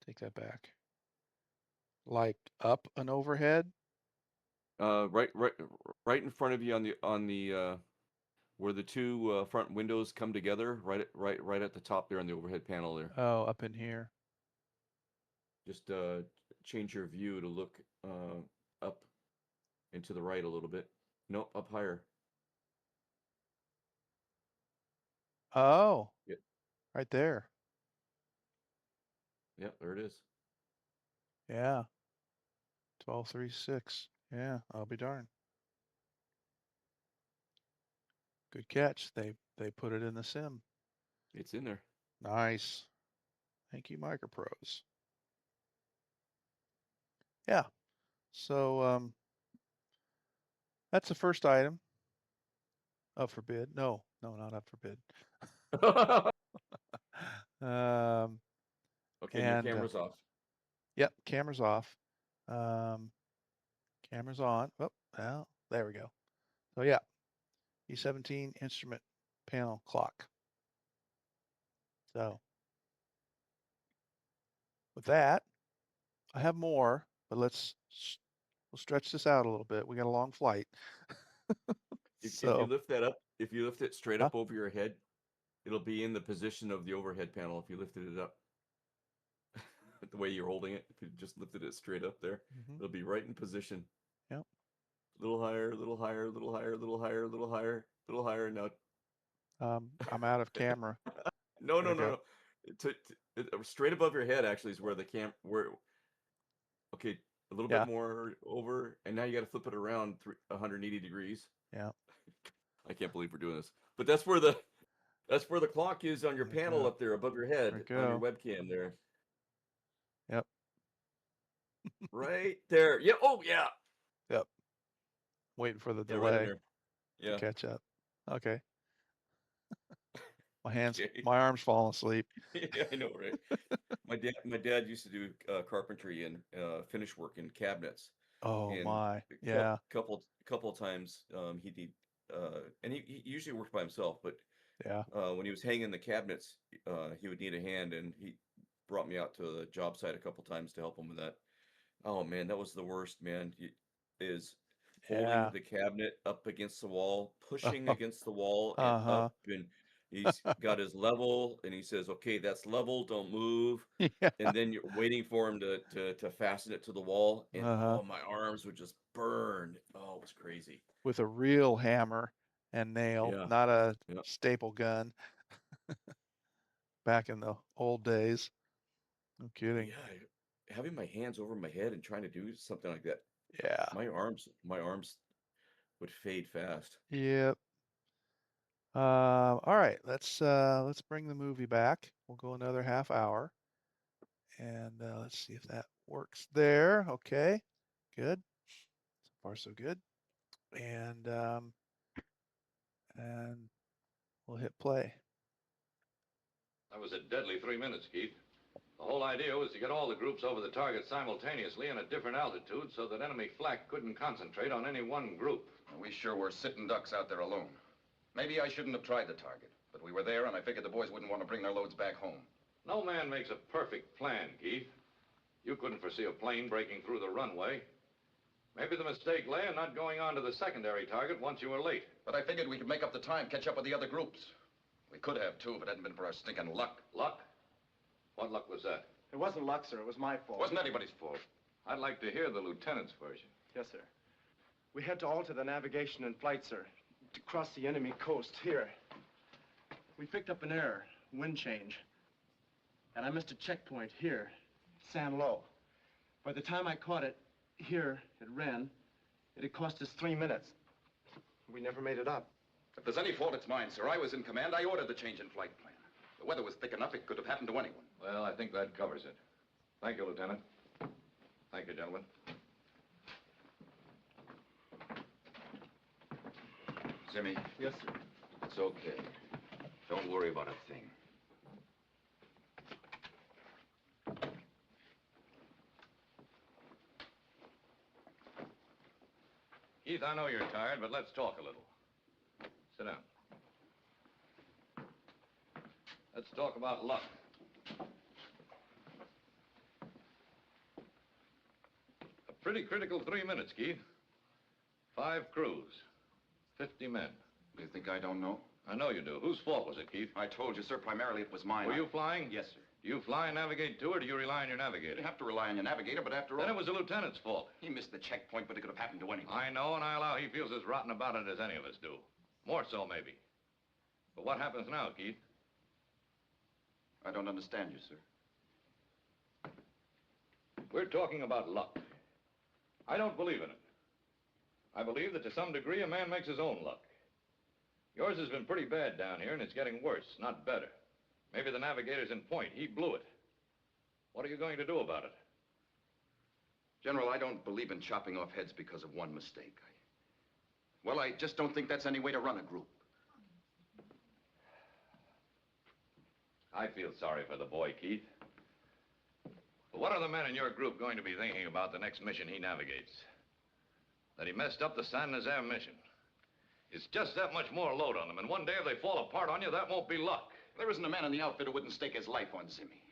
Take that back. Like up an overhead? Right in front of you on the where the two front windows come together, right at the top there on the overhead panel there. Oh, up in here. Just change your view to look up and to the right a little bit. Nope, up higher. Oh, Yep. right there. Yep, there it is. Yeah. 1236. Yeah, I'll be darned. Good catch. They put it in the sim. It's in there. Nice. Thank you, Micropros. Yeah. So that's the first item. Up for bid. No, not up for bid. Okay, your camera's off. Yep, camera's off. Camera's on. Oh, well, there we go. So yeah, E17 instrument panel clock. So with that, I have more, but we'll stretch this out a little bit. We got a long flight. If you lift that up, if you lift it straight Huh? up over your head, it'll be in the position of the overhead panel if you lifted it up. The way you're holding it, if you just lifted it straight up there, it'll be right in position. Yep. Little higher, little higher, little higher, little higher, little higher, little higher. Now, I'm out of camera. no. There we go. Straight above your head actually is where the where. Okay, a little Yeah. bit more over, and now you got to flip it around 180 degrees. Yeah. I can't believe we're doing this, but that's where the clock is on your There we panel go. up there above your There we head on your go. webcam there. Yep. Right there. Yeah. Oh yeah. Yep. Waiting for the Yeah, right in delay there. Yeah. to catch up. Okay. My hands, Okay. my arms falling asleep. Yeah, I know, right? My dad used to do carpentry and finish work in cabinets. Oh And my. Yeah. couple of times he'd need and he usually worked by himself, but Yeah. when he was hanging the cabinets, he would need a hand, and he brought me out to the job site a couple times to help him with that. Oh man, that was the worst, man. Is holding Yeah. the cabinet up against the wall, pushing against the wall and Uh-huh. up, and he's got his level, and he says, "Okay, that's level, don't move." Yeah. And then you're waiting for him to fasten it to the wall, and Uh-huh. oh, my arms would just burn. Oh, it was crazy. With a real hammer and nail, Yeah. not a Yeah. staple gun. Back in the old days. No kidding. Yeah, having my hands over my head and trying to do something like that, Yeah. my arms would fade fast. Yep. All right, let's bring the movie back. We'll go another half hour, and let's see if that works there. Okay, good. So far, so good. And we'll hit play. That was a deadly 3 minutes, Keith. The whole idea was to get all the groups over the target simultaneously and at different altitudes so that enemy flak couldn't concentrate on any one group. We sure were sitting ducks out there alone. Maybe I shouldn't have tried the target, but we were there, and I figured the boys wouldn't want to bring their loads back home. No man makes a perfect plan, Keith. You couldn't foresee a plane breaking through the runway. Maybe the mistake lay in not going on to the secondary target once you were late. But I figured we could make up the time, catch up with the other groups. We could have, too, if it hadn't been for our stinking luck. Luck? What luck was that? It wasn't luck, sir. It was my fault. It wasn't anybody's fault. I'd like to hear the lieutenant's version. Yes, sir. We had to alter the navigation and flight, sir, to cross the enemy coast here. We picked up an error, wind change. And I missed a checkpoint here, San Lo. By the time I caught it here at Ren, it had cost us 3 minutes. We never made it up. If there's any fault, it's mine, sir. I was in command. I ordered the change in flight plan. The weather was thick enough, it could have happened to anyone. Well, I think that covers it. Thank you, Lieutenant. Thank you, gentlemen. Zimmy. Yes, sir. It's okay. Don't worry about a thing. Keith, I know you're tired, but let's talk a little. Sit down. Let's talk about luck. A pretty critical 3 minutes, Keith. 5 crews, 50 men. You think I don't know? I know you do. Whose fault was it, Keith? I told you, sir, primarily it was mine. Were you flying? Yes, sir. Do you fly and navigate too, or do you rely on your navigator? You have to rely on your navigator, but after all... Then it was the lieutenant's fault. He missed the checkpoint, but it could have happened to anyone. I know, and I allow he feels as rotten about it as any of us do. More so, maybe. But what happens now, Keith? I don't understand you, sir. We're talking about luck. I don't believe in it. I believe that to some degree a man makes his own luck. Yours has been pretty bad down here, and it's getting worse, not better. Maybe the navigator's in point. He blew it. What are you going to do about it? General, I don't believe in chopping off heads because of one mistake. I just don't think that's any way to run a group. I feel sorry for the boy, Keith. But what are the men in your group going to be thinking about the next mission he navigates? That he messed up the San Nazar mission. It's just that much more load on them, and one day if they fall apart on you, that won't be luck. There isn't a man in the outfit who wouldn't stake his life on Zimmy.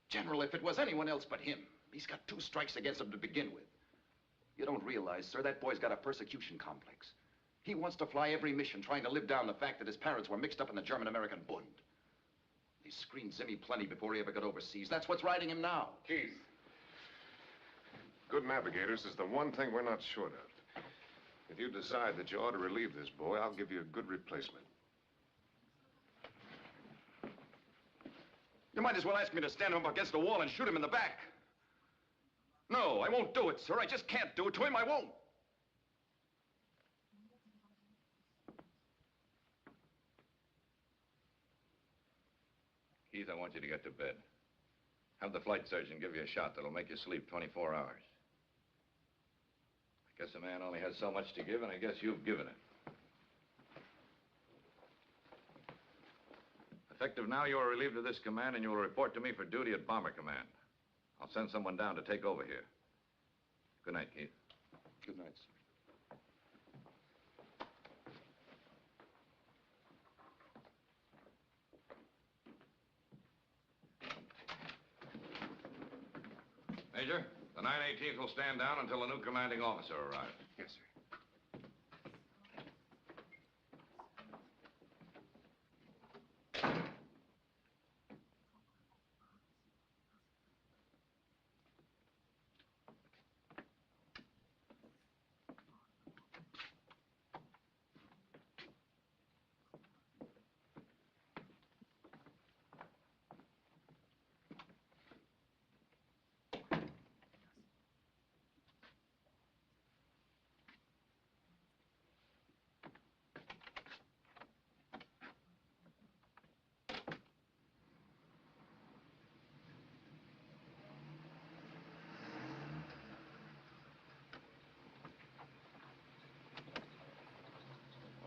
General, if it was anyone else but him, he's got 2 strikes against him to begin with. You don't realize, sir, that boy's got a persecution complex. He wants to fly every mission, trying to live down the fact that his parents were mixed up in the German-American Bund. He screened Zimmy plenty before he ever got overseas. That's what's riding him now. Keith, good navigators is the one thing we're not short of. If you decide that you ought to relieve this boy, I'll give you a good replacement. You might as well ask me to stand him up against a wall and shoot him in the back. No, I won't do it, sir. I just can't do it to him. I won't. Keith, I want you to get to bed. Have the flight surgeon give you a shot that'll make you sleep 24 hours. I guess a man only has so much to give, and I guess you've given it. Effective now, you are relieved of this command, and you will report to me for duty at Bomber Command. I'll send someone down to take over here. Good night, Keith. Good night, sir. Major, the 918th will stand down until a new commanding officer arrives. Yes, sir.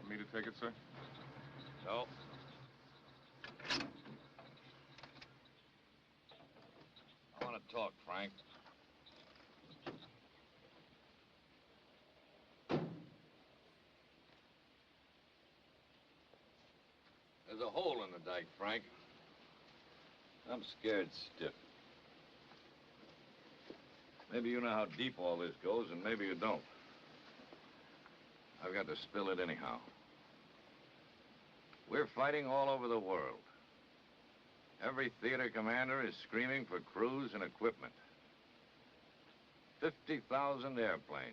Want me to take it, sir? So? I want to talk, Frank. There's a hole in the dike, Frank. I'm scared stiff. Maybe you know how deep all this goes, and maybe you don't. I've got to spill it anyhow. We're fighting all over the world. Every theater commander is screaming for crews and equipment. 50,000 airplanes.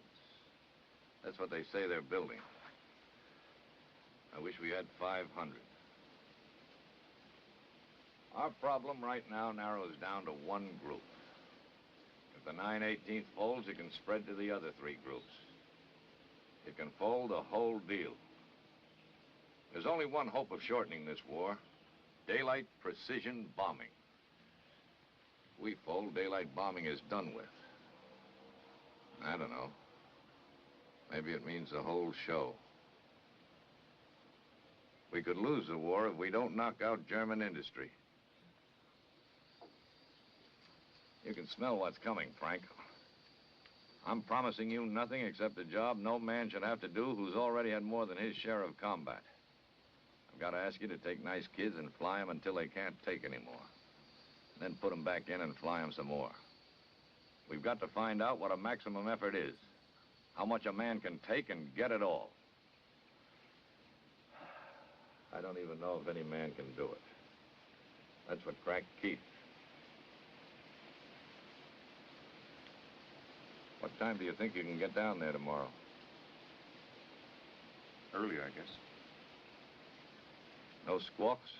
That's what they say they're building. I wish we had 500. Our problem right now narrows down to one group. If the 918th folds, it can spread to the other 3 groups. It can fold the whole deal. There's only one hope of shortening this war. Daylight precision bombing. We fold, daylight bombing is done with. I don't know. Maybe it means the whole show. We could lose the war if we don't knock out German industry. You can smell what's coming, Frank. I'm promising you nothing except a job no man should have to do who's already had more than his share of combat. I've got to ask you to take nice kids and fly them until they can't take anymore. Then put them back in and fly them some more. We've got to find out what a maximum effort is. How much a man can take and get it all. I don't even know if any man can do it. That's what cracked Keith. What time do you think you can get down there tomorrow? Early, I guess. No squawks?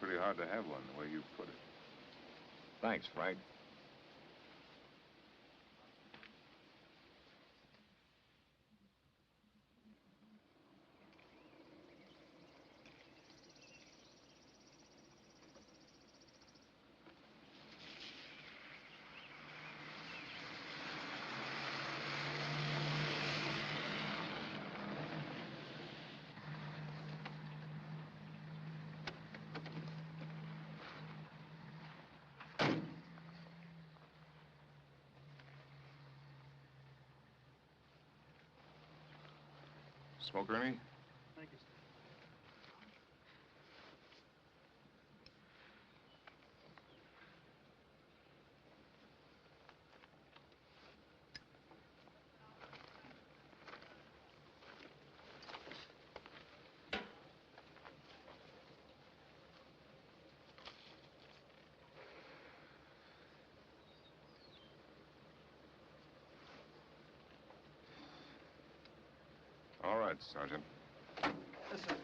Pretty hard to have one, the way you put it. Thanks, Frank. Smoke, Ernie? Thank you, sir. All right, Sergeant. Yes, sir.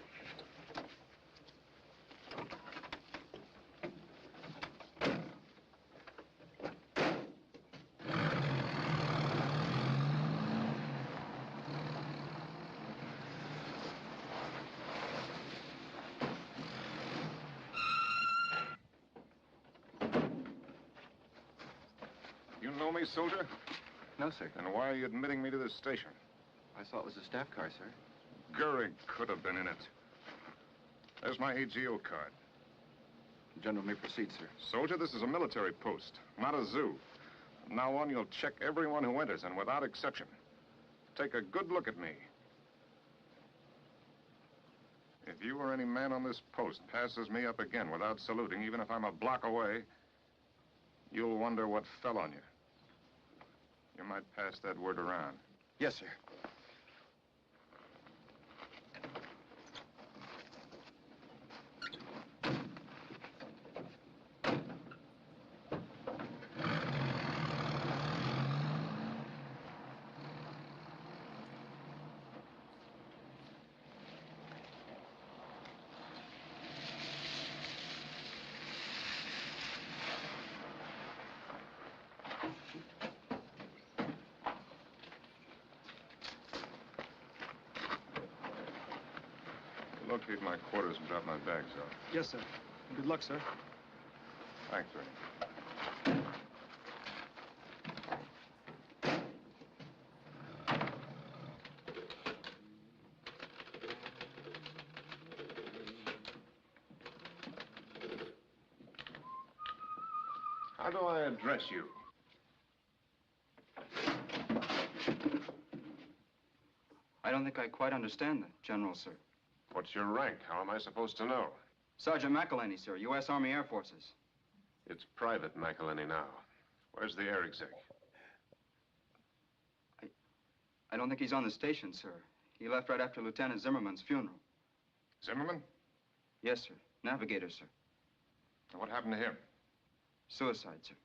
You know me, soldier? No, sir. Then why are you admitting me to this station? I saw it was a staff car, sir. Goering could have been in it. There's my AGO card. The general may proceed, sir. Soldier, this is a military post, not a zoo. From now on, you'll check everyone who enters, and without exception. Take a good look at me. If you or any man on this post passes me up again without saluting, even if I'm a block away, you'll wonder what fell on you. You might pass that word around. Yes, sir. Locate my quarters and drop my bags off. Yes, sir. Good luck, sir. Thanks, Ernie. How do I address you? I don't think I quite understand the General, sir. What's your rank? How am I supposed to know? Sergeant McElhenney, sir, U.S. Army Air Forces. It's Private McElhenney now. Where's the air exec? I don't think he's on the station, sir. He left right after Lieutenant Zimmerman's funeral. Zimmerman? Yes, sir. Navigator, sir. What happened to him? Suicide, sir.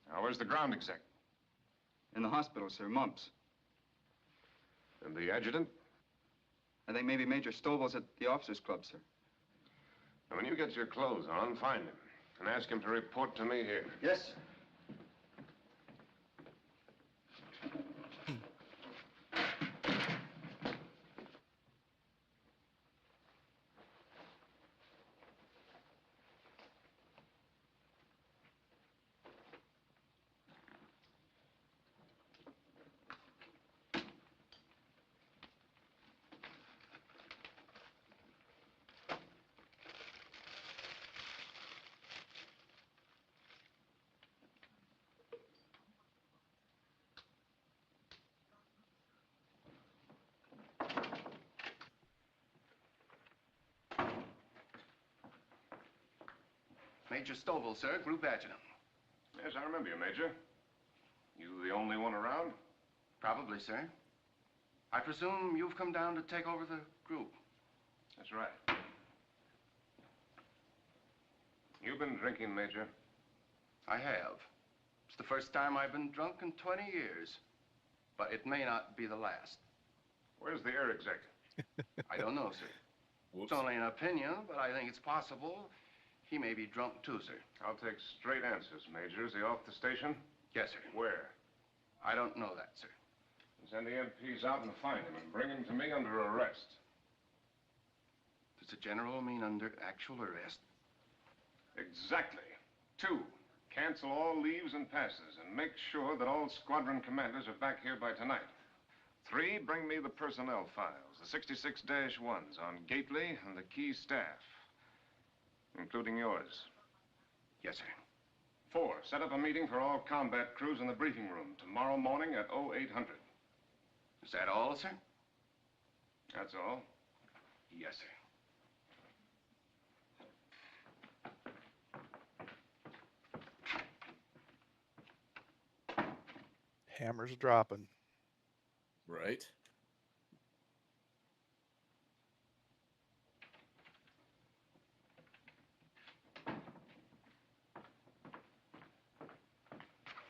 Now, where's the ground exec? In the hospital, sir. Mumps. And the adjutant? I think maybe Major Stovall's at the officers' club, sir. Now, when you get your clothes on, find him. And ask him to report to me here. Yes, sir. Major Stovall, sir, Group Adjutant. Yes, I remember you, Major. You the only one around? Probably, sir. I presume you've come down to take over the group. That's right. You've been drinking, Major? I have. It's the first time I've been drunk in 20 years. But it may not be the last. Where's the air exec? I don't know, sir. Whoops. It's only an opinion, but I think it's possible he may be drunk too, sir. I'll take straight answers, Major. Is he off the station? Yes, sir. Where? I don't know that, sir. Send the MPs out and find him and bring him to me under arrest. Does the general mean under actual arrest? Exactly. 2, cancel all leaves and passes and make sure that all squadron commanders are back here by tonight. 3, bring me the personnel files, the 66-1s on Gately and the key staff, including yours. Yes, sir. 4, set up a meeting for all combat crews in the briefing room tomorrow morning at 0800. Is that all, sir? That's all. Yes, sir. Hammers dropping. Right.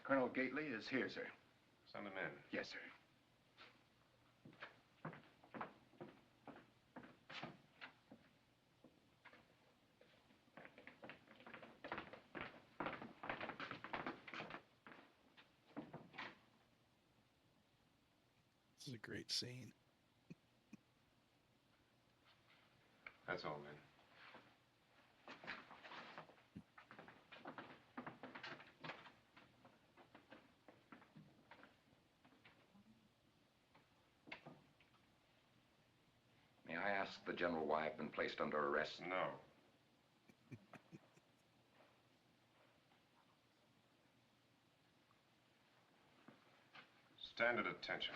Colonel Gately is here, sir. Send him in. Yes, sir. This is a great scene. That's all, man. May I ask the General why I've been placed under arrest? No. Stand at attention.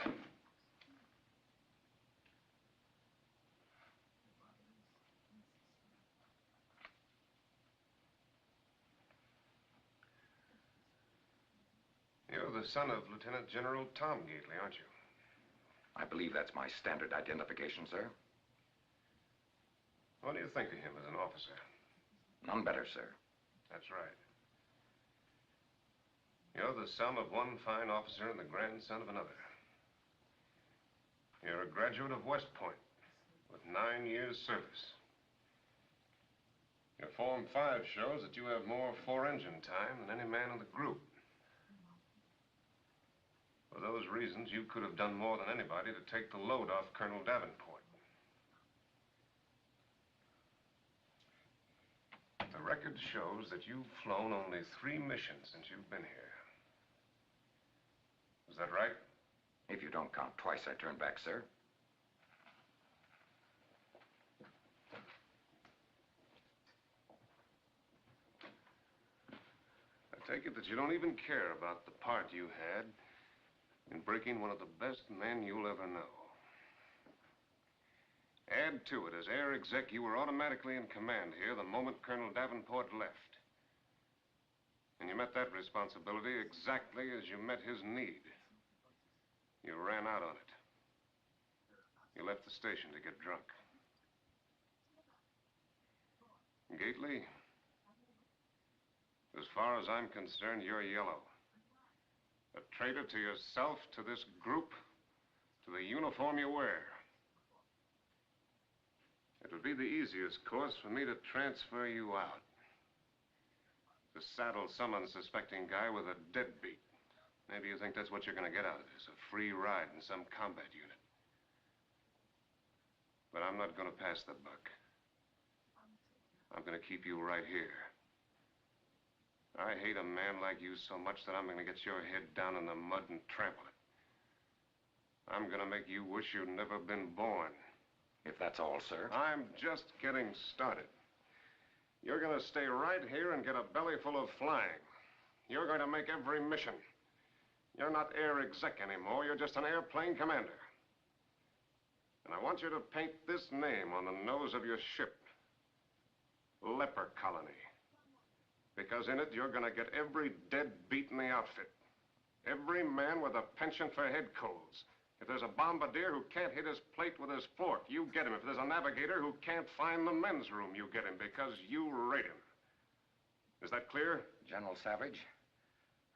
You're the son of Lieutenant General Tom Gately, aren't you? I believe that's my standard identification, sir. What do you think of him as an officer? None better, sir. That's right. You're the son of one fine officer and the grandson of another. You're a graduate of West Point with 9 years' service. Your Form 5 shows that you have more four-engine time than any man in the group. For those reasons, you could have done more than anybody to take the load off Colonel Davenport. The record shows that you've flown only 3 missions since you've been here. Is that right? If you don't count twice I turned back, sir. I take it that you don't even care about the part you had in breaking one of the best men you'll ever know. Add to it, as air exec, you were automatically in command here the moment Colonel Davenport left. And you met that responsibility exactly as you met his need. You ran out on it. You left the station to get drunk. Gately, as far as I'm concerned, you're yellow. A traitor to yourself, to this group, to the uniform you wear. It would be the easiest course for me to transfer you out. To saddle some unsuspecting guy with a deadbeat. Maybe you think that's what you're going to get out of this, a free ride in some combat unit. But I'm not going to pass the buck. I'm going to keep you right here. I hate a man like you so much that I'm going to get your head down in the mud and trample it. I'm going to make you wish you'd never been born. If that's all, sir. I'm just getting started. You're going to stay right here and get a belly full of flying. You're going to make every mission. You're not air exec anymore. You're just an airplane commander. And I want you to paint this name on the nose of your ship. Leper Colony. Because in it, you're going to get every deadbeat in the outfit. Every man with a penchant for head colds. If there's a bombardier who can't hit his plate with his fork, you get him. If there's a navigator who can't find the men's room, you get him because you rate him. Is that clear? General Savage,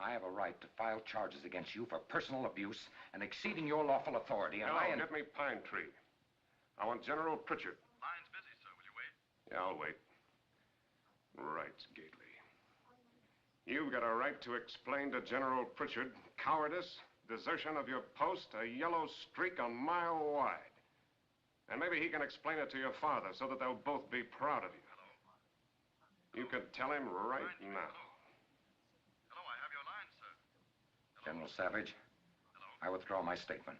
I have a right to file charges against you for personal abuse and exceeding your lawful authority, and No, get me Pine Tree. I want General Pritchard. Line's busy, sir. Will you wait? Yeah, I'll wait. Right, Gately. You've got a right to explain to General Pritchard cowardice, desertion of your post, a yellow streak a mile wide. And maybe he can explain it to your father so that they'll both be proud of you. You can tell him right now. Hello, I have your line, sir. General Savage, I withdraw my statement.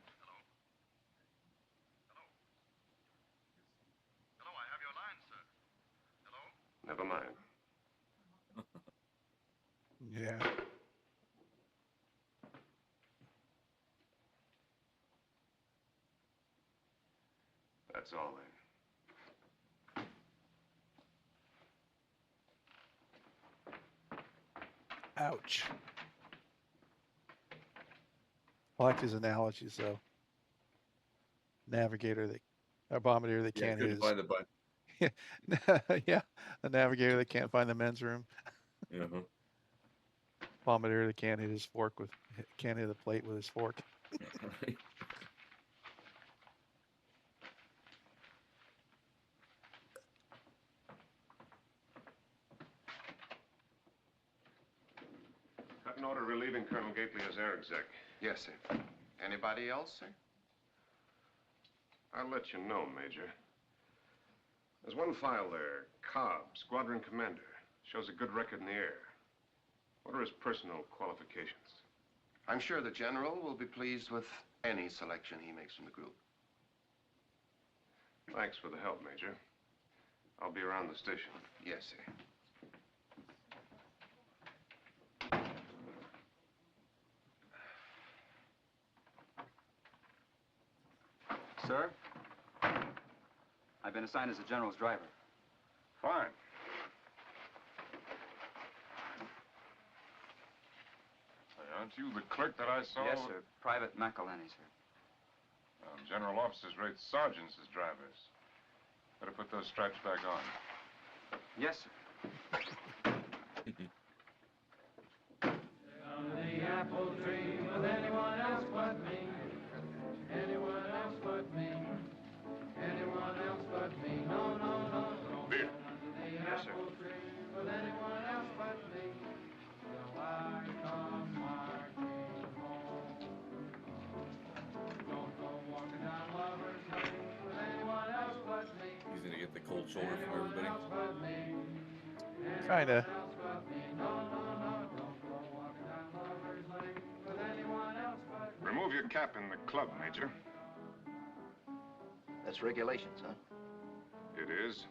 Hello, I have your line, sir. Hello? Never mind. Yeah. That's all then. Ouch. I like his analogies, though. Navigator that, a bombardier that can't hit couldn't find the button. yeah, a navigator that can't find the men's room. Uh-huh. Bombardier that can't hit his fork with, can't hit the plate with his fork. Right. Cut an order relieving Colonel Gately as air exec. Yes, sir. Anybody else, sir? I'll let you know, Major. There's one file there, Cobb, Squadron Commander. Shows a good record in the air. What are his personal qualifications? I'm sure the General will be pleased with any selection he makes from the group. Thanks for the help, Major. I'll be around the station. Yes, sir. Sir, I've been assigned as the General's driver. Fine. Aren't you the clerk that I saw? Yes, sir. Private McElhenney, sir. General officers rate sergeants as drivers. Better put those stripes back on. Yes, sir. Under the apple tree with anyone else but me. Anyone else but me. Anyone else but me. No, no, no, no. Beer. Under the apple tree with anyone else but me. So I come marching home. Don't go walking down Lover's Lane with anyone else but me. He's gonna get the cold shoulder from everybody. Kinda. Remove your cap in the club, Major. That's regulations, huh? It is.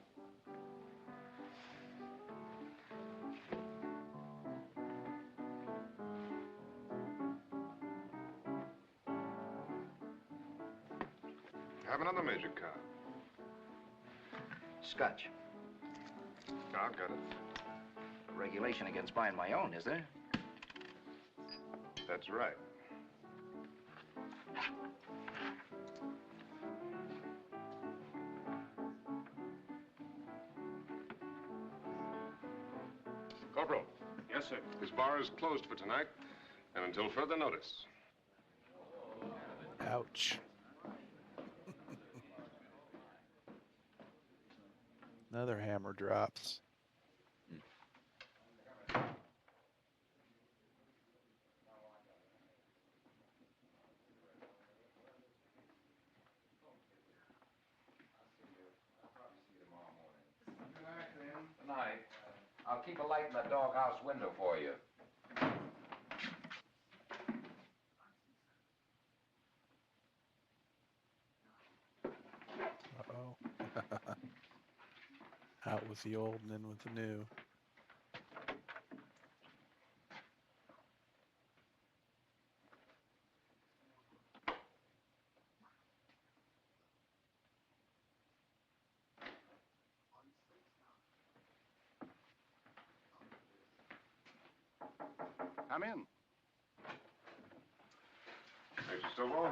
Have another, Major Cobb. Scotch. Cobb, got it. A regulation against buying my own, is there? That's right. Corporal. Yes, sir. This bar is closed for tonight, and until further notice. Ouch. Another hammer drops. Good night. I'll keep a light in the doghouse window for you. Uh-oh. Out with the old and in with the new. Come in. Major Stovall,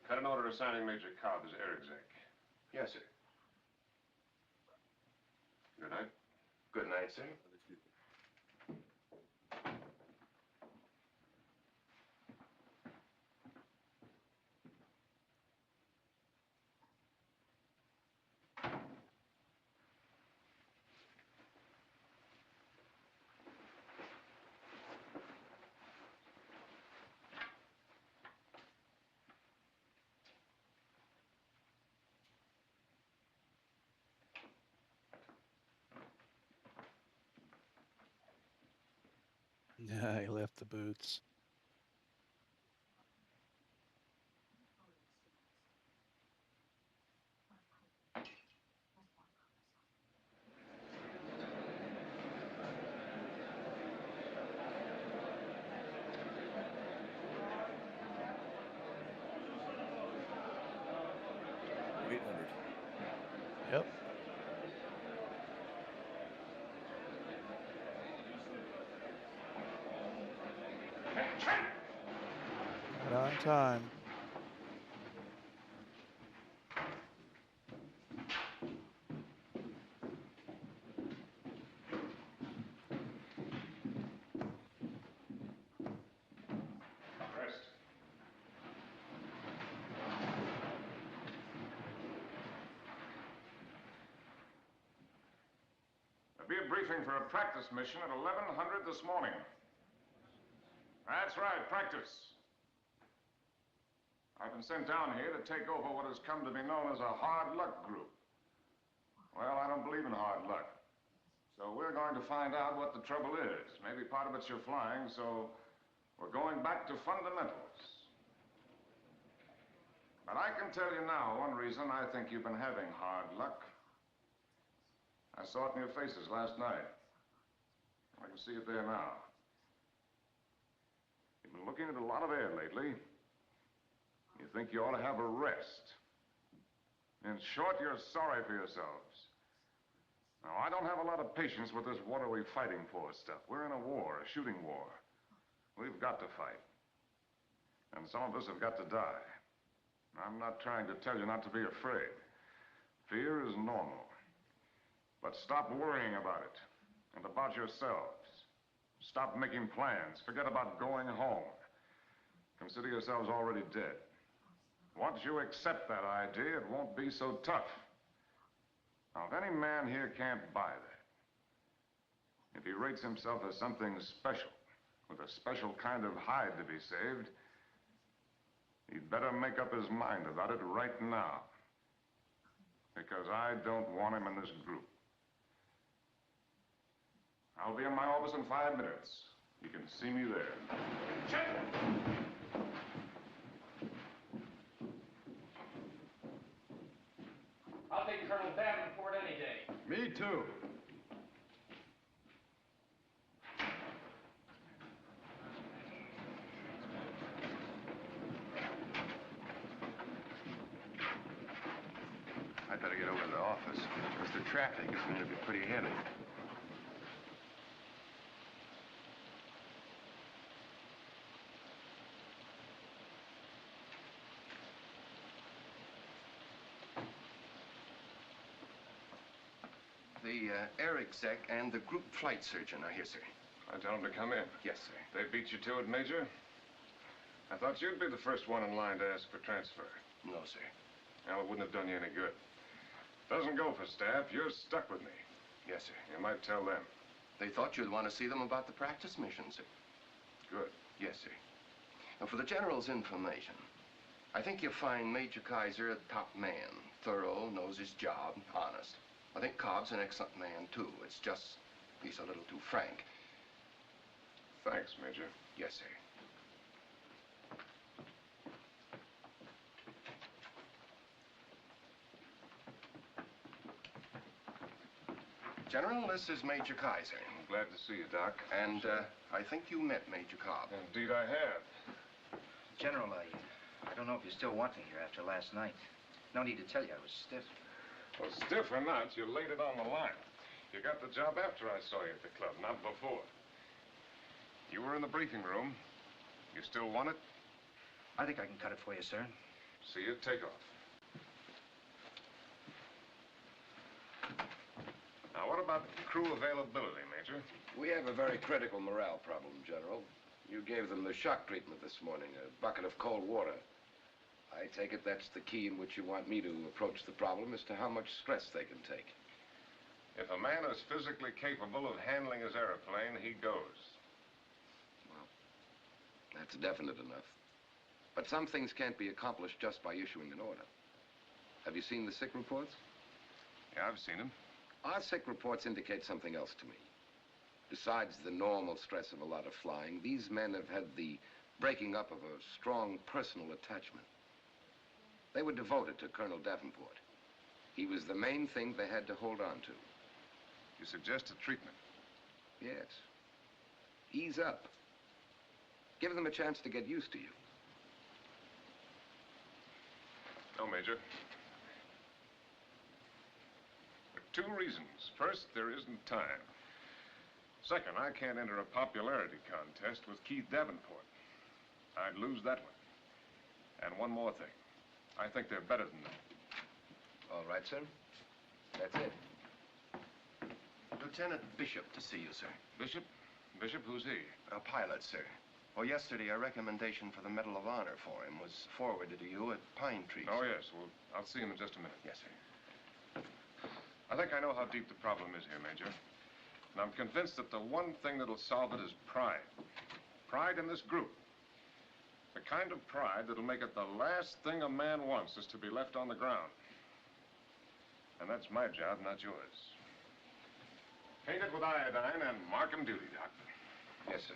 cut an order assigning Major Cobb as air exec. Yes, sir. Good night. Good night, sir. Yeah, he left the boots. Yep. Right on time. Rest. There'll be a briefing for a practice mission at 1100 this morning. That's right, practice. I've been sent down here to take over what has come to be known as a hard luck group. Well, I don't believe in hard luck. So we're going to find out what the trouble is. Maybe part of it's your flying, so we're going back to fundamentals. But I can tell you now one reason I think you've been having hard luck. I saw it in your faces last night. I can see it there now. You've been looking at a lot of air lately. You think you ought to have a rest. In short, you're sorry for yourselves. Now, I don't have a lot of patience with this what are we fighting for stuff. We're in a war, a shooting war. We've got to fight. And some of us have got to die. I'm not trying to tell you not to be afraid. Fear is normal. But stop worrying about it and about yourselves. Stop making plans. Forget about going home. Consider yourselves already dead. Once you accept that idea, it won't be so tough. Now, if any man here can't buy that, if he rates himself as something special, with a special kind of hide to be saved, he'd better make up his mind about it right now. Because I don't want him in this group. I'll be in my office in 5 minutes. You can see me there. Check! I'll take Colonel Davenport any day. Me too. I'd better get over to the office, because the traffic is going to be pretty heavy. The air exec and the group flight surgeon are here, sir. I tell them to come in. Yes, sir. They beat you to it, Major? I thought you'd be the first one in line to ask for transfer. No, sir. Well, it wouldn't have done you any good. Doesn't go for staff. You're stuck with me. Yes, sir. You might tell them. They thought you'd want to see them about the practice mission, sir. Good. Yes, sir. Now, for the General's information, I think you'll find Major Kaiser a top man. Thorough, knows his job, honest. I think Cobb's an excellent man, too. It's just he's a little too frank. Thanks, Major. Yes, sir. General, this is Major Kaiser. I'm glad to see you, Doc. And I think you met Major Cobb. Indeed I have. General, I don't know if you still want me here after last night. No need to tell you I was stiff. Well, stiff or not, you laid it on the line. You got the job after I saw you at the club, not before. You were in the briefing room. You still want it? I think I can cut it for you, sir. See you take off. Now, what about crew availability, Major? We have a very critical morale problem, General. You gave them the shock treatment this morning, a bucket of cold water. I take it that's the key in which you want me to approach the problem as to how much stress they can take. If a man is physically capable of handling his airplane, he goes. Well, that's definite enough. But some things can't be accomplished just by issuing an order. Have you seen the sick reports? Yeah, I've seen them. Our sick reports indicate something else to me. Besides the normal stress of a lot of flying, these men have had the breaking up of a strong personal attachment. They were devoted to Colonel Davenport. He was the main thing they had to hold on to. You suggest a treatment? Yes. Ease up. Give them a chance to get used to you. No, Major. For two reasons. First, there isn't time. Second, I can't enter a popularity contest with Keith Davenport. I'd lose that one. And one more thing. I think they're better than that. All right, sir. That's it. Lieutenant Bishop to see you, sir. Bishop? Bishop, who's he? A pilot, sir. Well, yesterday a recommendation for the Medal of Honor for him was forwarded to you at Pine Tree. Oh, yes. Well, I'll see him in just a minute. Yes, sir. I think I know how deep the problem is here, Major. And I'm convinced that the one thing that'll solve it is pride. Pride in this group. The kind of pride that'll make it the last thing a man wants is to be left on the ground. And that's my job, not yours. Paint it with iodine and mark 'em duty, Doc. Yes, sir.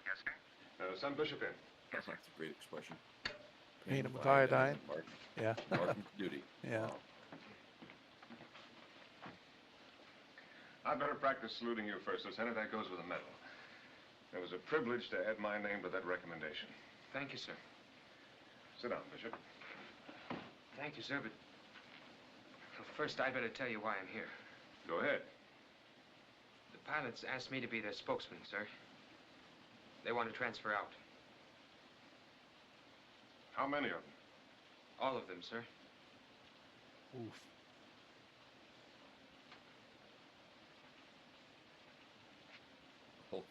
Yes, sir? Send Bishop in. That's a great expression. Paint him with iodine. Mark, Yeah. mark him for duty. Yeah. Wow. I'd better practice saluting you first, Lieutenant. That goes with a medal. It was a privilege to add my name to that recommendation. Thank you, sir. Sit down, Bishop. Thank you, sir, but well, first I'd better tell you why I'm here. Go ahead. The pilots asked me to be their spokesman, sir. They want to transfer out. How many of them? All of them, sir. Oof. Oh,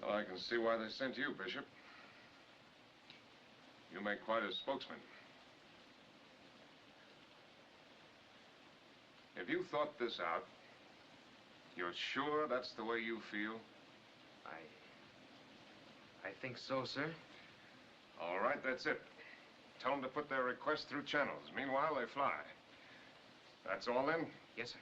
Well, I can see why they sent you, Bishop. You make quite a spokesman. Have you thought this out? You're sure that's the way you feel? I think so, sir. All right, that's it. Tell them to put their request through channels. Meanwhile, they fly. That's all then? Yes, sir.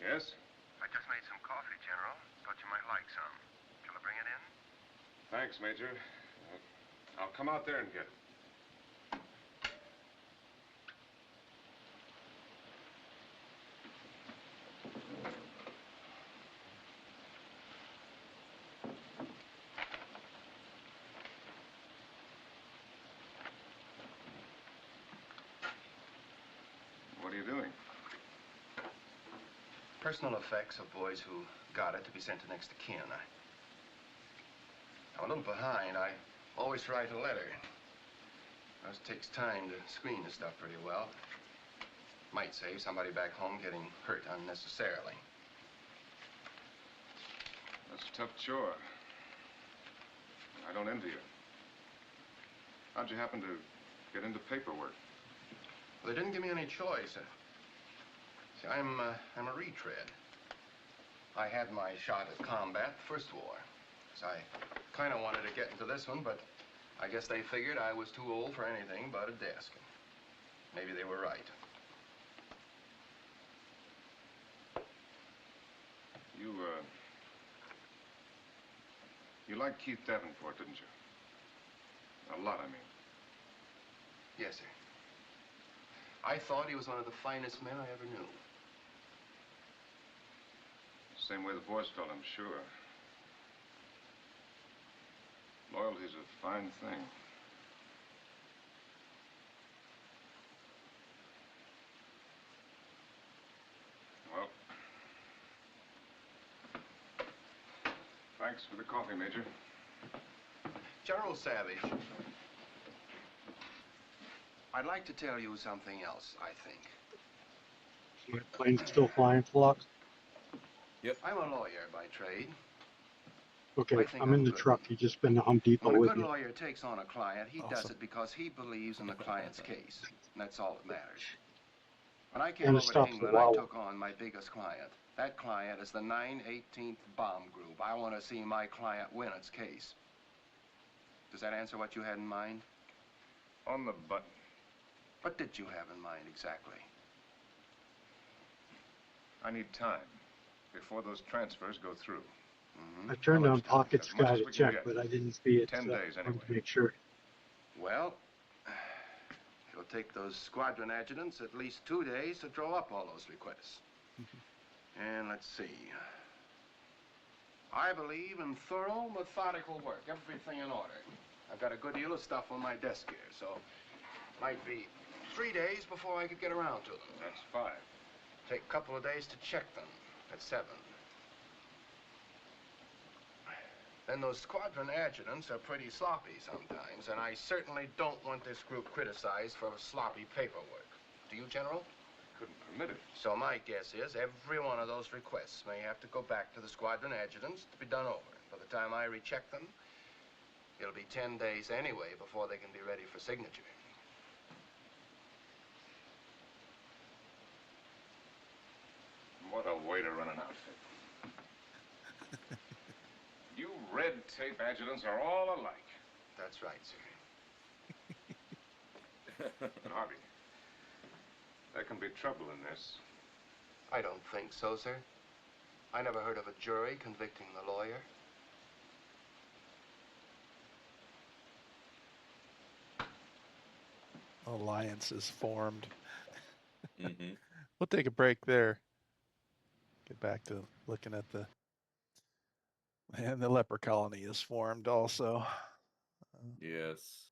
Yes? I just made some coffee, General. Thought you might like some. Shall I bring it in? Thanks, Major. I'll come out there and get it. What are you doing? Personal effects of boys who got it to be sent to next of kin. I'm a little behind. I always write a letter. It takes time to screen the stuff pretty well. Might save somebody back home getting hurt unnecessarily. That's a tough chore. I don't envy you. How'd you happen to get into paperwork? Well, they didn't give me any choice. See, I'm a retread. I had my shot at combat, first war. So I kind of wanted to get into this one, but I guess they figured I was too old for anything but a desk. Maybe they were right. liked Keith Davenport, didn't you? A lot, I mean. Yes, sir. I thought he was one of the finest men I ever knew. Same way the boys felt, I'm sure. Loyalty's a fine thing. Well, thanks for the coffee, Major. General Savage, I'd like to tell you something else, I think. My plane's still flying, Phlox? Yep. I'm a lawyer by trade. Okay, I think I'm in I'm the good. truck. You just been to Home Depot When a with good me. lawyer takes on a client, he does Awesome. it because he believes in the client's case. And that's all that matters. When I came And it over to stops the England, I Wawa. took on my biggest client. That client is the 918th Bomb Group. I want to see my client win its case. Does that answer what you had in mind? On the button. What did you have in mind exactly? I need time before those transfers go through. I turned How on much time? Pocket As much Sky as to we can check, get. but I didn't see it. 10 days, I wanted anyway. to make sure. Well, it'll take those squadron adjutants at least 2 days to draw up all those requests. And let's see. I believe in thorough, methodical work, everything in order. I've got a good deal of stuff on my desk here, so it might be 3 days before I could get around to them. That's 5. Take a couple of days to check them. That's 7. Then those squadron adjutants are pretty sloppy sometimes, and I certainly don't want this group criticized for sloppy paperwork. Do you, General? Couldn't permit it. So my guess is every one of those requests may have to go back to the squadron adjutants to be done over. By the time I recheck them, it'll be 10 days anyway before they can be ready for signature. What a way to run an outfit. You red tape adjutants are all alike. That's right, sir. Harvey, there can be trouble in this. I don't think so, sir. I never heard of a jury convicting the lawyer. Alliance is formed. Mm-hmm. We'll take a break there. Get back to looking at the... And the leper colony is formed also. Yes.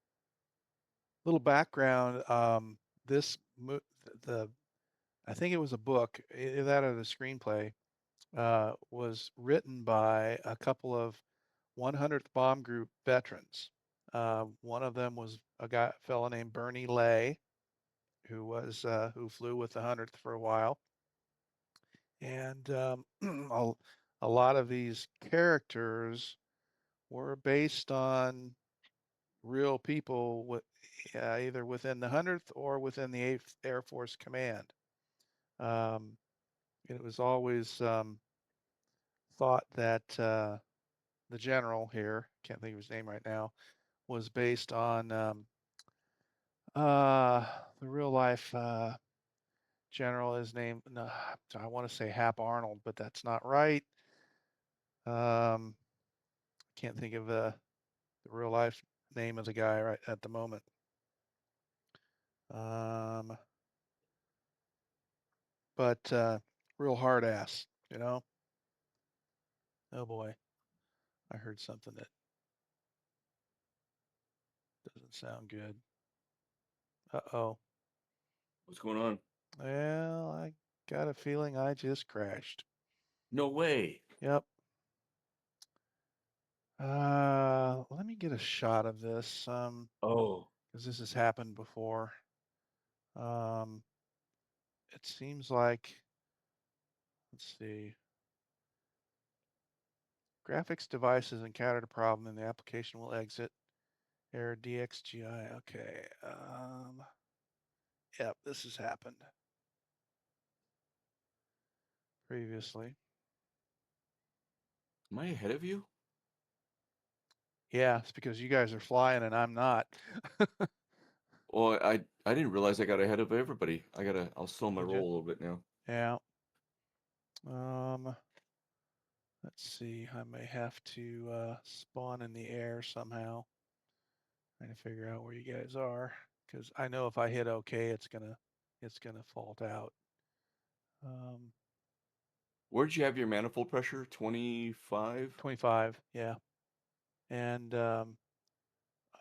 Little background. I think it was a book, either that or the screenplay, was written by a couple of 100th Bomb Group veterans. One of them was a fellow named Bernie Lay, who flew with the 100th for a while. And a lot of these characters were based on real people either within the 100th or within the 8th Air Force Command. It was always thought that the general here, can't think of his name right now, was based on the real life general. His name, no, I want to say Hap Arnold, but that's not right. Can't think of the real life name of the guy right at the moment. But real hard ass, you know. Oh boy, I heard something that doesn't sound good. Uh-oh. What's going on? Well, I got a feeling I just crashed. No way. Yep. Let me get a shot of this. Oh. Because this has happened before. It seems like, let's see. Graphics devices encountered a problem and the application will exit. Error DXGI. Okay. Yep, this has happened previously. Am I ahead of you? Yeah, it's because you guys are flying and I'm not. Well, I didn't realize I got ahead of everybody. I'll slow my Did you? roll a little bit now. Yeah. Let's see, I may have to spawn in the air somehow. Trying to figure out where you guys are, because I know if I hit OK, it's gonna fault out. Where'd you have your manifold pressure? 25? 25, yeah. And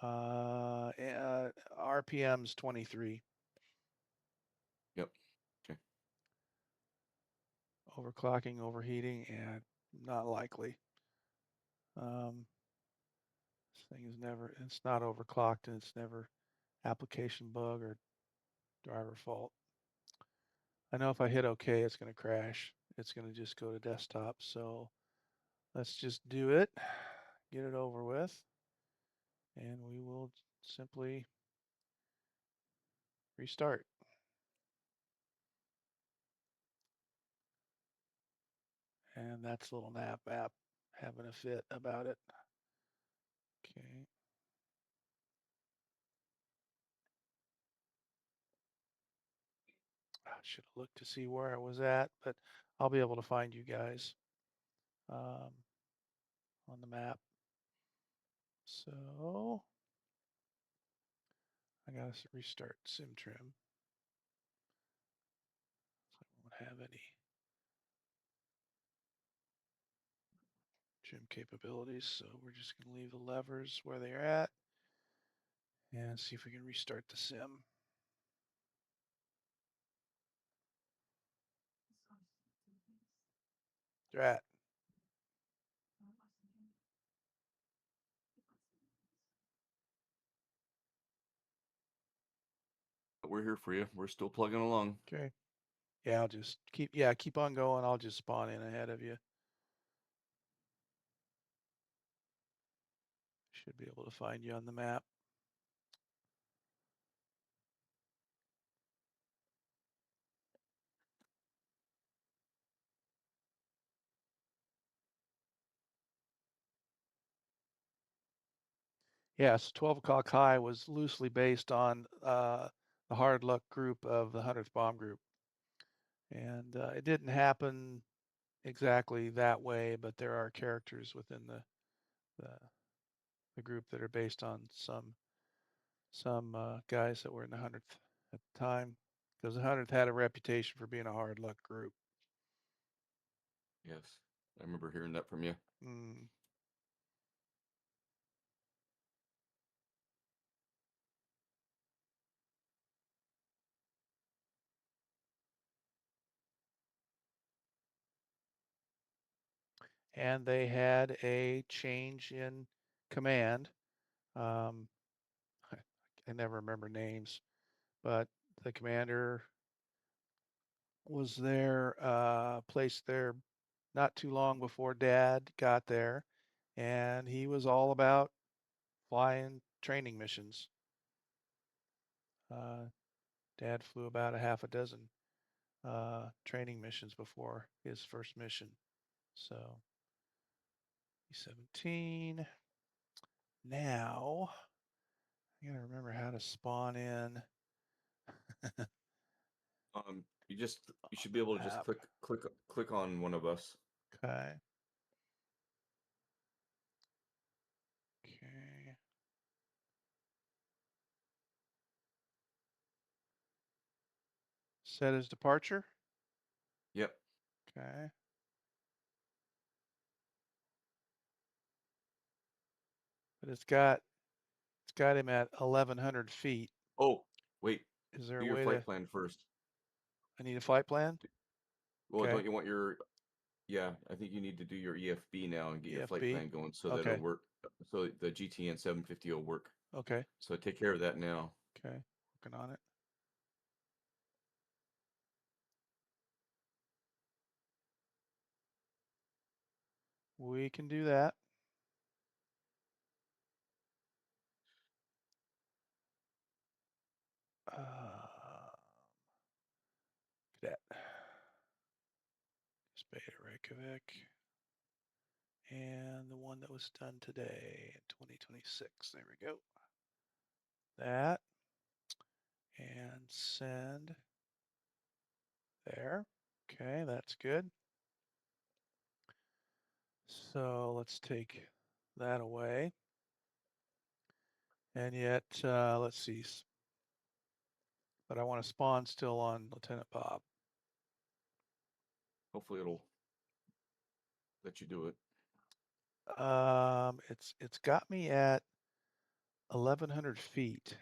RPM's 23. Yep. Okay. Overclocking, overheating, and not likely. This thing is never, it's not overclocked, and it's never application bug or driver fault. I know if I hit OK, it's going to crash. It's going to just go to desktop. So let's just do it, get it over with, and we will simply restart. And that's little nap app having a fit about it. Okay. I should have looked to see where I was at, but I'll be able to find you guys on the map. So I gotta restart SimTrim. So I won't have any trim capabilities. So we're just gonna leave the levers where they're at and see if we can restart the sim. Drat. We're here for you. We're still plugging along. Okay. Yeah, I'll just keep on going. I'll just spawn in ahead of you. Should be able to find you on the map. Yes, 12 o'clock high was loosely based on the hard luck group of the 100th bomb group. And it didn't happen exactly that way, but there are characters within the group that are based on some guys that were in the 100th at the time, because the 100th had a reputation for being a hard luck group. Yes, I remember hearing that from you. Mm. And they had a change in command. I never remember names, but the commander was there, placed there not too long before Dad got there, and he was all about flying training missions. Dad flew about a half a dozen training missions before his first mission. So 17. Now I gotta remember how to spawn in. You should be able to just click on one of us. Okay. Okay. Set as departure. Yep. Okay. But it's got him at 1,100 feet. Oh, wait. Is there Do a your way flight to? plan first. I need a flight plan. Well, Okay. don't you want your? Yeah, I think you need to do your EFB now and get your flight EFB? plan going so that Okay. it'll work. So the GTN 750 will work. Okay. So take care of that now. Okay. Working on it. We can do that. Cadet. Beta Reykjavik. And the one that was done today in 2026. There we go. That. And send. There. Okay, that's good. So let's take that away. And yet, let's see. But I want to spawn still on Lieutenant Bob. Hopefully it'll let you do it. It's got me at 1,100 feet.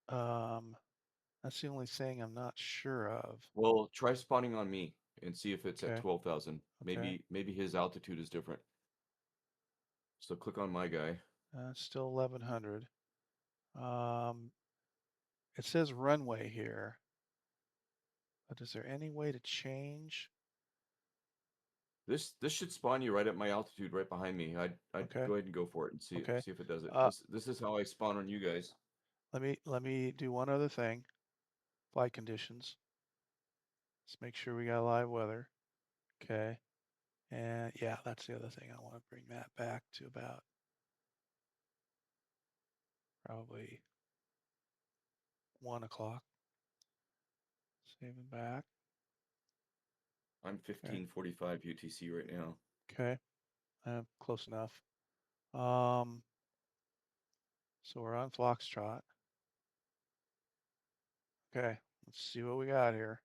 That's the only thing I'm not sure of. Well, try spawning on me and see if it's at Okay. 12,000. Okay. Maybe his altitude is different. So click on my guy. Still 1,100. It says runway here. But is there any way to change? This should spawn you right at my altitude, right behind me. I'd Okay. go ahead and go for it and see Okay. see if it does it. Uh, This is how I spawn on you guys. Let me do one other thing. Flight conditions. Let's make sure we got live weather. Okay. And yeah, that's the other thing. I want to bring that back to about probably 1 o'clock. Saving back. I'm 1545 UTC right now. Okay. Close enough. So we're on Foxtrot. Okay, let's see what we got here.